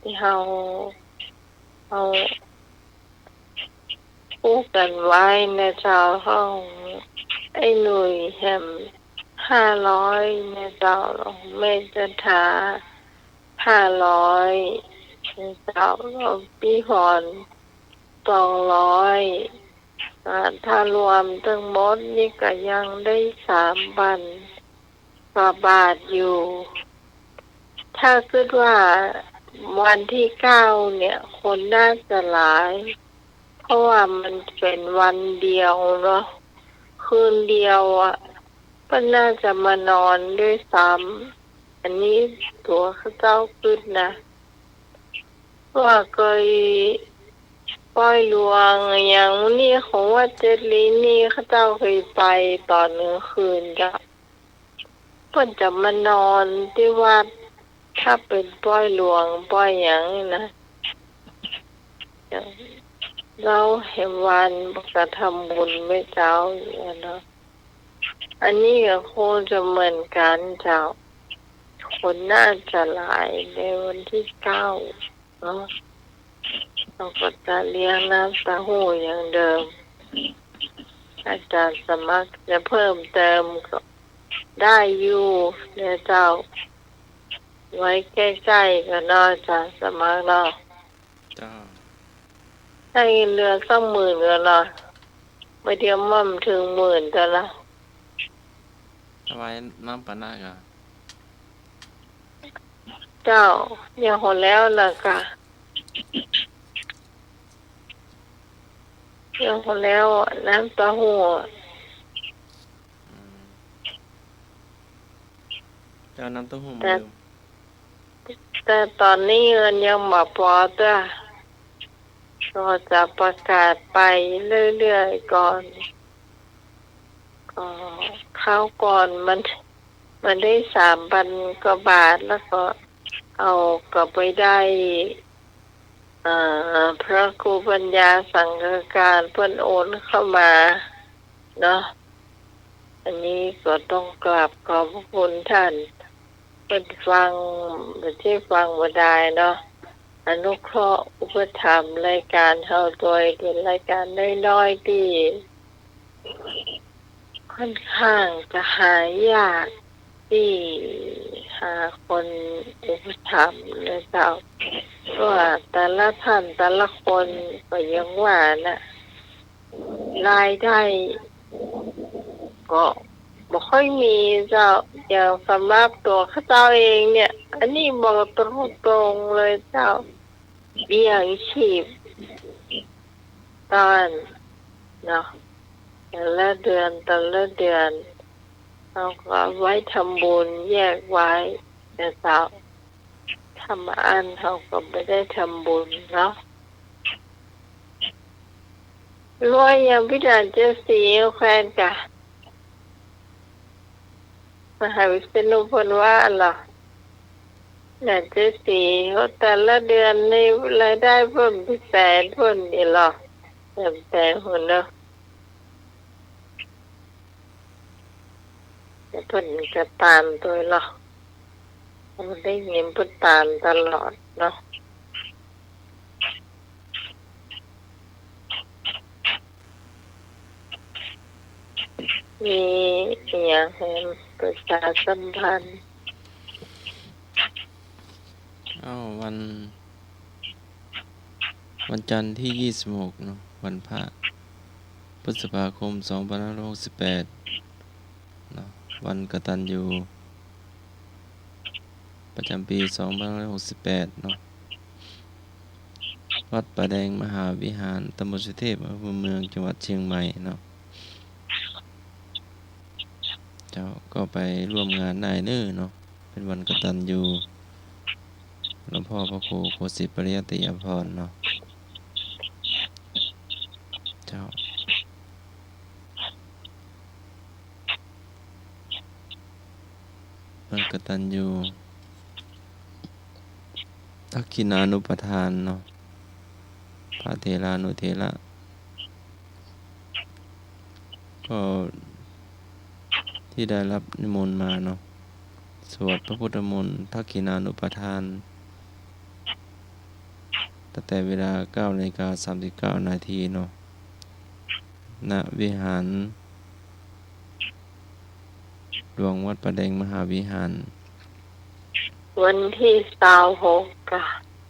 ที่เราพูดกันไว้นะเจ้าห้องไอ้หนุ่ยแฮม500นะเจ้าแม่จันทา500นะเจ้าพี่พร 200ถ้ารวมทั้งหมดนี่ก็ยังได้3,000กว่าบาทอยู่ ถ้าคิดว่าวันที่9เนี่ยคนน่าจะหลาย เพราะว่ามันเป็นวันเดียวเนาะคืนเดียวก็น่าจะมานอนด้วยซ้ำอันนี้ตัวเขาเจ้าคิดนะว่าเคยปล่อยหลวงอย่างนี้ของว่าเจดลีนี่เขาเจ้าเคยไปตอนกลางคืนจ้ะเพิ่นจะมานอนที่วัดถ้าเป็นปล่อยหลวงปล่อยอย่างนี้นะเราเห็นวันกระทำบุญไม่เจ้าอยู่เนาะอันนี้ก็คงจะเหมือนกันเจ้าคนน่าจะหลายในวันที่9เนาะเราก็จะเลี้ยงน้ำเต้าหู้อย่างเดิมอาจารย์สมัครจะเพิ่มเติมก็ได้อยู่เนี่ยเจ้าไว้ใกล้ๆกันเนาะอาจารย์สมัครเนาะ เจ้า ให้เรือสัก10,000ก็เนาะไม่เดียวมั่มถึง10,000แต่ละ เอาไว้น้ำปานะกะ เจ้าอย่างหมดแล้วล่ะค่ะอย่างหมดแล้วน้ำเต้าหู้ เจ้าน้ำเต้าหู้มาดู แต่ตอนนี้เงินยังมาพอจ้ะเราจะประกาศไปเรื่อยๆก่อนก็ข้าวก่อนมันได้3,000 กว่าบาทแล้วก็เอากลับไปได้พระครูปัญญาสังฆการเพิ่นโอนเข้ามาเนาะอันนี้ก็ต้องกราบขอบพระคุณท่านเพิ่นฟังที่ฟังบ่ได้เนาะอนุเคราะห์อุปถัมภ์รายการเฮาโดยเป็นรายการน้อยๆที่ค่อนข้างจะหายากที่หาคนอุปถัมภ์นะเจ้าเพราะว่าแต่ละท่านแต่ละคนก็ยังว่านะรายได้ก็บ่ค่อยมีเจ้าอย่างสำหรับตัวข้าเจ้าเองเนี่ยอันนี้บอกตรงๆเลยเจ้าเบี้ยชีพตอนเนาะแต่ละเดือนเราก็ไว้ทำบุญแยกไว้แต่เจ้าทำอันเขาก็ไม่ได้ทำบุญเนาะรวยอย่างพิจารณ์เจสีแควนกะมหาวิษณุพนว่าหรอน่าจะสีเขาแต่ละเดือนในรายได้เพิ่มเป็นแสนเพิ่มนี่หรอแสนคนเนาะแต่เพิ่นจะตามตัวหรอมันได้เงินเพิ่นตามตลอดเนาะมีอย่างให้ประชาสัมพันธ์วันจันทร์ที่26เนาะวันพระพฤษภาคม2568เนาะวันกตัญญูประจำปี2568เนาะวัดป่าแดงมหาวิหารตำบลสุเทพอำเภอเมืองจังหวัดเชียงใหม่เนาะเจ้าก็ไปร่วมงานได้เด้อเนาะเป็นวันกตัญญูหลวงพ่อพระครูโคสิตปริยัติยภรณ์เนาะเจ้าวันกตัญญูทักขินานุปทานเนาะพระเถรานุเถระก็ที่ได้รับนิมนต์มาเนาะสวดพระพุทธมนต์ทักขินานุปทานตั้งแต่เวลา 9:39 นาทีเนาะณวิหารหลวงวัดป่าแดงมหาวิหารวันที่26ค่ะ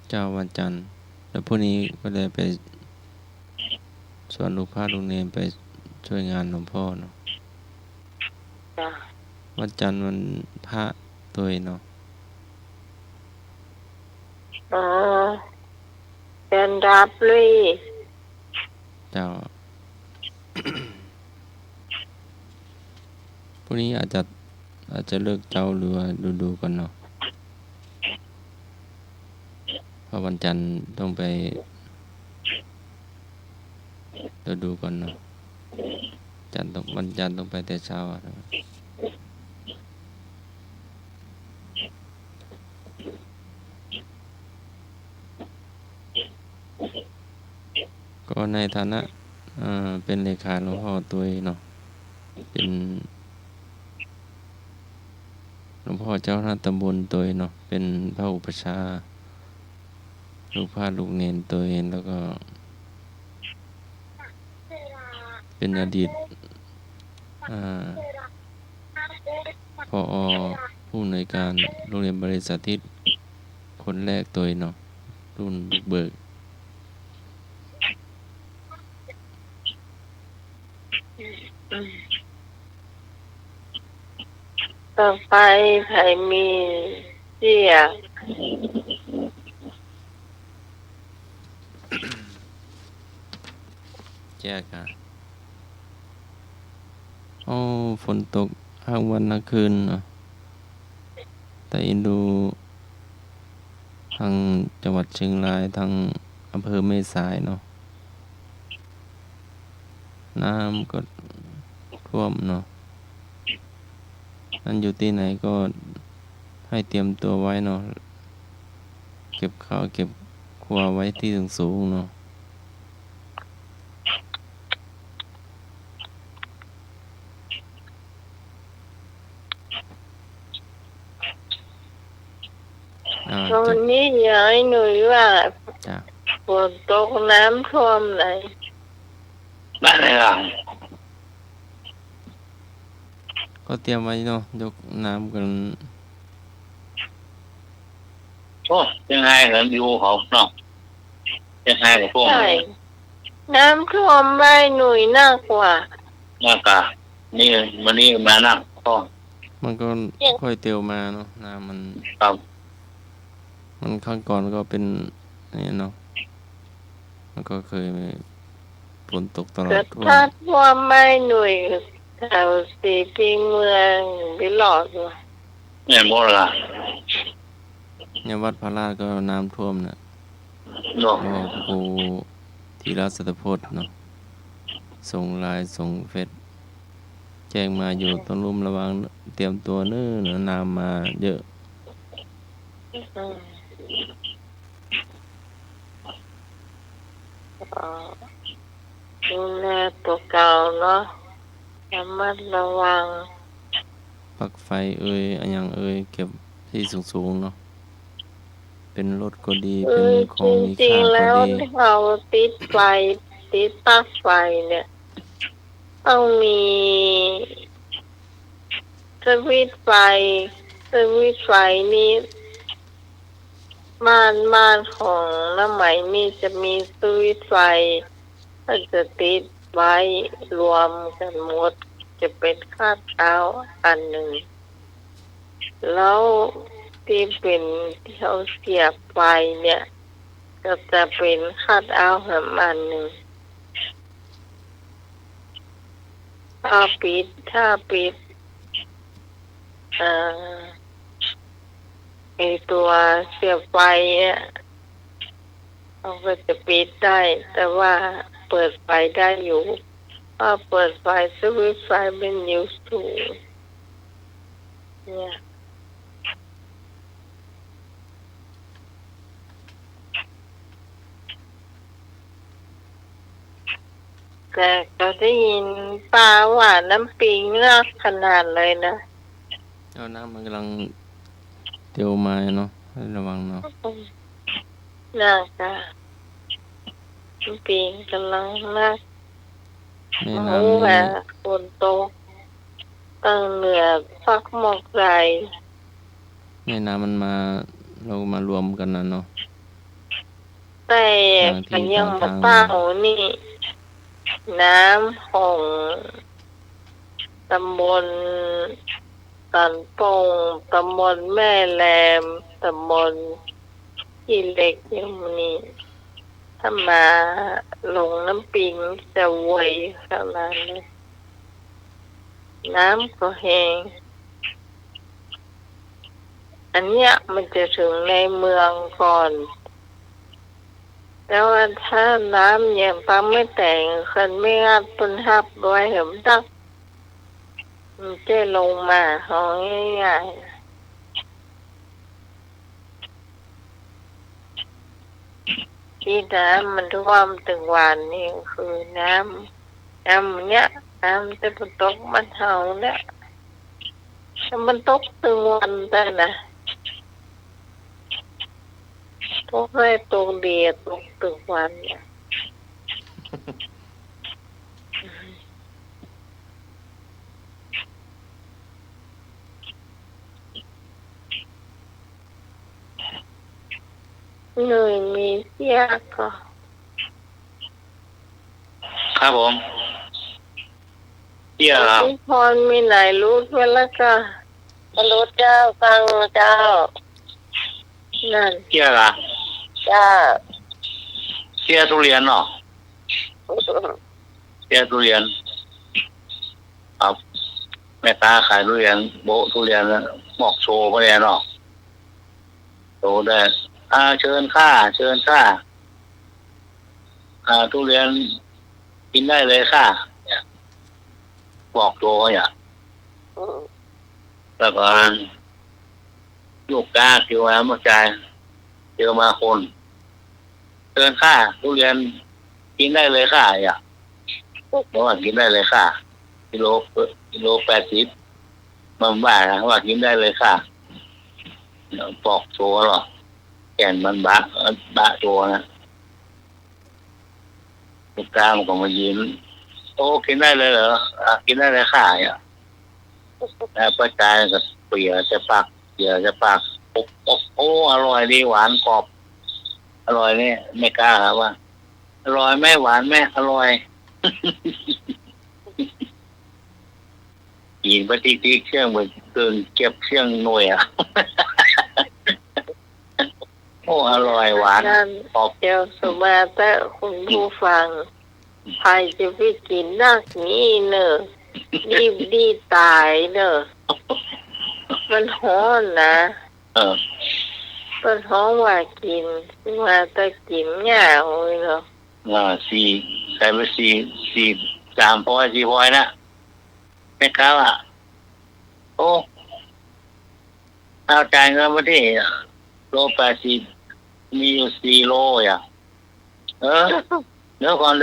เจ้าวันจันทร์แล้วพรุ่งนี้ก็เลยไป ส่วนลูกพระลูกเนรไปช่วยงานหลวงพ่อเนาะ จ้ะ วันจันทร์วันพระตัวเนาะ อ๋อเป็นรับเลย เจ้า พรุ่งนี้อาจจะเลิกเจ้าหรือว่าดูก่อนเนาะเพราะวันจันทร์ต้องไปดูก่อนเนาะวันจันทร์ต้องไปแต่เช้าอะนะก็ในฐานะเป็นเลขาหลวงพ่อตัวเนาะเป็นหลวงพ่อเจ้าคณะตำบลตัวเนาะเป็นพระอุปัชฌาย์ลูกพระลูกเนรตัวแล้วก็เป็นอดีตผอ.ผู้อำนวยการโรงเรียนบริษัททิศคนแรกตัวเนาะรุ่นบุกเบิก ต่อไปไผมีเสีย แจกอ่ะฝนตกทั้งวันทั้งคืนเนาะแต่อินดูทางจังหวัดเชียงรายทางอำเภอแม่สายเนาะน้ำก็ท่วมเนาะนั่นอยู่ที่ไหนก็ให้เตรียมตัวไว้เนาะเก็บข้าวเก็บครัวไว้ที่สูงๆเนาะตอนนี้ยายหนุ่ยว่า จ้ะ ฝนตกน้ำท่วมไหน บ้านไหนล่ะ ก็เตรียมไว้เนาะยกน้ำกัน โอ้ยังไงเหรออยู่เขาเนาะยังไงกับพวก ใช่น้ำท่วมใบหนุ่ยน่ากว่า หน้ากานี่วันนี้มานั่งพ่อ มันก็ค่อยเตียวมาเนาะน้ำมัน ครับ มันข้างก่อนก็เป็นนี่เนาะมันก็เคยฝนตกตลอ เกิ ด ด ทั่ว ถ้าท่วมใบหนุ่ยแถวสีปีเมืองวิลอดว่ะ เนี่ยโมละ เนี่ยวัดพระราชก็น้ำท่วมน่ะ เนาะ ก็ครูธีรสัตพจน์เนาะส่งไลน์ส่งเฟซแจ้งมาอยู่ต้องรุมระวังเตรียมตัวเนื้อน้ำมาเยอะ อืมอ๋อดูแลตัวเก่าเนาะระมัดระวัง ปลั๊กไฟอันยังเก็บที่สูงๆเนาะเป็นรถก็ดีเป็นของมี จริง ค่า ๆ ก็ แล้ว ดี เราติดไฟติดปลั๊กไฟเนี่ยต้องมีสวิตช์ไฟนี้ม่านของน้ำไหมนี่จะมีสวิตช์ไฟถ้าจะติดไว้รวมกันหมดจะเป็นคาดเท้าอันหนึ่งแล้วที่เป็นที่เขาเสียบไฟเนี่ยก็จะเป็นคาดเอาหำอันหนึ่งถ้าปิดไอตัวเสียบไฟเนี่ยเขาก็จะปิดได้แต่ว่าเปิดไฟได้อยู่ถ้าเปิดไฟสวิตช์ไฟเป็นนิ้วสูงเนี่ย แต่ก็ได้ยินป้าว่าน้ำปิงน่าขนาดเลยนะ เอาน้ำมันกำลังเตียวมาเนาะให้ระวังเนาะ น่าจะน้ำปิงกำลังน่า ใน โอ้ น้ำ แบ นี้ บฝนตกตั้งเหนือฟักหมอกใส ในน้ำมันมาเรามารวมกันนะเนาะ แต่ก็ยังมาเป้านี่ น้ำของตำบลสันปงตำบลแม่แรมตำบลที่เล็กอย่างนี้ถ้ามาลงน้ำปิงจะไวขนาดนี้น้ำก็แห้งอันเนี้ยมันจะถึงในเมืองก่อนแต่ว่าถ้าน้ำยังปั๊มไม่แต่งคันไม่งัดต้นหับไว้เห็นตักมันจะลงมาห้องง่ายๆที่น้ำมันท่วมถึงวันนี่คือน้ำเนี้ยน้ำจะมันตกมันเห่าเนี่ยมันตกถึงวันแต่นะตกให้ตกเดียตกถึงวันเนี่ยเหนื่อยมีเสียก็ ครับผมเที่ยครับ พี่พรมีไหนรู้ไว้แล้วก็รู้เจ้าฟังเจ้านั่น เที่ยละ จ้า เที่ยทุเรียนเนาะเที่ยทุเรียนครับแม่ค้าขายทุเรียนโบะทุเรียนแล้วบอกโชว์ไปเลยเนาะโชว์ได้เชิญค่าทุเรียนกินได้เลยค่ะเนี่ยบอกตัวเนี่ยแล้วก็ลูกกาเกี่ยวมาใจเกี่ยวมาคนเชิญค่าทุเรียนกินได้เลยค่ะเนี่ยเพราะว่ากินได้เลยค่ะกิโล80มันว่านะว่ากินได้เลยค่ะปอกโชว์หรอแก่นมันบะตัวนะลูกกามันก็มายืนโอ้กินได้เลยเหรอกินได้เลยค่ะเนี่ยแล้วป้าจายก็เปียจะปากโอ้อร่อยดีหวานกรอบอร่อยเนี่ยไม่กล้าครับว่าอร่อยแม่หวานแม่อร่อยกินไปติ๊กเชื่องเหมือนเกินเก็บเชื่องหน่วยอ่ะโอ้อร่อยหวานกรอบ เดี๋ยวสมาแต่คุณผู้ฟังใครจะไปกินนักนี้เนอะรีบดีตายเนอะมันฮ้อนนะมันฮ้อนว่ากินมาแต่กินหญ้าเลยเนอะ4ใส่ไป4 3 4 พอยนะแม่ค้าอ่ะโอ้เอาจ่ายเงินมาที่โล80มีอยู่4 โลอ่ะเดี๋ยวก่อน4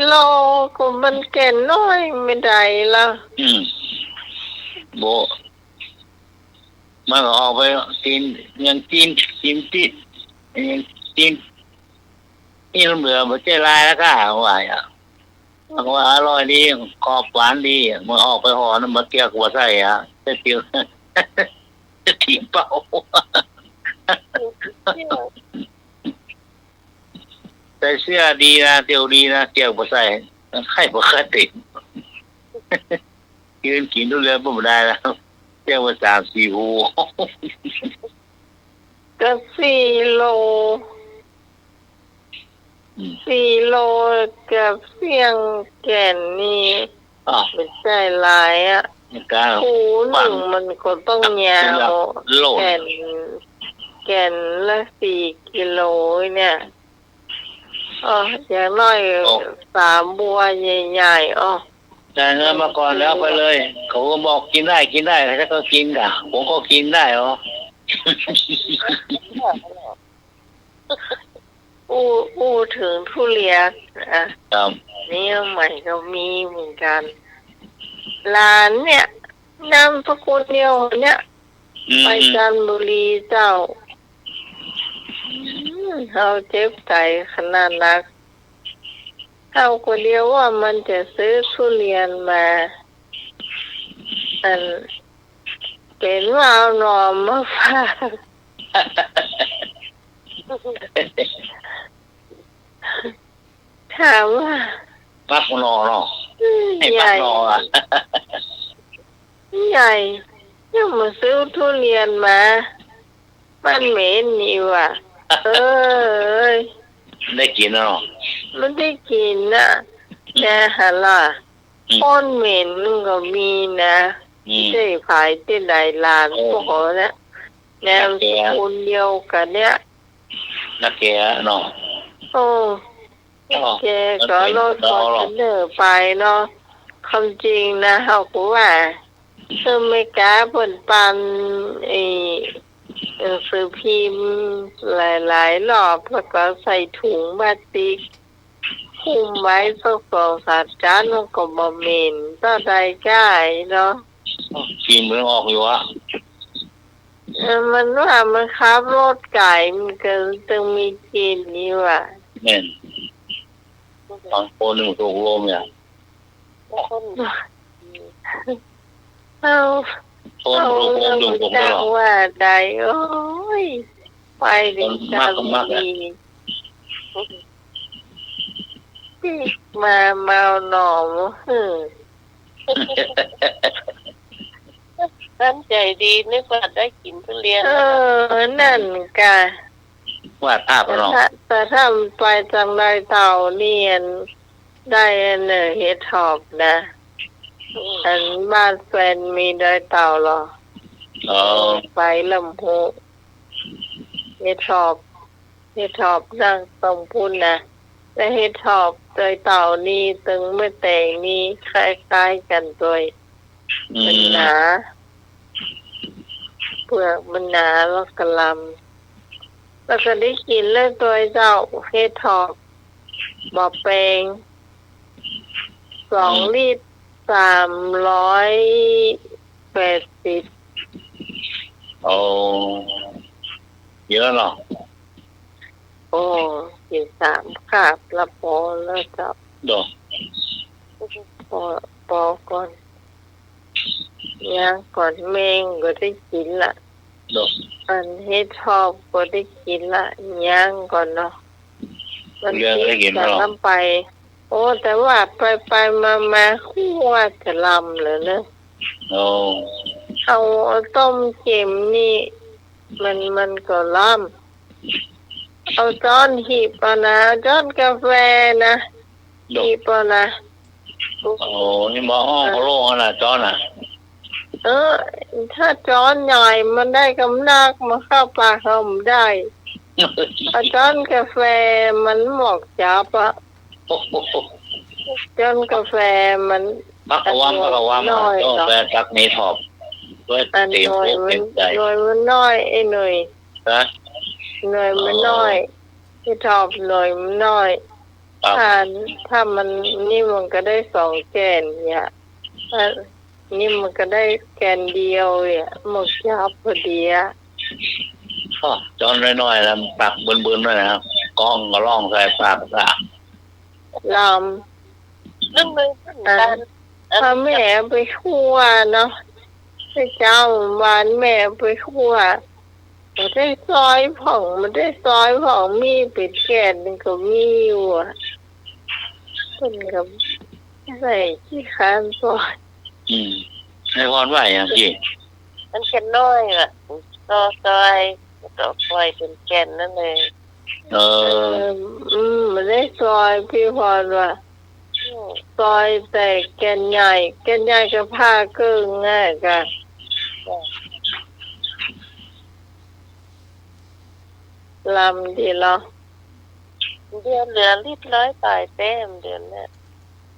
โลก็มันแก่น้อยไม่ได้ละโบมันก็ออกไปกินยังกินติดยังกินนี่เหลือบ่ใจลายแล้วก็ว่าอ่ะมันว่าอร่อยดีกรอบหวานดีมันออกไปห่อน้ำมะเกี๊ยวกับใส่อ่ะจะเตียวจะทิ้งเปล่าแต่เสื้อดีนะเตียวดีนะเกี่ยวกับใส่ไข่บ่เคยติดยืนกินทุเรียนบ่ได้แล้วเที่ยวมา3-4 หูก็4 โลกับเสียงแก่นนี่ไม่ใช่หลายอ่ะหูหนึ่งมันก็ต้องยาวแก่นละ4 กิโลเนี่ยอย่างน้อย3 บัวใหญ่ๆจ่ายเงินมาก่อนแล้วไปเลยเขาก็บอกกินได้ถ้าก็กินอ่ะผมก็กินได้อู้ถึงทุเรียนครับ นี่ใหม่ก็มีเหมือนกันร้านเนี่ยนามสกุลเดียวเนี่ยไปจันทบุรีเจ้าเขาเจ็บใจขนาดนักเขาคนเดียวว่ามันจะซื้อทุเรียนมาเป็นว่าเอาหน่อมาฝากแถ ถามว่า ปักนอเนาะให้ ให ปัก ญ่ นออ่ะ ใหญ่ยังมาซื้อทุเรียนมามันเหม็นนี่ว่ะเอ้ย ได้กินแล้วเนาะ มันได้กินนะแต่หาล่ะก้นเหม็นก็มีนะใช่ขายที่ไหนลานพวกเขาเนี่ยแนวสกุลเดียวกันเนี่ย นักแกเนาะ โอ้แกก็รถฟอร์จูเนอร์ไปเนาะคำจริงนะเขาก็ว่าเธอไม่กล้าผลปันหนังสือพิมพ์หลายๆรอบแล้วก็ใส่ถุงพลาสติกคุมไว้สัก2-3 จานมันก็บ่เหม็นต่อใดง่ายเนาะ กินมันออกอยู่อะ มันว่ามันขับรถไก่มันก็ต้องมีกินนี่ว่ะ แม่นบางคนหนึ่งถูกลมเนี่ย เอา ต้นถูกลมอยู่ผมก็หรอก ว่าใดโอ้ยไปถึงจะมีมาเมาหน่อมตั้งใจดีนึกว่าได้กินทุเรียนนั่นกะ ว่าภาพเนาะ แต่ถ้าไปจังได้เต่าเนียนได้เฮ็ดหอบนะอันบ้านแฟนมีได้เต่าหรอไปลำพูเฮ็ดหอบนั่งตรงพุ่นนะแต่เฮ็ดหอบโดยเต่านี่ตึงเมื่อแต่งนี่คล้ายๆกันโดยมันหนาเปลือกมันหนาแล้วกระลำแล้วก็ได้กินเรื่องตัวเจ้าเฮ็ดหอบบ่อแปง2 ลิตร 380โอ้เยอะเนาะ โอ้กิน3 คาบละพอแล้วเจ้า ดอก พอก่อนย่างก่อนเมงก็ได้กินละ ดอก อันเฮ็ดชอบก็ได้กินละย่างก่อนเนาะมันจะทำไปโอ้แต่ว่าไปมาคู่ว่าจะลำเลยเนอะ โอ้ เอาต้มเค็มนี่มันก็ลำเอาจ้อนหีบเอานะจ้อนกาแฟนะหีบเอานะ โอ้นี่มาห้องเขาโล่งนะจอนอ่ะ ถ้าจ้อนใหญ่มันได้กำนักมาเข้าปากเขาไม่ได้เอาจ้อนกาแฟมันหมอกจับอะจ้อนกาแฟมัน พักว่างจ้อนแฟตักนี้ถอบด้วย อัน เต็ม หน่อย เต็มใจ มันน้อยไอ้หน่อย นะ หน่อยมันน้อยที่ชอบหน่อยมันน้อยถ้ามันนี่มันก็ได้2 แกนเนี่ยนี่มันก็ได้แกนเดียวเนี่ยหมดจับพอดีอะจอนน้อยๆแล้วปากเบิ่นๆด้วยนะครับกล้องก็ล่องใส่ปากซะ ลำนั่นเลยถ้าแม่ไปคั่วเนาะไปเจ้าหวานแม่ไปคั่วมันได้ซอยผ่องมีปิดแกนนึงก็มีอยู่อ่ะเป็นกับใส่ขี้คานซอยให้พรไหวอย่างพี่ มันแค่น้อยล่ะซอยเป็นแกนนั่นเองมันได้ซอยพี่พรว่าซอยแต่แกนใหญ่ก็ผ้าครึ่งง่ายกันลำดีเหรอเดือนเหลือลิตร100ตายเต็มเดือนเนี่ย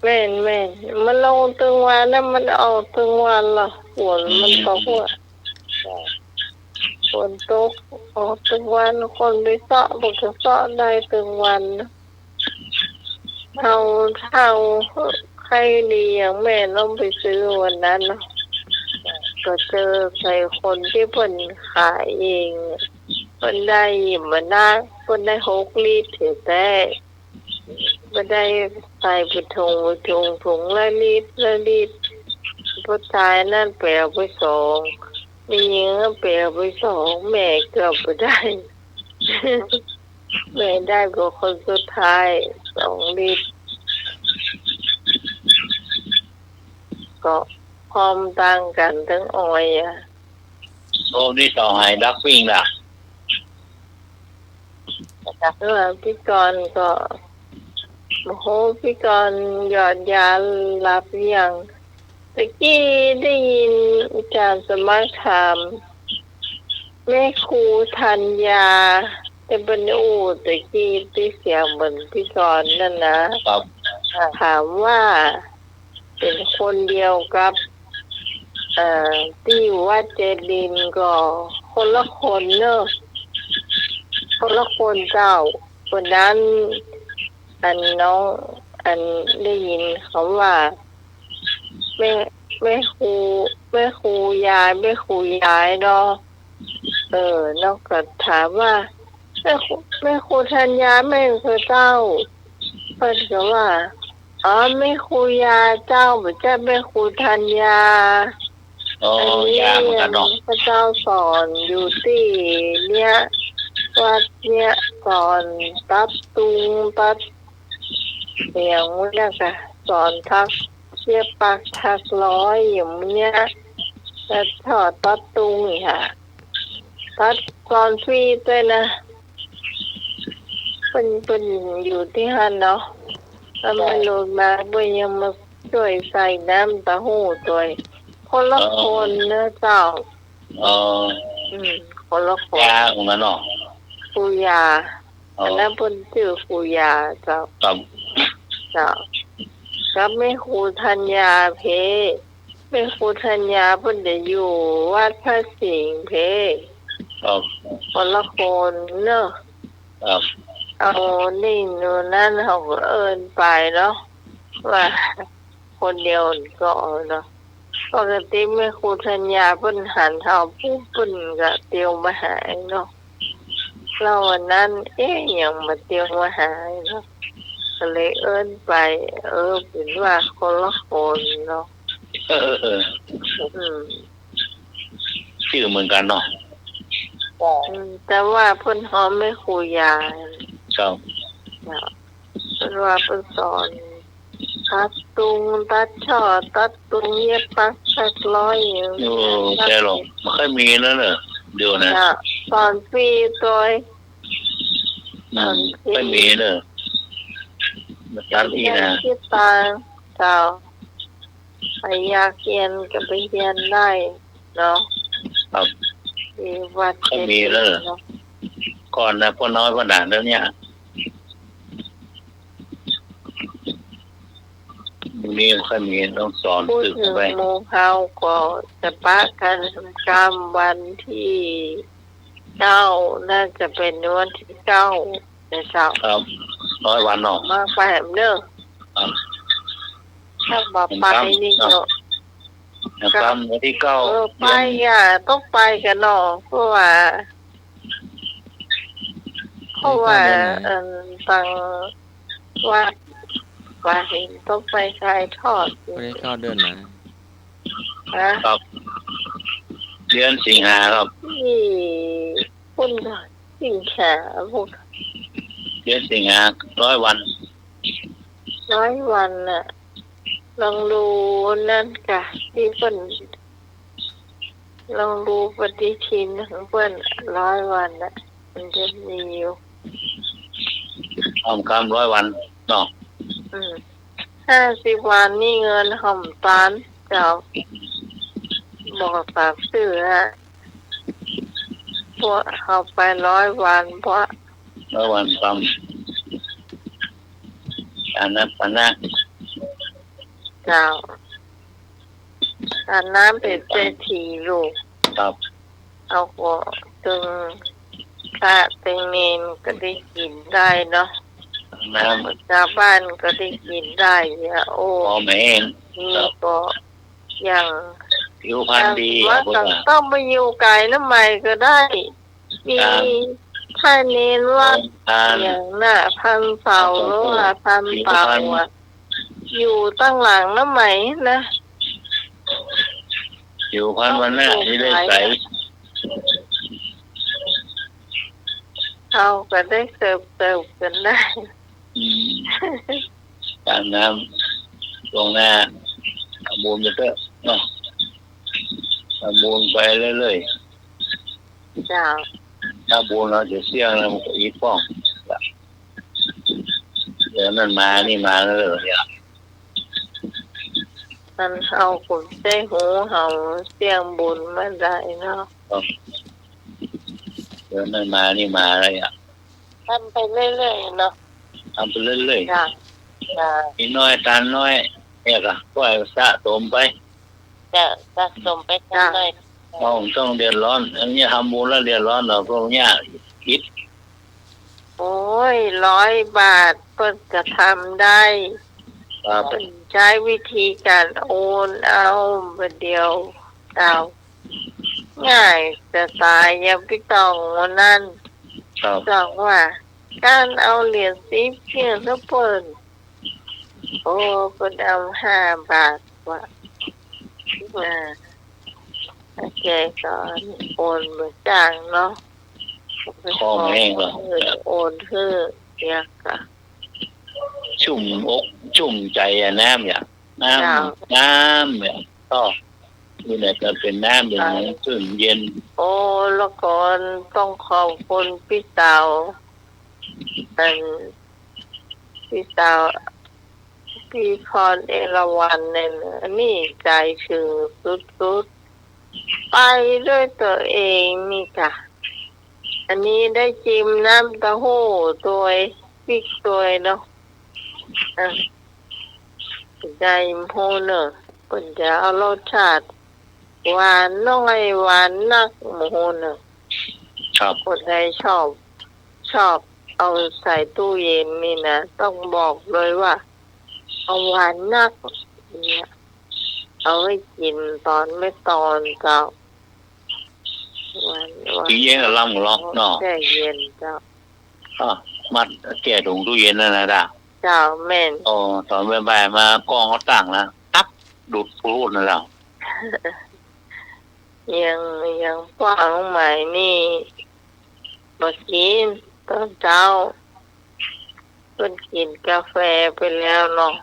แม่นมันลงตึงวันแล้วมันออกตึงวันเหรอฝนมันตกฝนตกออกตึงวันคนไปเสาะบอกจะเสาะได้ตึงวันเท่าใครดีอย่างแม่ต้องไปซื้อวันนั้นเนาะก็เจอใครคนที่เพิ่นขายเองเพิ่นได้มานะเพิ่นได้6 ลิตรถือแต่บ่ได้ใส่ไปถุงละลิตรผู้ชายนั่นแปลไป2มีหญิงแปลไป2แม่เกือบบ่ได้ แม่ได้ก็คนสุดท้ายไป 2 ลิตรก็ความต่างกันทั้งออยอ่ะ โอ้นี่ต่อให้ดักวิ่งล่ะ เมื่อพี่กรณ์ก็โอ้โหพี่กรณ์หยอดยาหลับหรือยังตะกี้ได้ยินอาจารย์สมัครถามแม่ครูธัญญาแต่บรรอูตะกี้ที่เสียงเหมือนพี่กรณ์นั่นนะครับ ถามว่าเป็นคนเดียวกับที่อยู่วัดเจดีย์ก็คนละคนเนอะคนละคนเจ้าคนนั้นอันน้องอันได้ยินเขาว่าแม่ครูยายเนาะน้องก็ถามว่าแม่ครูธัญญาแม่คือเจ้าเพิ่นก็ว่าอ๋อแม่ครูยาเจ้าบ่ใช่แม่ครูธัญญา โอ้ยาเหมือนกันเนาะ พระเจ้าสอนอยู่ที่เนี่ยวัดเนี่ยสอนตัดตุงตัดเสียงเนี่ยค่ะสอนทักเสียบปากทักร้อยอย่างเนี้ยแล้วถอดตัดตุงนี่ค่ะตัดกอนฟรีด้วยนะเป็นอยู่ที่ฮันเนาะแล้วไม่ลงมาด้วยยังมาช่วยใส่น้ำตาหูตัวคนละคนนะเจ้าคนละคน ยาของมันเนาะ ครูยาอันนั้นเพิ่นชื่อครูยาเจ้า ครับ เจ้าครับแม่ครูธัญญาเพแม่ครูธัญญาเพิ่นจะอยู่วัดพระสิงห์เพ ครับ คนละคนเนอะ ครับ เอานี่หนูนั่นเขาก็เอิ้นไปเนาะว่าคนเดียวก็เนาะปกติแม่ครูธัญญาเพิ่นหันเท้าปุ๊บเพิ่นก็เตียวมาหาเนาะเราวันนั้นยังมาเตียวมาหาเนาะก็เลยเอิ้นไปเป็นว่าคนละคนเนาะชื่อเหมือนกันเนาะ แต่ว่าเพิ่นหอมไม่ครูยา ครับ เพิ่นว่าเพิ่นสอนตัดตุงตัดช่อตัดตุงเย็บปักสักร้อยอย่าง โอ้ใช่หรอกไม่ค่อยมีแล้วเนอะเดี๋ยวนะ สอนฟรีตัว ไม่มีเนอะตัดอีนะ คิดตาเจ้าใครอยากเรียนก็ไปเรียนได้เนาะ ครับ ที่วัด ไม่มีแล้วเหรอ ก่อนนะพอน้อยพอหนาแล้วเนี่ยนี่ค่อยมีต้องสอน พูด ฝึก ถึง ไป หมู่เฮาก็จะปะกันกรรมวันที่9น่าจะเป็นวันที่9นะเจ้า ครับ100 วันเนาะ มาไปแหมเด้อ ครับ ถ้าบอกไปนี่ก็ นะครับวันที่9 ไปต้องไปกันเนาะเพราะว่าต่างวัดว่าเห็นต้องไปขายทอด ไม่ได้เข้าเดือนไหน นะครับ เดือนสิงหาครับ ที่พุ่นสิงแขพวก เดือนสิงหา100 วัน 100 วันน่ะลองดูนั่นกะที่เพิ่นลองดูปฏิทินของเพิ่น100 วันน่ะมันจะมีอยู่ อ้อมคำ100 วันเนาะ 50 วันนี่เงินหอมตานเจ้าบอกฝากซื้อฮะพวกเขาไป100 วันเพราะ 100 วันคำอันนั้นปนะ เจ้าอาน้ำเป็นเศรษฐีลูก ครับ เอาหัวตึงพระตึงเนนก็ได้กินได้เนาะ น้ ชาวบ้านก็ได้กินได้เนี่ยโอ้ ำพอแม่เอง นี่ก็อย่าง ผิวพรรณดี ว่า พวก ต้อง น่ะ ต้องไปอยู่ไก่น้ำใหม่ก็ได้มีถ้าเน้นว่า ทาน อย่างน่ะพันเสาหรือว่าพันเป่าอ่ะอยู่ตั้งหลังน้ำใหม่นะ ผิวพรรณวันหน้าที่ได้ใส เขาก็ได้เติบกันได้ อืมการน้ำลงหน้าทำบุญไปเถอะเนาะทำบุญไปเรื่อย เจ้า ๆถ้าบุญเราจะเสี่ยงแล้วมันก็อีกป้องเดี๋ยวมันมานี่มาแล้วเนี่ย มันเอาขุนใส่หูเห่าเสียงบุญมาได้เนาะ เดี๋ยวมันมานี่มาอะไรอ่ะ ทำไปเรื่อยๆเนาะ ทำไปเรื่อย จ้าจ้า ๆมีน้อยตานน้อยเนี่ยก็ปล่อยสะสมไป จะสะสมไปกันเลย ต้องเดือดร้อนอันนี้ทำบุญแล้วเดือดร้อนเราพวกเนี้ยคิด โอ้ย100 บาทเพิ่นจะทำได้ ครับ เพิ่นใช้วิธีการโอนเอาเดียวเอาง่ายจะตายอย่าไปต้องวันนั้น ครับ บอกว่าการเอาเหรียญ10เพียงสักเพิ่นโอ้เพิ่นเอา5 บาทว่าโอเคก็โอนมาจ้างเนาะ คอแห้งก็ โอนเพื่อเรียกอะ ชุ่มอกชุ่มใจอะน้ำเนี่ยน้ำเนี่ยก็นี่แหละก็เป็นน้ำอย่างนี้ซึ่งเย็น โอ้แล้วก่อนต้องขอบคุณพี่เตาพี่เตาพี่พรเอราวัณเนี่ยนี่ใจชื่อสุดๆไปด้วยตัวเองนี่ค่ะอันนี้ได้จิ้มน้ำเต้าหู้ตัวพริกตัวเนาะใจโมเนอะเปิ่นจะเอารสชาติหวานน้อยหวานนักโมเนอะ ครับ คนใดชอบเอาใส่ตู้เย็นนี่นะต้องบอกเลยว่าเอาหวานนักเนี่ยเอาไว้กินตอนไม่ตอนเจ้าหวาน ที่เย็นก็ล่ำล็อกเนาะ แช่เย็นเจ้า มัดแก่ถุงตู้เย็นนั่นนะด่า เจ้าแม่น อ๋อตอนบ่ายๆมากองเขาตั้งแล้วตับดูดพูดนั่นแหละ ยังป้างใหม่นี่บ่กินตอนเช้าเพิ่นกินกาแฟไปแล้วเนาะ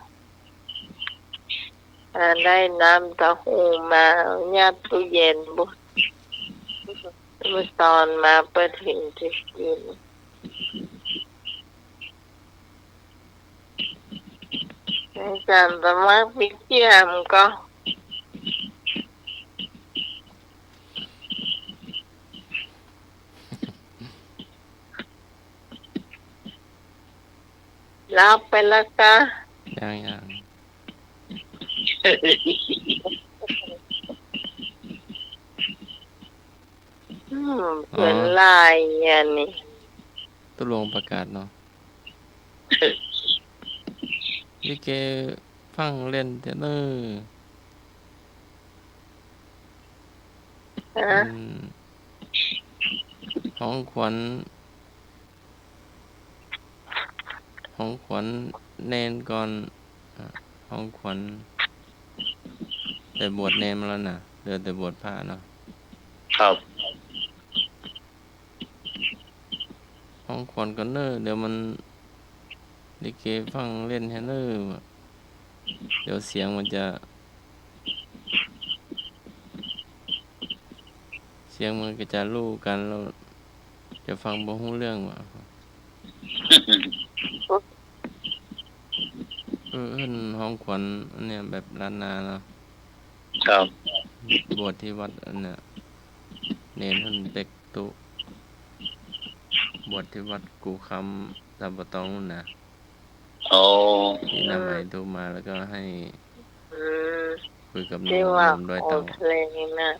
ได้น้ำเต้าหู้มายัดตู้เย็นบุเมื่อตอนมาเปิดเห็นจะกินอาจารย์สมัครวิเชียมก็รับไปแล้วก็ อย่าง เป็นลายอย่างนี้ ตุลงประกาศเนาะลิเกฟังเล่นเทเนอร์ ฮะ ของขวัญเนนก่อนของขวัญแต่บวชเนนมาแล้วนะเหลือแต่บวชพระเนาะ ครับ ของขวัญกันเนอร์เดี๋ยวมันลิเกฟังเล่นเทเนอร์เดี๋ยวเสียงมันจะรู้กันเราจะฟังบ่ฮู้เรื่องว่าห้องขวัญอันเนี้ยแบบล้านนาเนาะ ครับ บวชที่วัดอันเนี้ยเนนท่านเป็กตุบวชที่วัดกูคำตะบะตองนะ โอ้ ที่นำไอ้โทรมาแล้วก็ให้คุยกับหนุ่ ที่ว่าม โดย โอ ตรง เพลงนะ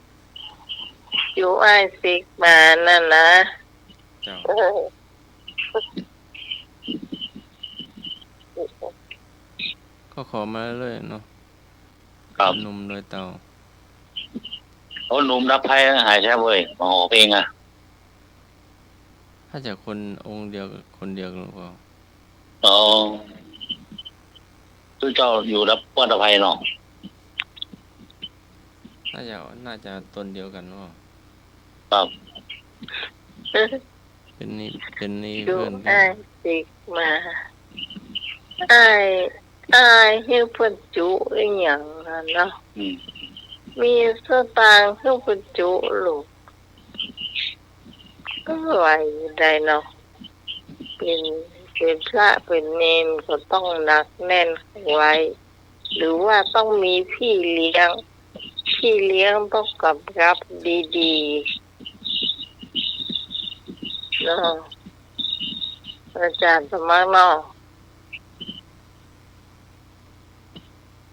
อยู่ไอซิกมานั่นนะ เจ้าก็ขอมาเรื่อยๆเนาะ ครับ หนุ่มโดยเตา โอ้หนุ่มรับไพ่หายใช่เว้ยมาออกเองอ่ะ ถ้าจะคนองค์เดียวกับคนเดียวกันหรือเปล่า อ๋อทุกเจ้าอยู่รับวัดอภัยเนาะ น่าจะตนเดียวกันหรือเปล่า ครับ เป็นนี่ อยู่ เพื่อน ไอ กัน ซิกมา อ้ายอ้ายให้เพิ่นจุอีหยังน่ะเนาะ อืม มีสตางค์ให้เพิ่นจุลูกก็ไหวได้เนาะเป็นพระเป็นเนนก็ต้องหนักแน่นไว้ หรือว่าต้องมีพี่เลี้ยงต้องกำกับดีๆเนาะอาจารย์สมัครเนาะ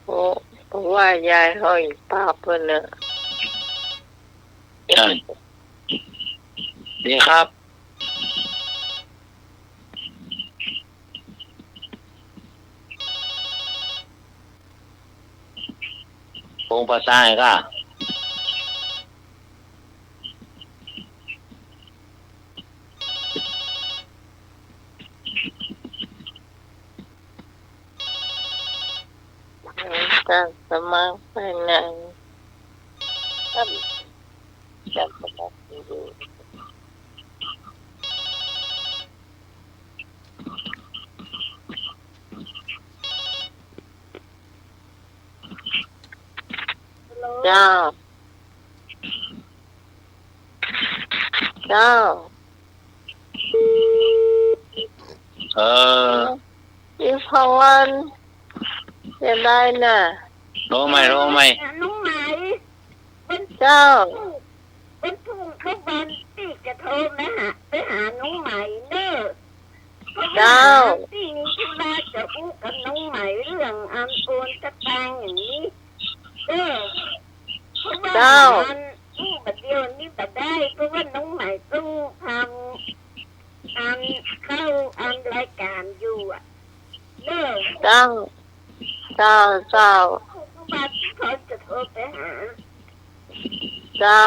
โอ้ว่ายายห้อยป้าเพิ่นเนอะ ใช่ดีครับโงภาษาก็ อาจารย์สมัครไปไหนครับอาจารย์สมัครดูเจ้าอีพวันจะได้น่ะ รู้ไหม เจ้า เป็นทุ่งทุกวันที่จะโทรนะฮะไปหาน้องใหม่เนอะที่มีธุระจะอู้กับน้องใหม่เรื่องอันโอนสตางค์อย่างนี้เพราะว่ามันอู้แบบเดียวนี้แบบได้เพราะว่าน้องใหม่ต้องทำเข้ารายการอยู่อ่ะเจ้าบัดเขาจะโทรไปหาเจ้า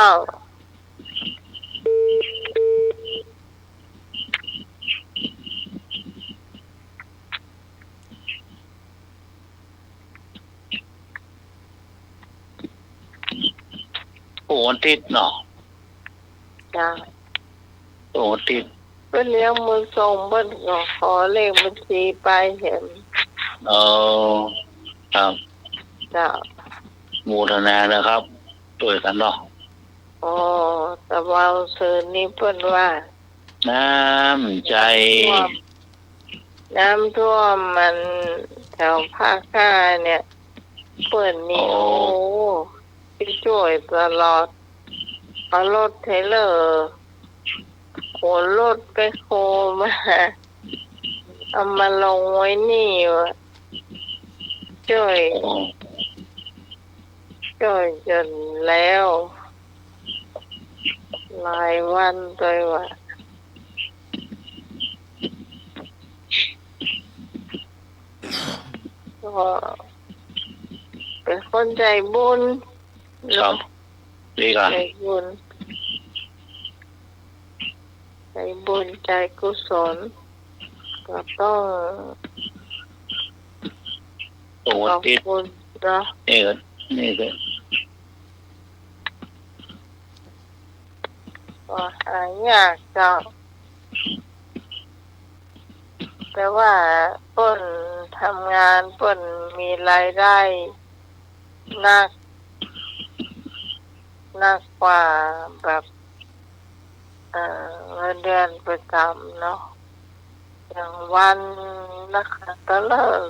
โอ้ติดเนาะ จ้า โอ้ติด เพิ่นเลี้ยงมือส่งเพิ่นก็ขอเลขบัญชีไปเห็นครับ จ้า โมทนานะครับช่วยกันเนาะ อ๋อแต่ว่าซื้อนี่เพิ่นว่า น้ำใจน้ำท่วมมันแถวภาคห้าเนี่ยเปิดนี่โอ้ที่ช่วยตลอดเอารถเทเลอร์ขนรถไปโคมาเอามาลงไว้นี่วะช่วยจนแล้วหลายวันเลยว่ะก็เป็นคนใจบุญ ครับดีกันใจบุญใจกุศลก็ต้องโอ้ติด คุณเนาะนี่ก็ก็หายากเจ้าแต่ว่าเปิ้นทำงานเปิ้นมีรายได้นักกว่าแบบเงินเดือนประจำเนาะอย่างวันนะคะก็เลิก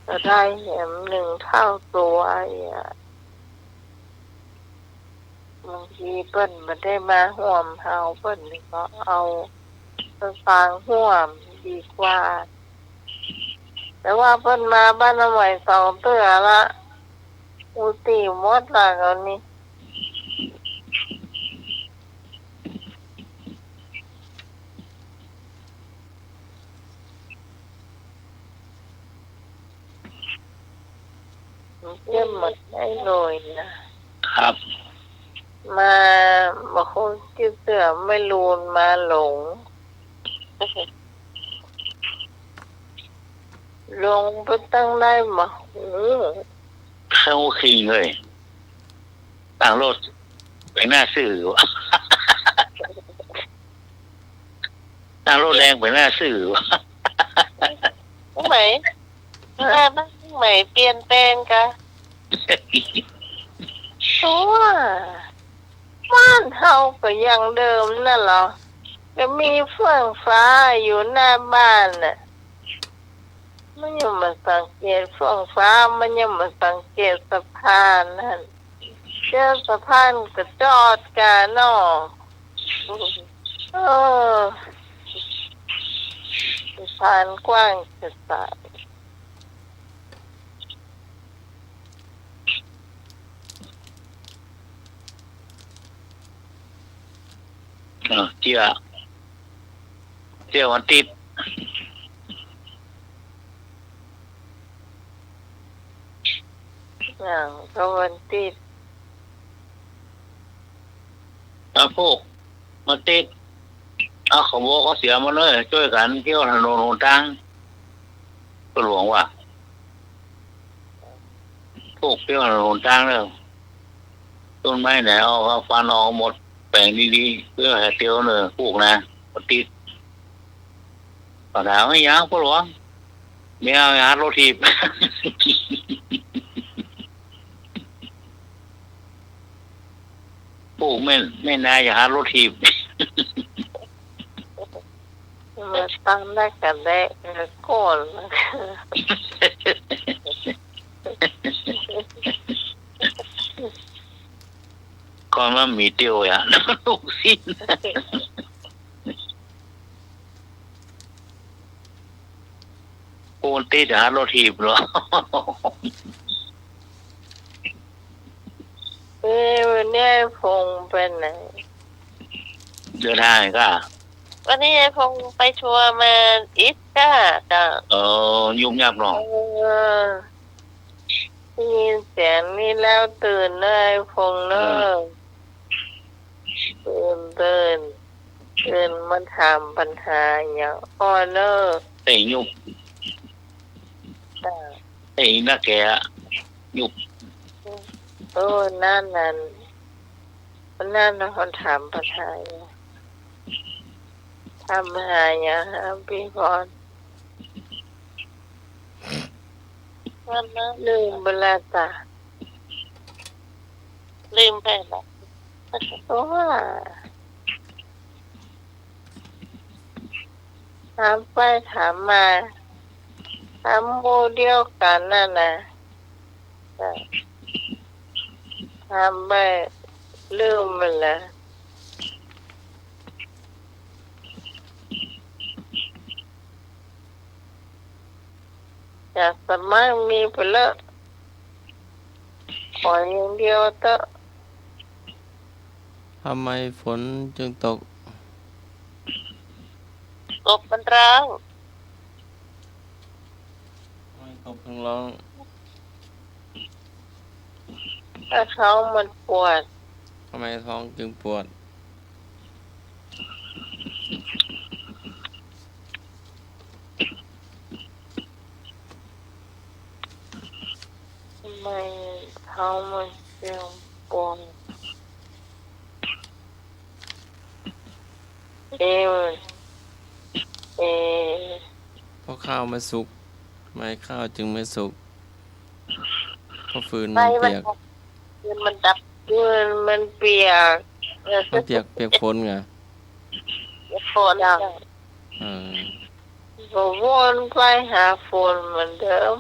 จะได้เห็น1 เท่าตัวบางทีเปิ้นไม่ได้มาห่วมเฮาเปิ้นนี่ก็เอาสตางค์ห่วมดีกว่าแต่ว่าเปิ้นมาบ้านใหม่2 เตื้อละอุติหมดละก็นี่เยี่ยมหมดได้เลยนะครับมาบอกคนที่เสือไม่รูนมาหลงไปตั้งได้มาเข้าคิงเลยต่างรถไปหน้าสื่อต่างรถแรงไปหน้าสื่อ ไหมบ้านใหม่เปลี่ยนแปลงกะตัวบ้านเฮาก็ยังเดิมนั่นเหรอก็มีเฟื่องฟ้าอยู่หน้าบ้านน่ะมันยังมาสังเกตเฟื่องฟ้ามันยังมาสังเกตสะพานนั่นเจอสะพานก็จอดกะเนาะสะพานกว้างจะตายเที่ยววันติดอย่างก็วันติดพวกมาติดเอาขโมยเขาเสียมาเลยช่วยกันเที่ยวถนนหนทางก็หลวงว่าพวกเที่ยวถนนหนทางเลยต้นไม้ไหนเอาฟันออกหมดแปลงดีๆเพื่อให้เที่ยวเลยพวกนะมาติดปัญหาไม่ยากพวกหลวงไม่เอาหารถถีบพวกไม่นายอย่าหารถถีบมาตั้งได้กันได้ก่อนก่อนมันมีเตียวอ่ะลูกสิ้นโอนตีหารถถีบเหรอวันนี้พงไปไหนเดินทางก็วันนี้พงไปทัวร์มาอิสก้าจ้ะยุ่งยากหรอได้ยินเสียงนี้แล้วตื่นเลยพงเนอะตื่นมาถามปัญหาอย่างอ้อเนอะไอ้ยุบไอ้นักแกยุบนั่นคนถามปัญหาทำหาอย่างพี่พรวันนั้นลืมเวลาตาลืมไปแล้วเพราะว่าถามไปถามมาถามโมเดียวกันนั่นนะถามไปลืมไปแล้วจากสมัยมีไปแล้วขออย่างเดียวเถอะทำไมฝนจึงตกกบมันร้องไม่กบเพิ่งร้องถ้าท้องมันปวดทำไมท้องจึงปวดทำไมท้องมันจึงปวดเพราะข้าวไม่สุกทำไมข้าวจึงไม่สุกเพราะฟืนมันเปียกมันดับมันเปียกมันเปียกฝนไงฝนก็วนไปหาฝนเหมือนเดิม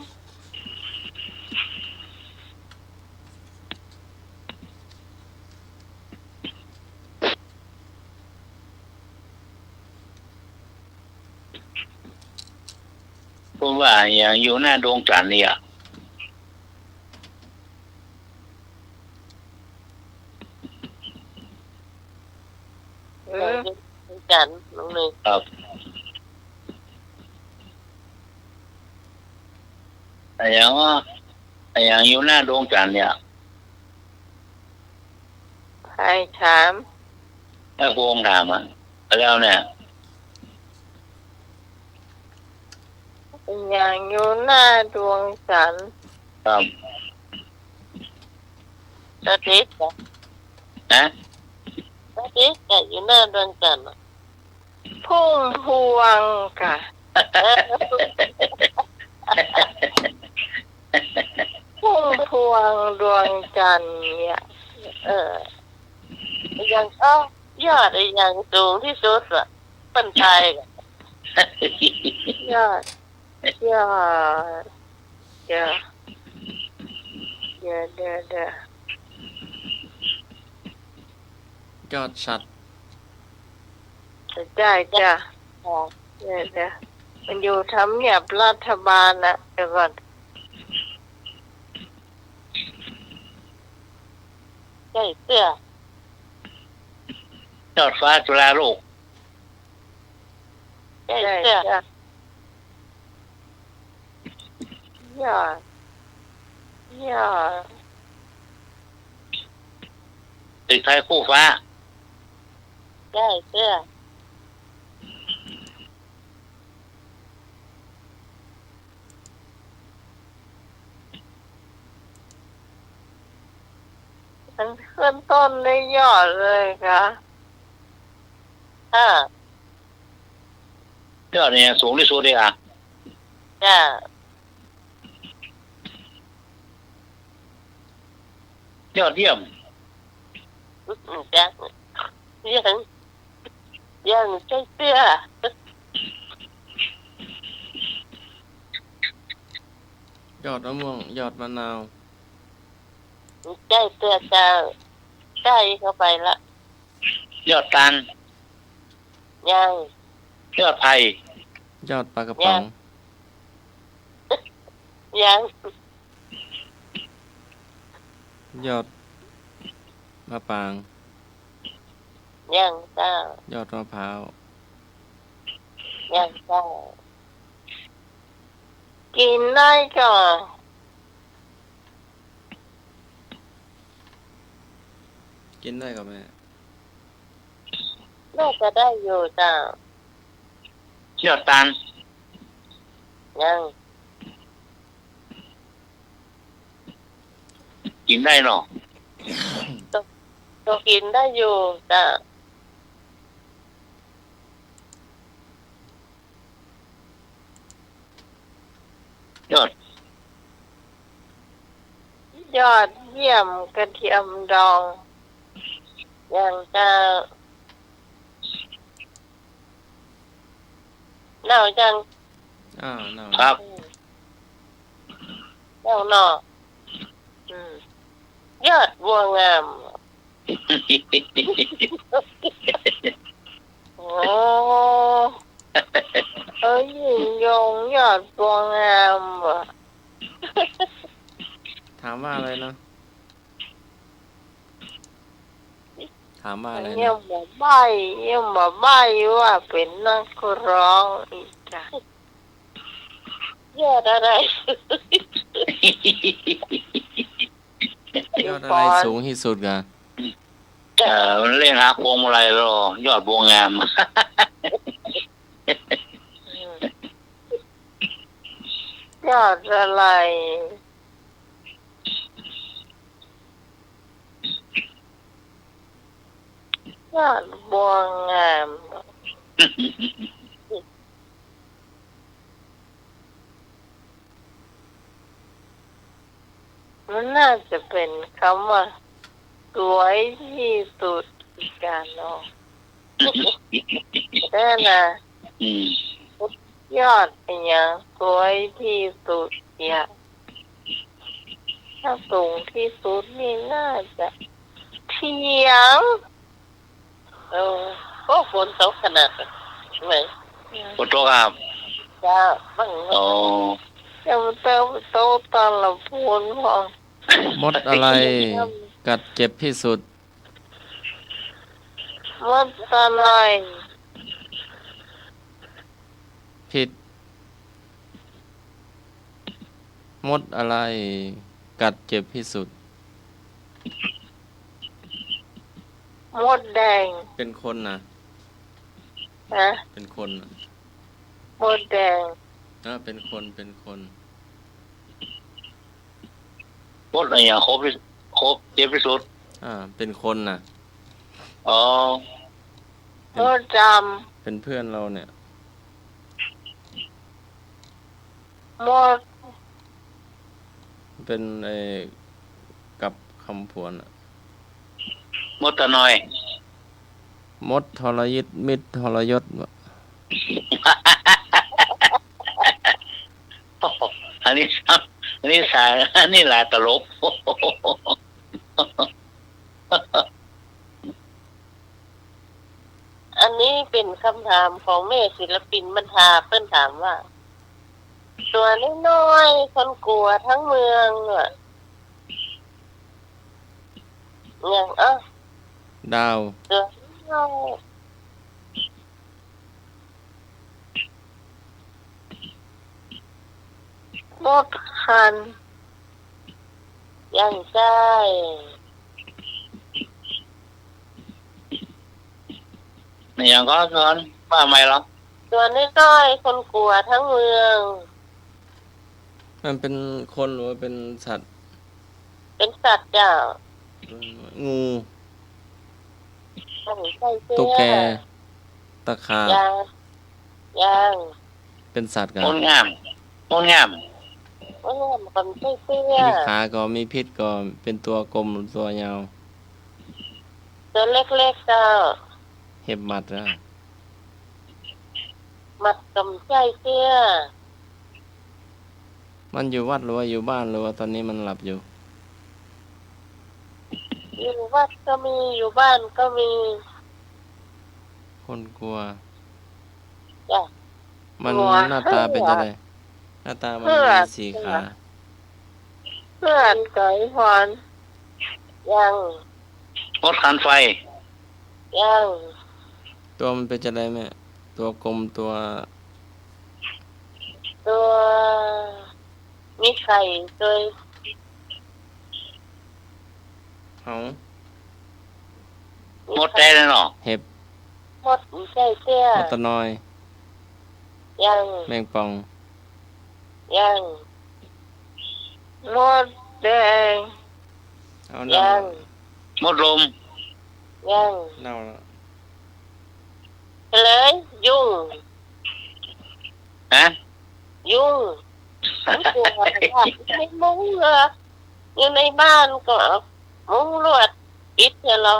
ผมว่าอย่างอยู่หน้าดวงจันทร์เนี่ยจันน้องหนึ่งครับอย่างอยู่หน้าดวงจันทร์เนี่ยใครถามถ้าพวงถามอ่ะแล้วเนี่ยอย่างอยู่หน้าดวงจันทร์ครับอาทิตย์นะอาทิตย์อยู่หน้าดวงจันทร์พุ่งพวงค่ะ พุ่มพวงดวงจันทร์เนี่ยยังยอดอย่างสูงที่สุดอ่ะเป็นไทยยอดยอดเดี๋ยยอดชัด ได้จ้ะเดี๋ยวมันอยู่ทำเนียบรัฐบาลนะเดี๋ยวก่อนใส่เสื้อย อดฟ้าจุฬาโลก ใส่เสื้อยอด ตึกไทยคู่ฟ้า ได้เสื้อมันขึ้นต้นได้ยอดเลยค่ะยอดเนี่ยสูงที่สุดเลยอ่ะ จ้ะ ยอดเยี่ยม จ้ะยังใช้เสื้อย อดมะม่วงยอดมะนาว ใช้เสื้อจะใกล้เข้าไปละ ยอดตาล ยัง ยอดไผ่ ยอดปลากระป๋อง ยัง ยอดมะปราง ยังจ้าย อดมะพร้าว ยังจ้ากินได้ก่อน กินได้กับแม่ น่าจะได้อยู่จ้าย อดตาล ยัง กินได้เนาะ ตัวกินได้อยู่จ้าย อด ยอดเยี่ยมกระเทียมดองยังจะเน่าจัง เน่า ครับ เน่าหนอยอดบัวงามโอ้ยิ่งยงยอดบัวงามว่ะ ถามว่าอะไรนะถามว่าอะไรนะ ยังมาใบว่าเป็นนักร้องอีกจ้ะยอดอะไร ยอดอะไรสูงที่สุดกะ มันเล่นหาพวงมาลัยแล้วยอดบัวงาม ยอดอะไรยอดบัวงามมันน่าจะเป็นคำว่าสวยที่สุดการเนาะแน่นะยอดอย่างสวยที่สุดอย่างถ้าสูงที่สุดนี่น่าจะเทียงก็ฝนตกขนาดไหน ฝนตกครับ จ้าบ้าง โอ้ จะมาเติมโตตอนละพูนพอ มดอะไรกัดเจ็บที่สุด มดอะไร ผิด มดอะไรกัดเจ็บที่สุด มดแดง เป็นคนนะ นะ เป็นคนนะ มดแดง เป็นคนมดอะไรอย่างครบเจ็บที่สุด เป็นคนนะ อ๋อ มดด เป็นเพื่อนเราเนี่ย ำ หมด เป็นกับคำผวนอะ มดตะนอย มดทรยิตมิตรทรยศ อันนี้อันนี้สายอันนี้ลาตลก อันนี้เป็นคำถามของแม่ศิลปินบรรทาเพิ่นถามว่า ตัวน้อยๆคนกลัวทั้งเมืองอ่ะอย่างดาว ตัวน้อยหมดคันยังใช่ นี่ยังก็สอนว่าไม่หรอก ตัวน้อยๆคนกลัวทั้งเมือง มันเป็นคนหรือว่าเป็นสัตว์ เป็นสัตว์จ้ะ งู ต้องใส่เสื้อ ตุ๊กแกตะขาบ ยัง เป็นสัตว์กัน งดงามงดงาม ว่ามันก็ใส่เสื้อ มีขาก็มีพิษก็เป็นตัวกลมหรือตัวยาว ตัวเล็กๆจ้ะ เห็บหมัดนะ มัดกับใส่เสื้อ มันอยู่วัดหรือว่าอยู่บ้านหรือว่าตอนนี้มันหลับอยู่ อยู่วัดก็มีอยู่บ้านก็มี คนกลัว จ้ะ มัน กลัว หน้าตาเป็นยังไงหน้าตามัน เพื่อ มี4 ขา เพื่อนไก่พรยัง มดคันไฟ ยัง ตัวมันเป็นจะไดแม่ตัวกลมตัว ตัวมีไข่ตัว เหาม ดได้เลยเนาะ เห็บ หมดใส่เสื้อ มดตะนอย ยัง แมงปอง ยังหมดแดง เอา ยั เน่าง มดลม ยัง เน่าแล้ว เลยยุ่ง ฮะ ยุ่งไม่กลัวไม่มุ้งเหรออยู่ในบ้านก็มุ้งลวดปิดเหรอ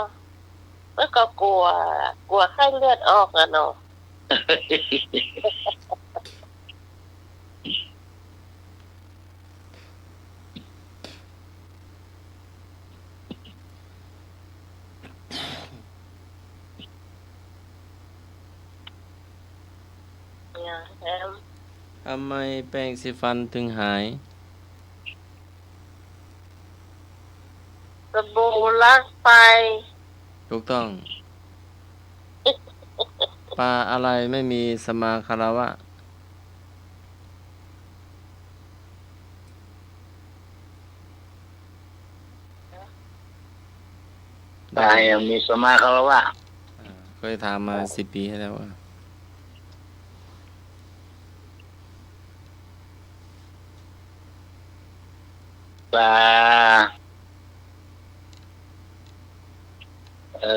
แล้วก็กลัวไข้เลือดออกอะเนาะ เนี่ยแอม ทำไมแปรงสีฟันถึงหาย สบู่ล้างไป ถูกต้อง ปลาอะไรไม่มีสมาคารวะ ตายมีสมาคารวะ เคยถามมา10 ปีให้แล้วว่า ปลาเอ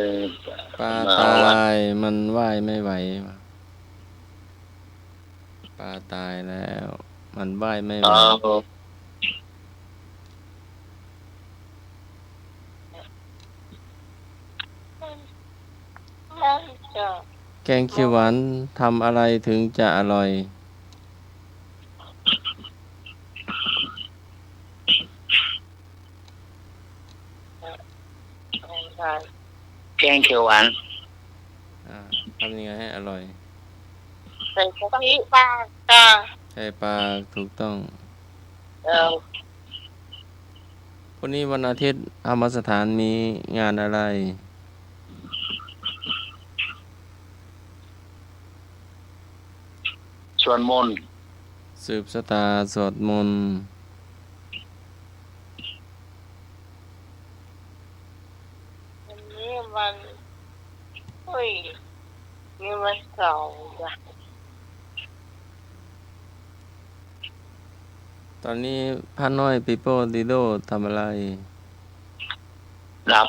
อ ปลาตายมันว่ายไม่ไหวว่ะปลาตายแล้ว มันว่ายไม่ไหว นั่นจ้ะ แกงเขียวหวานทำอะไรถึงจะอร่อย แกงเขียวหวาน ทำยังไงให้อร่อย ใส่กะทิปลาจ้ะ ใช่ปลาถูกต้อง เอา วันนี้วันอาทิตย์ธรรมสถานมีงานอะไร สวดมนต์ สืบชะตาสวดมนต์ วันนี้วันนี่วันเสาร์จ้ะ ตอนนี้พระน้อยปิโป้ดิโดทำอะไร รับ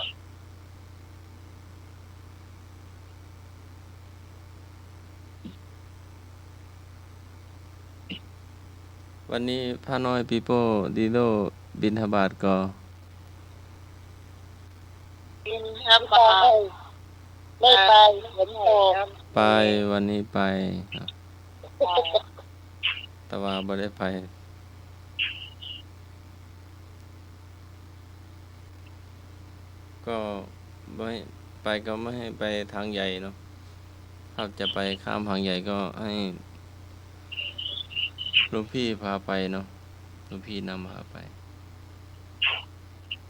วันนี้พระน้อยปีโป้ดีโดบิณฑบาตก็ บินครับบาไม่ไปฝนตก ไปวันนี้ไปครับแต่ว่าบ่ได้ไปก็ไม่ไปก็ไม่ให้ไปทางใหญ่เนาะถ้าจะไปข้ามทางใหญ่ก็ให้หลวงพี่พาไปเนาะหลวงพี่นำพาไป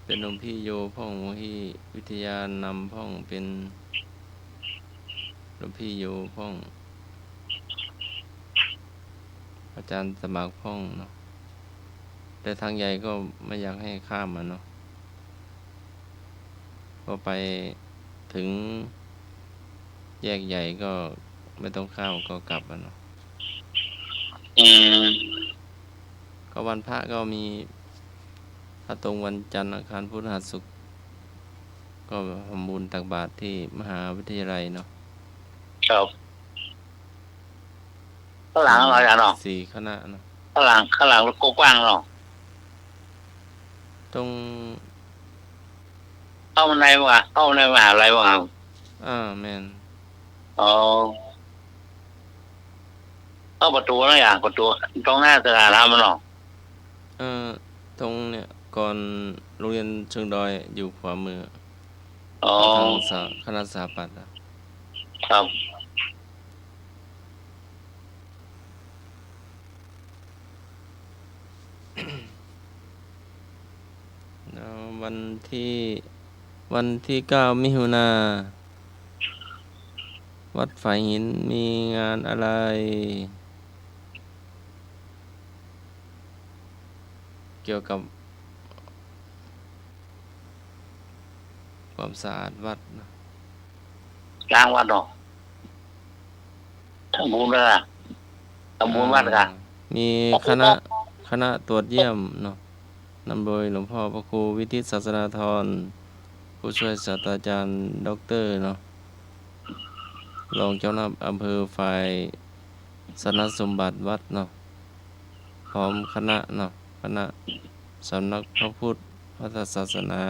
เป็นหลวงพี่โยพ่องหลวงพี่วิทยานำพ่องเป็นหลวงพี่โยพ่องอาจารย์สมัครพ่องเนาะแต่ทางใหญ่ก็ไม่อยากให้ข้ามมันเนาะพอไปถึงแยกใหญ่ก็ไม่ต้องข้ามก็กลับแล้วเนาะก็วันพระก็มีถ้าตรงวันจันทร์อังคารพุธพฤหัสศุกร์ก็ทำบุญตักบาตรที่มหาวิทยาลัยเนาะครับข้างหลังอะไรอ่ะเนาะ 4 คณะเนาะข้างหลังรถกว้างเนาะ ตรง เข้าในมหาลัยวะ แม่น อ๋อเข้าประตูนะอย่างประตูตรงหน้าสถานธรรมเนาะ ตรงเนี่ยก่อนโรงเรียนเชิงดอยอยู่ขวามือ อ๋อ ทางคณะสถาปัตย์อะ ครับ แล้ววันที่9 มิถุนาวัดฝายหินมีงานอะไรเกี่ยวกับความสะอาดวัดนะ ล้างวัดเนาะทำบุญเลยทำบุญวัดกัน มีคณะตรวจเยี่ยมเนาะนำโดยหลวงพ่อพระครูวิทิตศาสนาธรผู้ช่วยศาสตราจารย์ดร.เนาะรองเจ้าหน้าอำเภอฝ่ายสนสมบัติวัดเนาะพร้อมคณะเนาะคณะสำนักพระพุทธศาสนา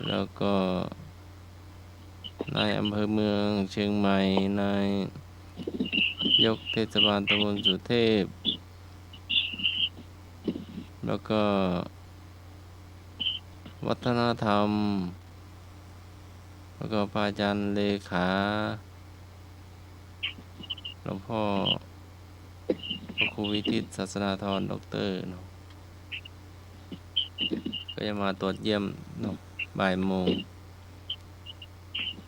แล้วก็นายอำเภอเมืองเชียงใหม่นายยกเทศบาลตำบลสุเทพแล้วก็วัฒนธรรมแล้วก็พระอาจารย์เลขาหลวงพ่อพระครูวิทิตศาสนาธรดร.เนาะก็จะมาตรวจเยี่ยมเนาะบ่ายโมง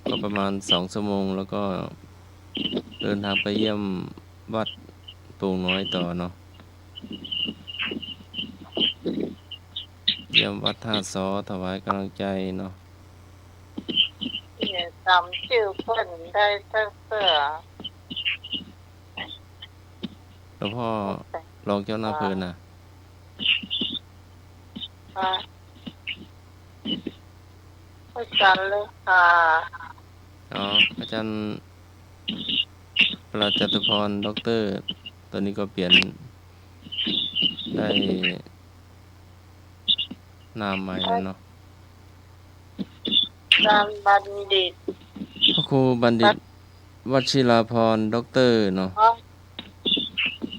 ก็ประมาณ2 ชั่วโมงแล้วก็เดินทางไปเยี่ยมวัดโป่งน้อยต่อเนาะเยี่ยมวัดท่าซ้อถวายกำลังใจเนาะ เนี่ยจำชื่อเพิ่นได้ตั้งเสือ หลวงพ่อรองเจ้าหน้าอำเภอน่ะ อาจารย์เลยค่ะ อาจารย์ประจตุพรด็อกเตอร์ตอนนี้ก็เปลี่ยนได้นามใหม่แล้วเนาะ อาจารย์บัณฑิต พระครูบัณฑิตวชิราพรด็อกเตอร์เนาะ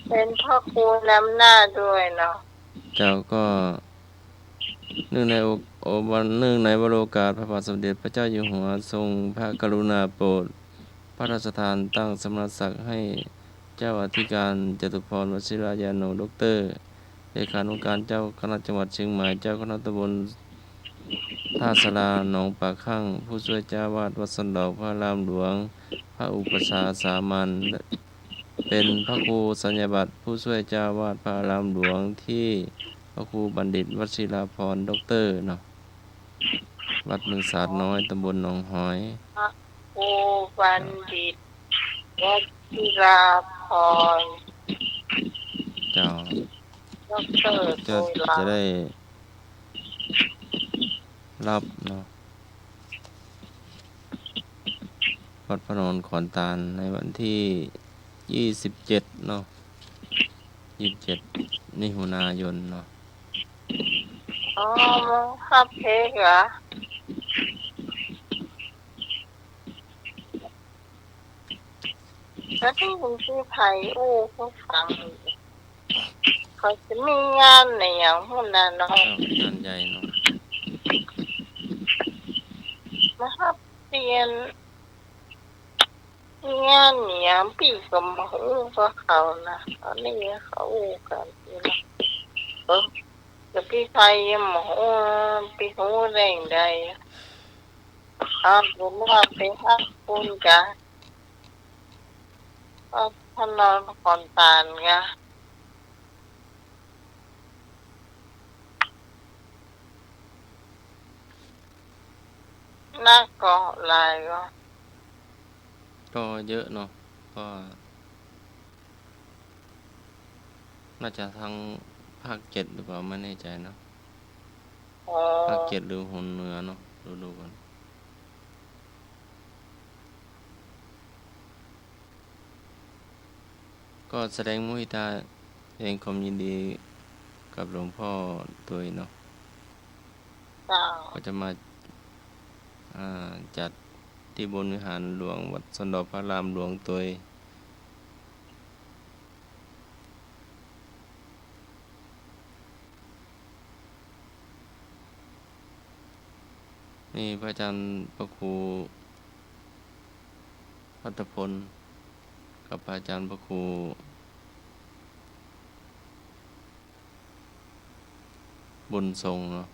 เป็นพ่อครูน้ำหน้าด้วยเนาะ เจ้าก็เนื่องในวโรกาสพระบาทสมเด็จพระเจ้าอยู่หัวทรงพระกรุณาโปรดพระราชทานตั้งสมณศักดิ์ให้เจ้าอธิการจตุพรวชิรายาโนด็อกเตอร์เลขานุการเจ้าคณะจังหวัดเชียงใหม่เจ้าคณะตำบลท่าสลาหนองปากข้างผู้ช่วยเจ้าวาดวัดสันดอกพระรามหลวงพระอุปชาสามัญเป็นพระครูสัญญาบัตรผู้ช่วยเจ้าวาดพระรามหลวงที่พระครูบัณฑิตวชิราพรด็อกเตอร์เนาะวัดเมืองสาดน้อยตำบลหนองหอย ครูบัณฑิตวชิราพร เจ้า ด็อกเตอร์โดยลา จะได้รับเนาะวัดพระนอนขอนตาลในวันที่27เนาะ 27มิถุนายนเนาะ อ๋อมึงขับเพลงเหรอแล้วที่คุณชื่อไผ่อู้เขาฟังเขาจะมีงานในอย่างพวกนั้นเนาะ งานใหญ่เนาะ มาครับเรียนงานเนี่ยปีกับมาอู้ก็เขานะตอนนี้เขาอู้กันอยู่นะจะพี่ไทยยังมาอู้พี่หูแรงใดผมว่าไปฮักคุณกะท่านนอนก่อนตานกะน่าก็ลายก็เยอะเนาะก็น่าจะทั้งภาค7หรือเปล่าไม่แน่ใจเนาะภาค7หรือหนเหนือเนาะดูกันก็แสดงมุทิตาแสดงความยินดีกับหลวงพ่อตัวเนาะก็จะมาจัดที่บนวิหารหลวงวัดสันดรพระรามหลวงตัวนี่พระอาจารย์พระครูพัฒพลกับพระอาจารย์พระครูบุญทรงเนาะ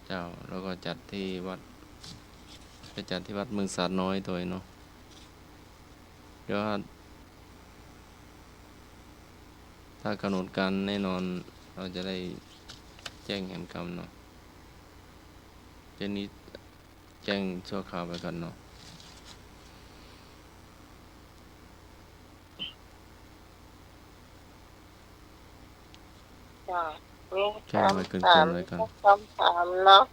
เจ้าแล้วก็จัดที่วัดไปจัดที่วัดเมืองสาดน้อยตัวเนาะเดี๋ยวถ้ากำหนดการแน่นอนเราจะได้แจ้งแห่งกรรมเนาะเจนี้แจ้งชั่วคราวไปก่อนเนาะแจ้งไว้เกินๆไว้ก่อนคำถามเนาะ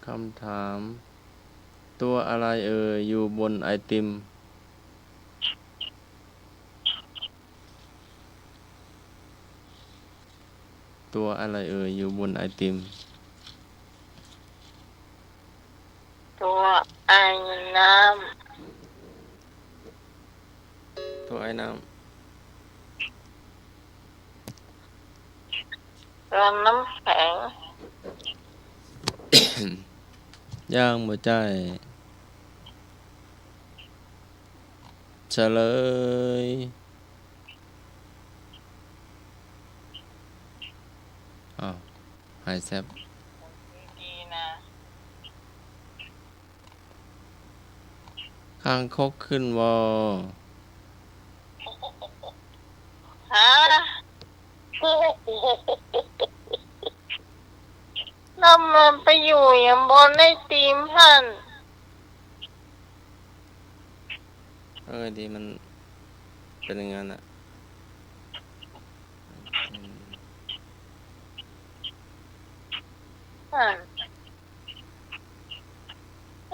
คำถามตัวอะไรอยู่บนไอติมตัวอะไรอยู่บนไอติมตัวไอ้น้ำตัวน้ำแข็ง ย่างบ่ใจเฉลยหายแซ่บดีนะ ข้างคกขึ้นวอฮะแล้วมันไปอยู่อย่างบนในตีมพันดีมันเป็นอย่างนั้น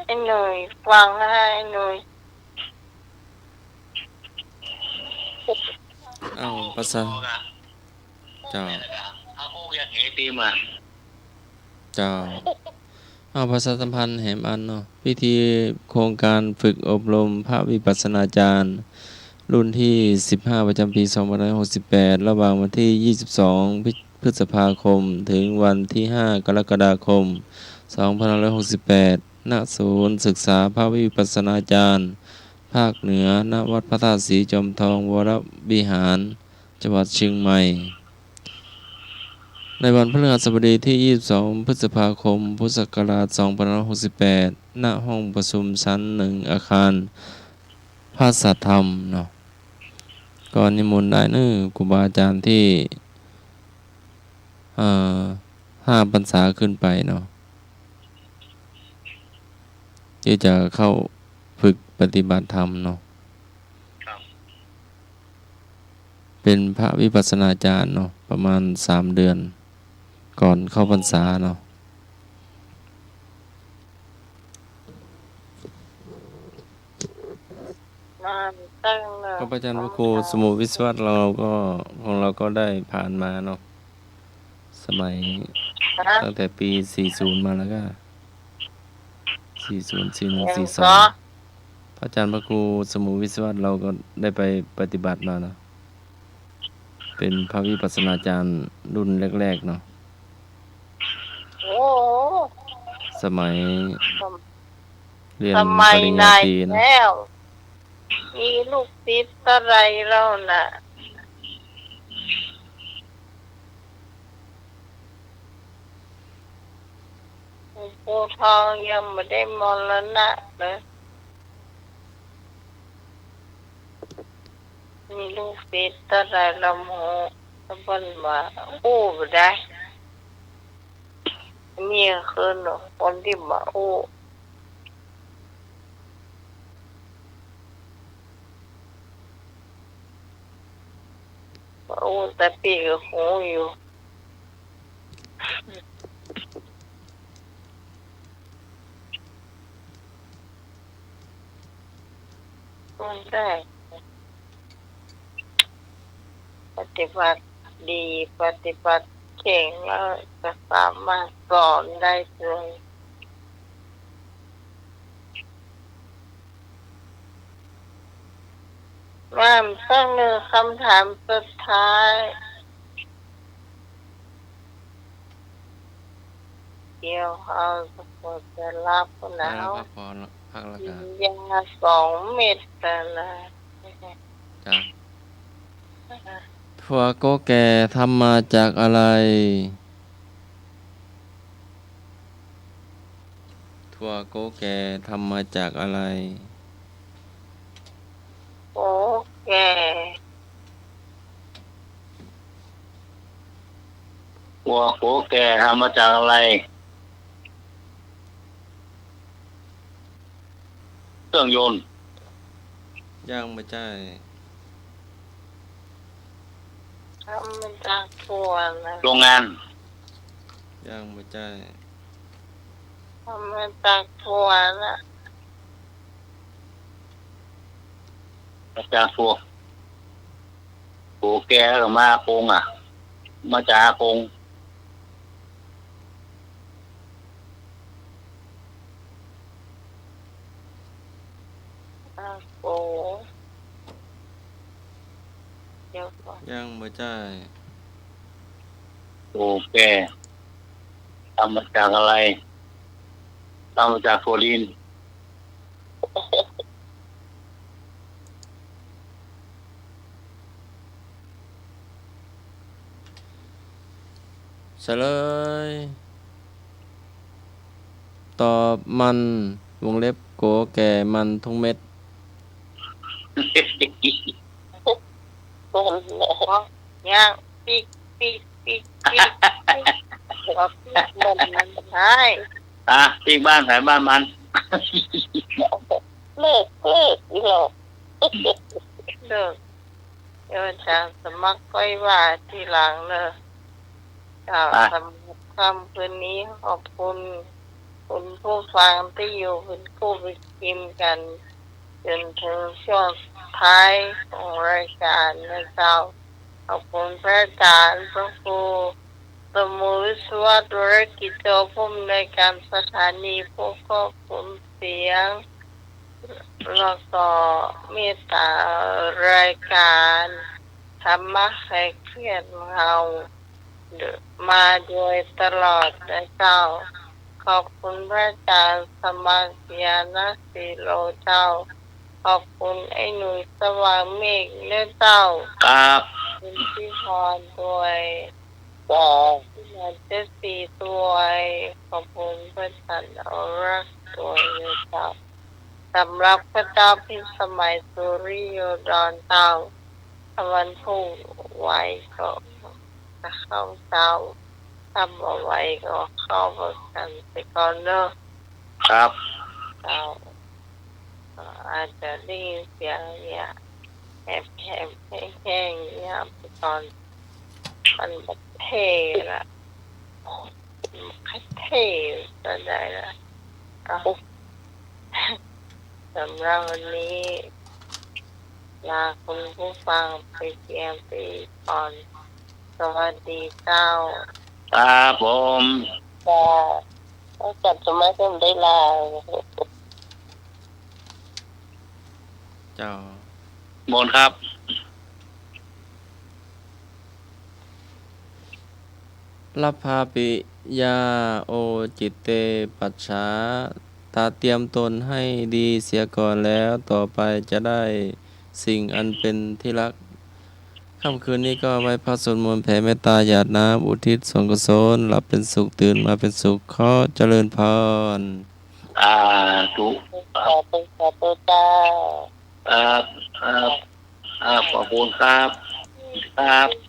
ไอ้หนุ่ยฟังให้ไอ้หนุ่ยภาษาเจ้าเขาโอ้ยางเฮตีมาเจ้าภาษาสัมพันธ์แหมอันเนาะพิธีโครงการฝึกอบรมพระวิปัสสนาจารย์รุ่นที่15ประจำปี2568ระหว่างวันที่22พฤษภาคมถึงวันที่5กรกฎาคม2568ณศูนย์ศึกษาพระวิปัสสนาจารย์ภาคเหนือณวัดพระธาตุศรีจอมทองวรวิหารจังหวัดเชียงใหม่ในวันพฤหัสบดีที่22พฤษภาคมพุทธศักราช2568ณห้องประชุมชั้น1อาคารภาษาธรรมเนาะก่อนนิมนต์ได้ครูบาอาจารย์ที่5พรรษาขึ้นไปเนาะที่จะเข้า ปฏิบัติธรรมเนาะเป็นพระวิปัสสนาจารย์เนาะประมาณ3 เดือนก่อนเข้าพรรษาเนาะก็พระอาจารย์พระครูสมุวิศวัตเราก็ของเราก็ได้ผ่านมาเนาะสมัยตั้งแต่ปี40มาแล้วก็40 41 42พระอาจารย์พระครูสมุวิศวัตเราก็ได้ไปปฏิบัติมาเนาะเป็นพระวิปัสสนาจารย์รุ่นแรกๆเนาะสมัยเรียนปริญญาตรีนะมีลูกศิษย์อะไรเราน่ะโพทองยังไม่ได้มรณะเลยมีลูกศิษย์อะไรเราโมตะบันมาอู้ไปได้มีคือหนูคนที่มาอู้แต่ปีกหูอยู่คนแรกปฏิบัติดีปฏิบัติเก่งแล้วจะสามารถสอนได้เลยว่าตั้งหนึ่งคำถามสุดท้ายเกี่ยวเอาสมุดจะรับแล้วยา2 เม็ดแต่ละจ้ะถั่วโกแก่ทำมาจากอะไรถั่วโกแก่ทำมาจากอะไรโกแก่หัวโกแก่ทำมาจากอะไรเครื่องยนต์ย่างไม่ใช่ทำมาจากถั่วนะโรงงานย่างไม่ใช่ทำมาจากถั่วนะจากถั่วโกแก่แล้วมาโกงมาจากโกงโอ้เดี๋ยวก่อนย่างไม่ใช่โกแก่ทำมาจากอะไรทำมาจากโฟลีนเฉลยตอบมันวงเล็บโกแก่มันทุกเม็ดต้นหม้อย่างปีกหัวปีกมันใช่ปีกบ้านขายบ้านมันเลิกอีหลอกเลิกเดี๋ยวจะสมัครก้อยว่าทีหลังเนอะสำหรับคำคืนนี้ขอบคุณคุณผู้ฟังที่อยู่เป็นคู่ไปกินกันจนถึงช่วงท้ายของรายการนะครับขอบคุณพระอาจารย์พระครูสมุวิศวะธุรกิจผู้อำนวยการสถานีผู้ควบคุมเสียงแล้วก็เมตตารายการธรรมะให้เครียดเรามาโดยตลอดนะเจ้าขอบคุณพระอาจารย์สมัครยาณสีโลเจ้าขอบคุณไอ้หนุ่ยสว่างเมฆเนื้อเจ้าครับคุณพี่พรด้วยพี่หมอเจสีด้วยขอบคุณพระอาจารย์เอารักด้วยเนื้อเจ้าสำหรับพระเจ้าพิสมัยสุริโยดรเจ้าวันพุ่งไว้ก็จะเข้าเจ้าทำเอาไว้ก็เข้าประกันไปก่อนเนอะครับเจ้า อาจจะได้ยินเสียงเนี่ยแหบแห้งๆเนี่ยตอนมันแบบเท่ละเท่ก็ได้ละสำหรับวันนี้ลาคุณผู้ฟังไปเพียงไปก่อนสวัสดีเจ้า ครับผม จะต้องจับสมัยเพิ่มได้ลา เจ้า มนครับ รับพาปิยาโอจิตเตปัจฉาตาเตรียมตนให้ดีเสียก่อนแล้วต่อไปจะได้สิ่งอันเป็นที่รักค่ำคืนนี้ก็ไว้พระสวดมนต์แผ่เมตตาหยาดน้ำอุทิศส่วนกุศลหลับเป็นสุขตื่นมาเป็นสุขขอเจริญพร ทุก ขอบคุณเจ้า ครับขอบคุณครับครับ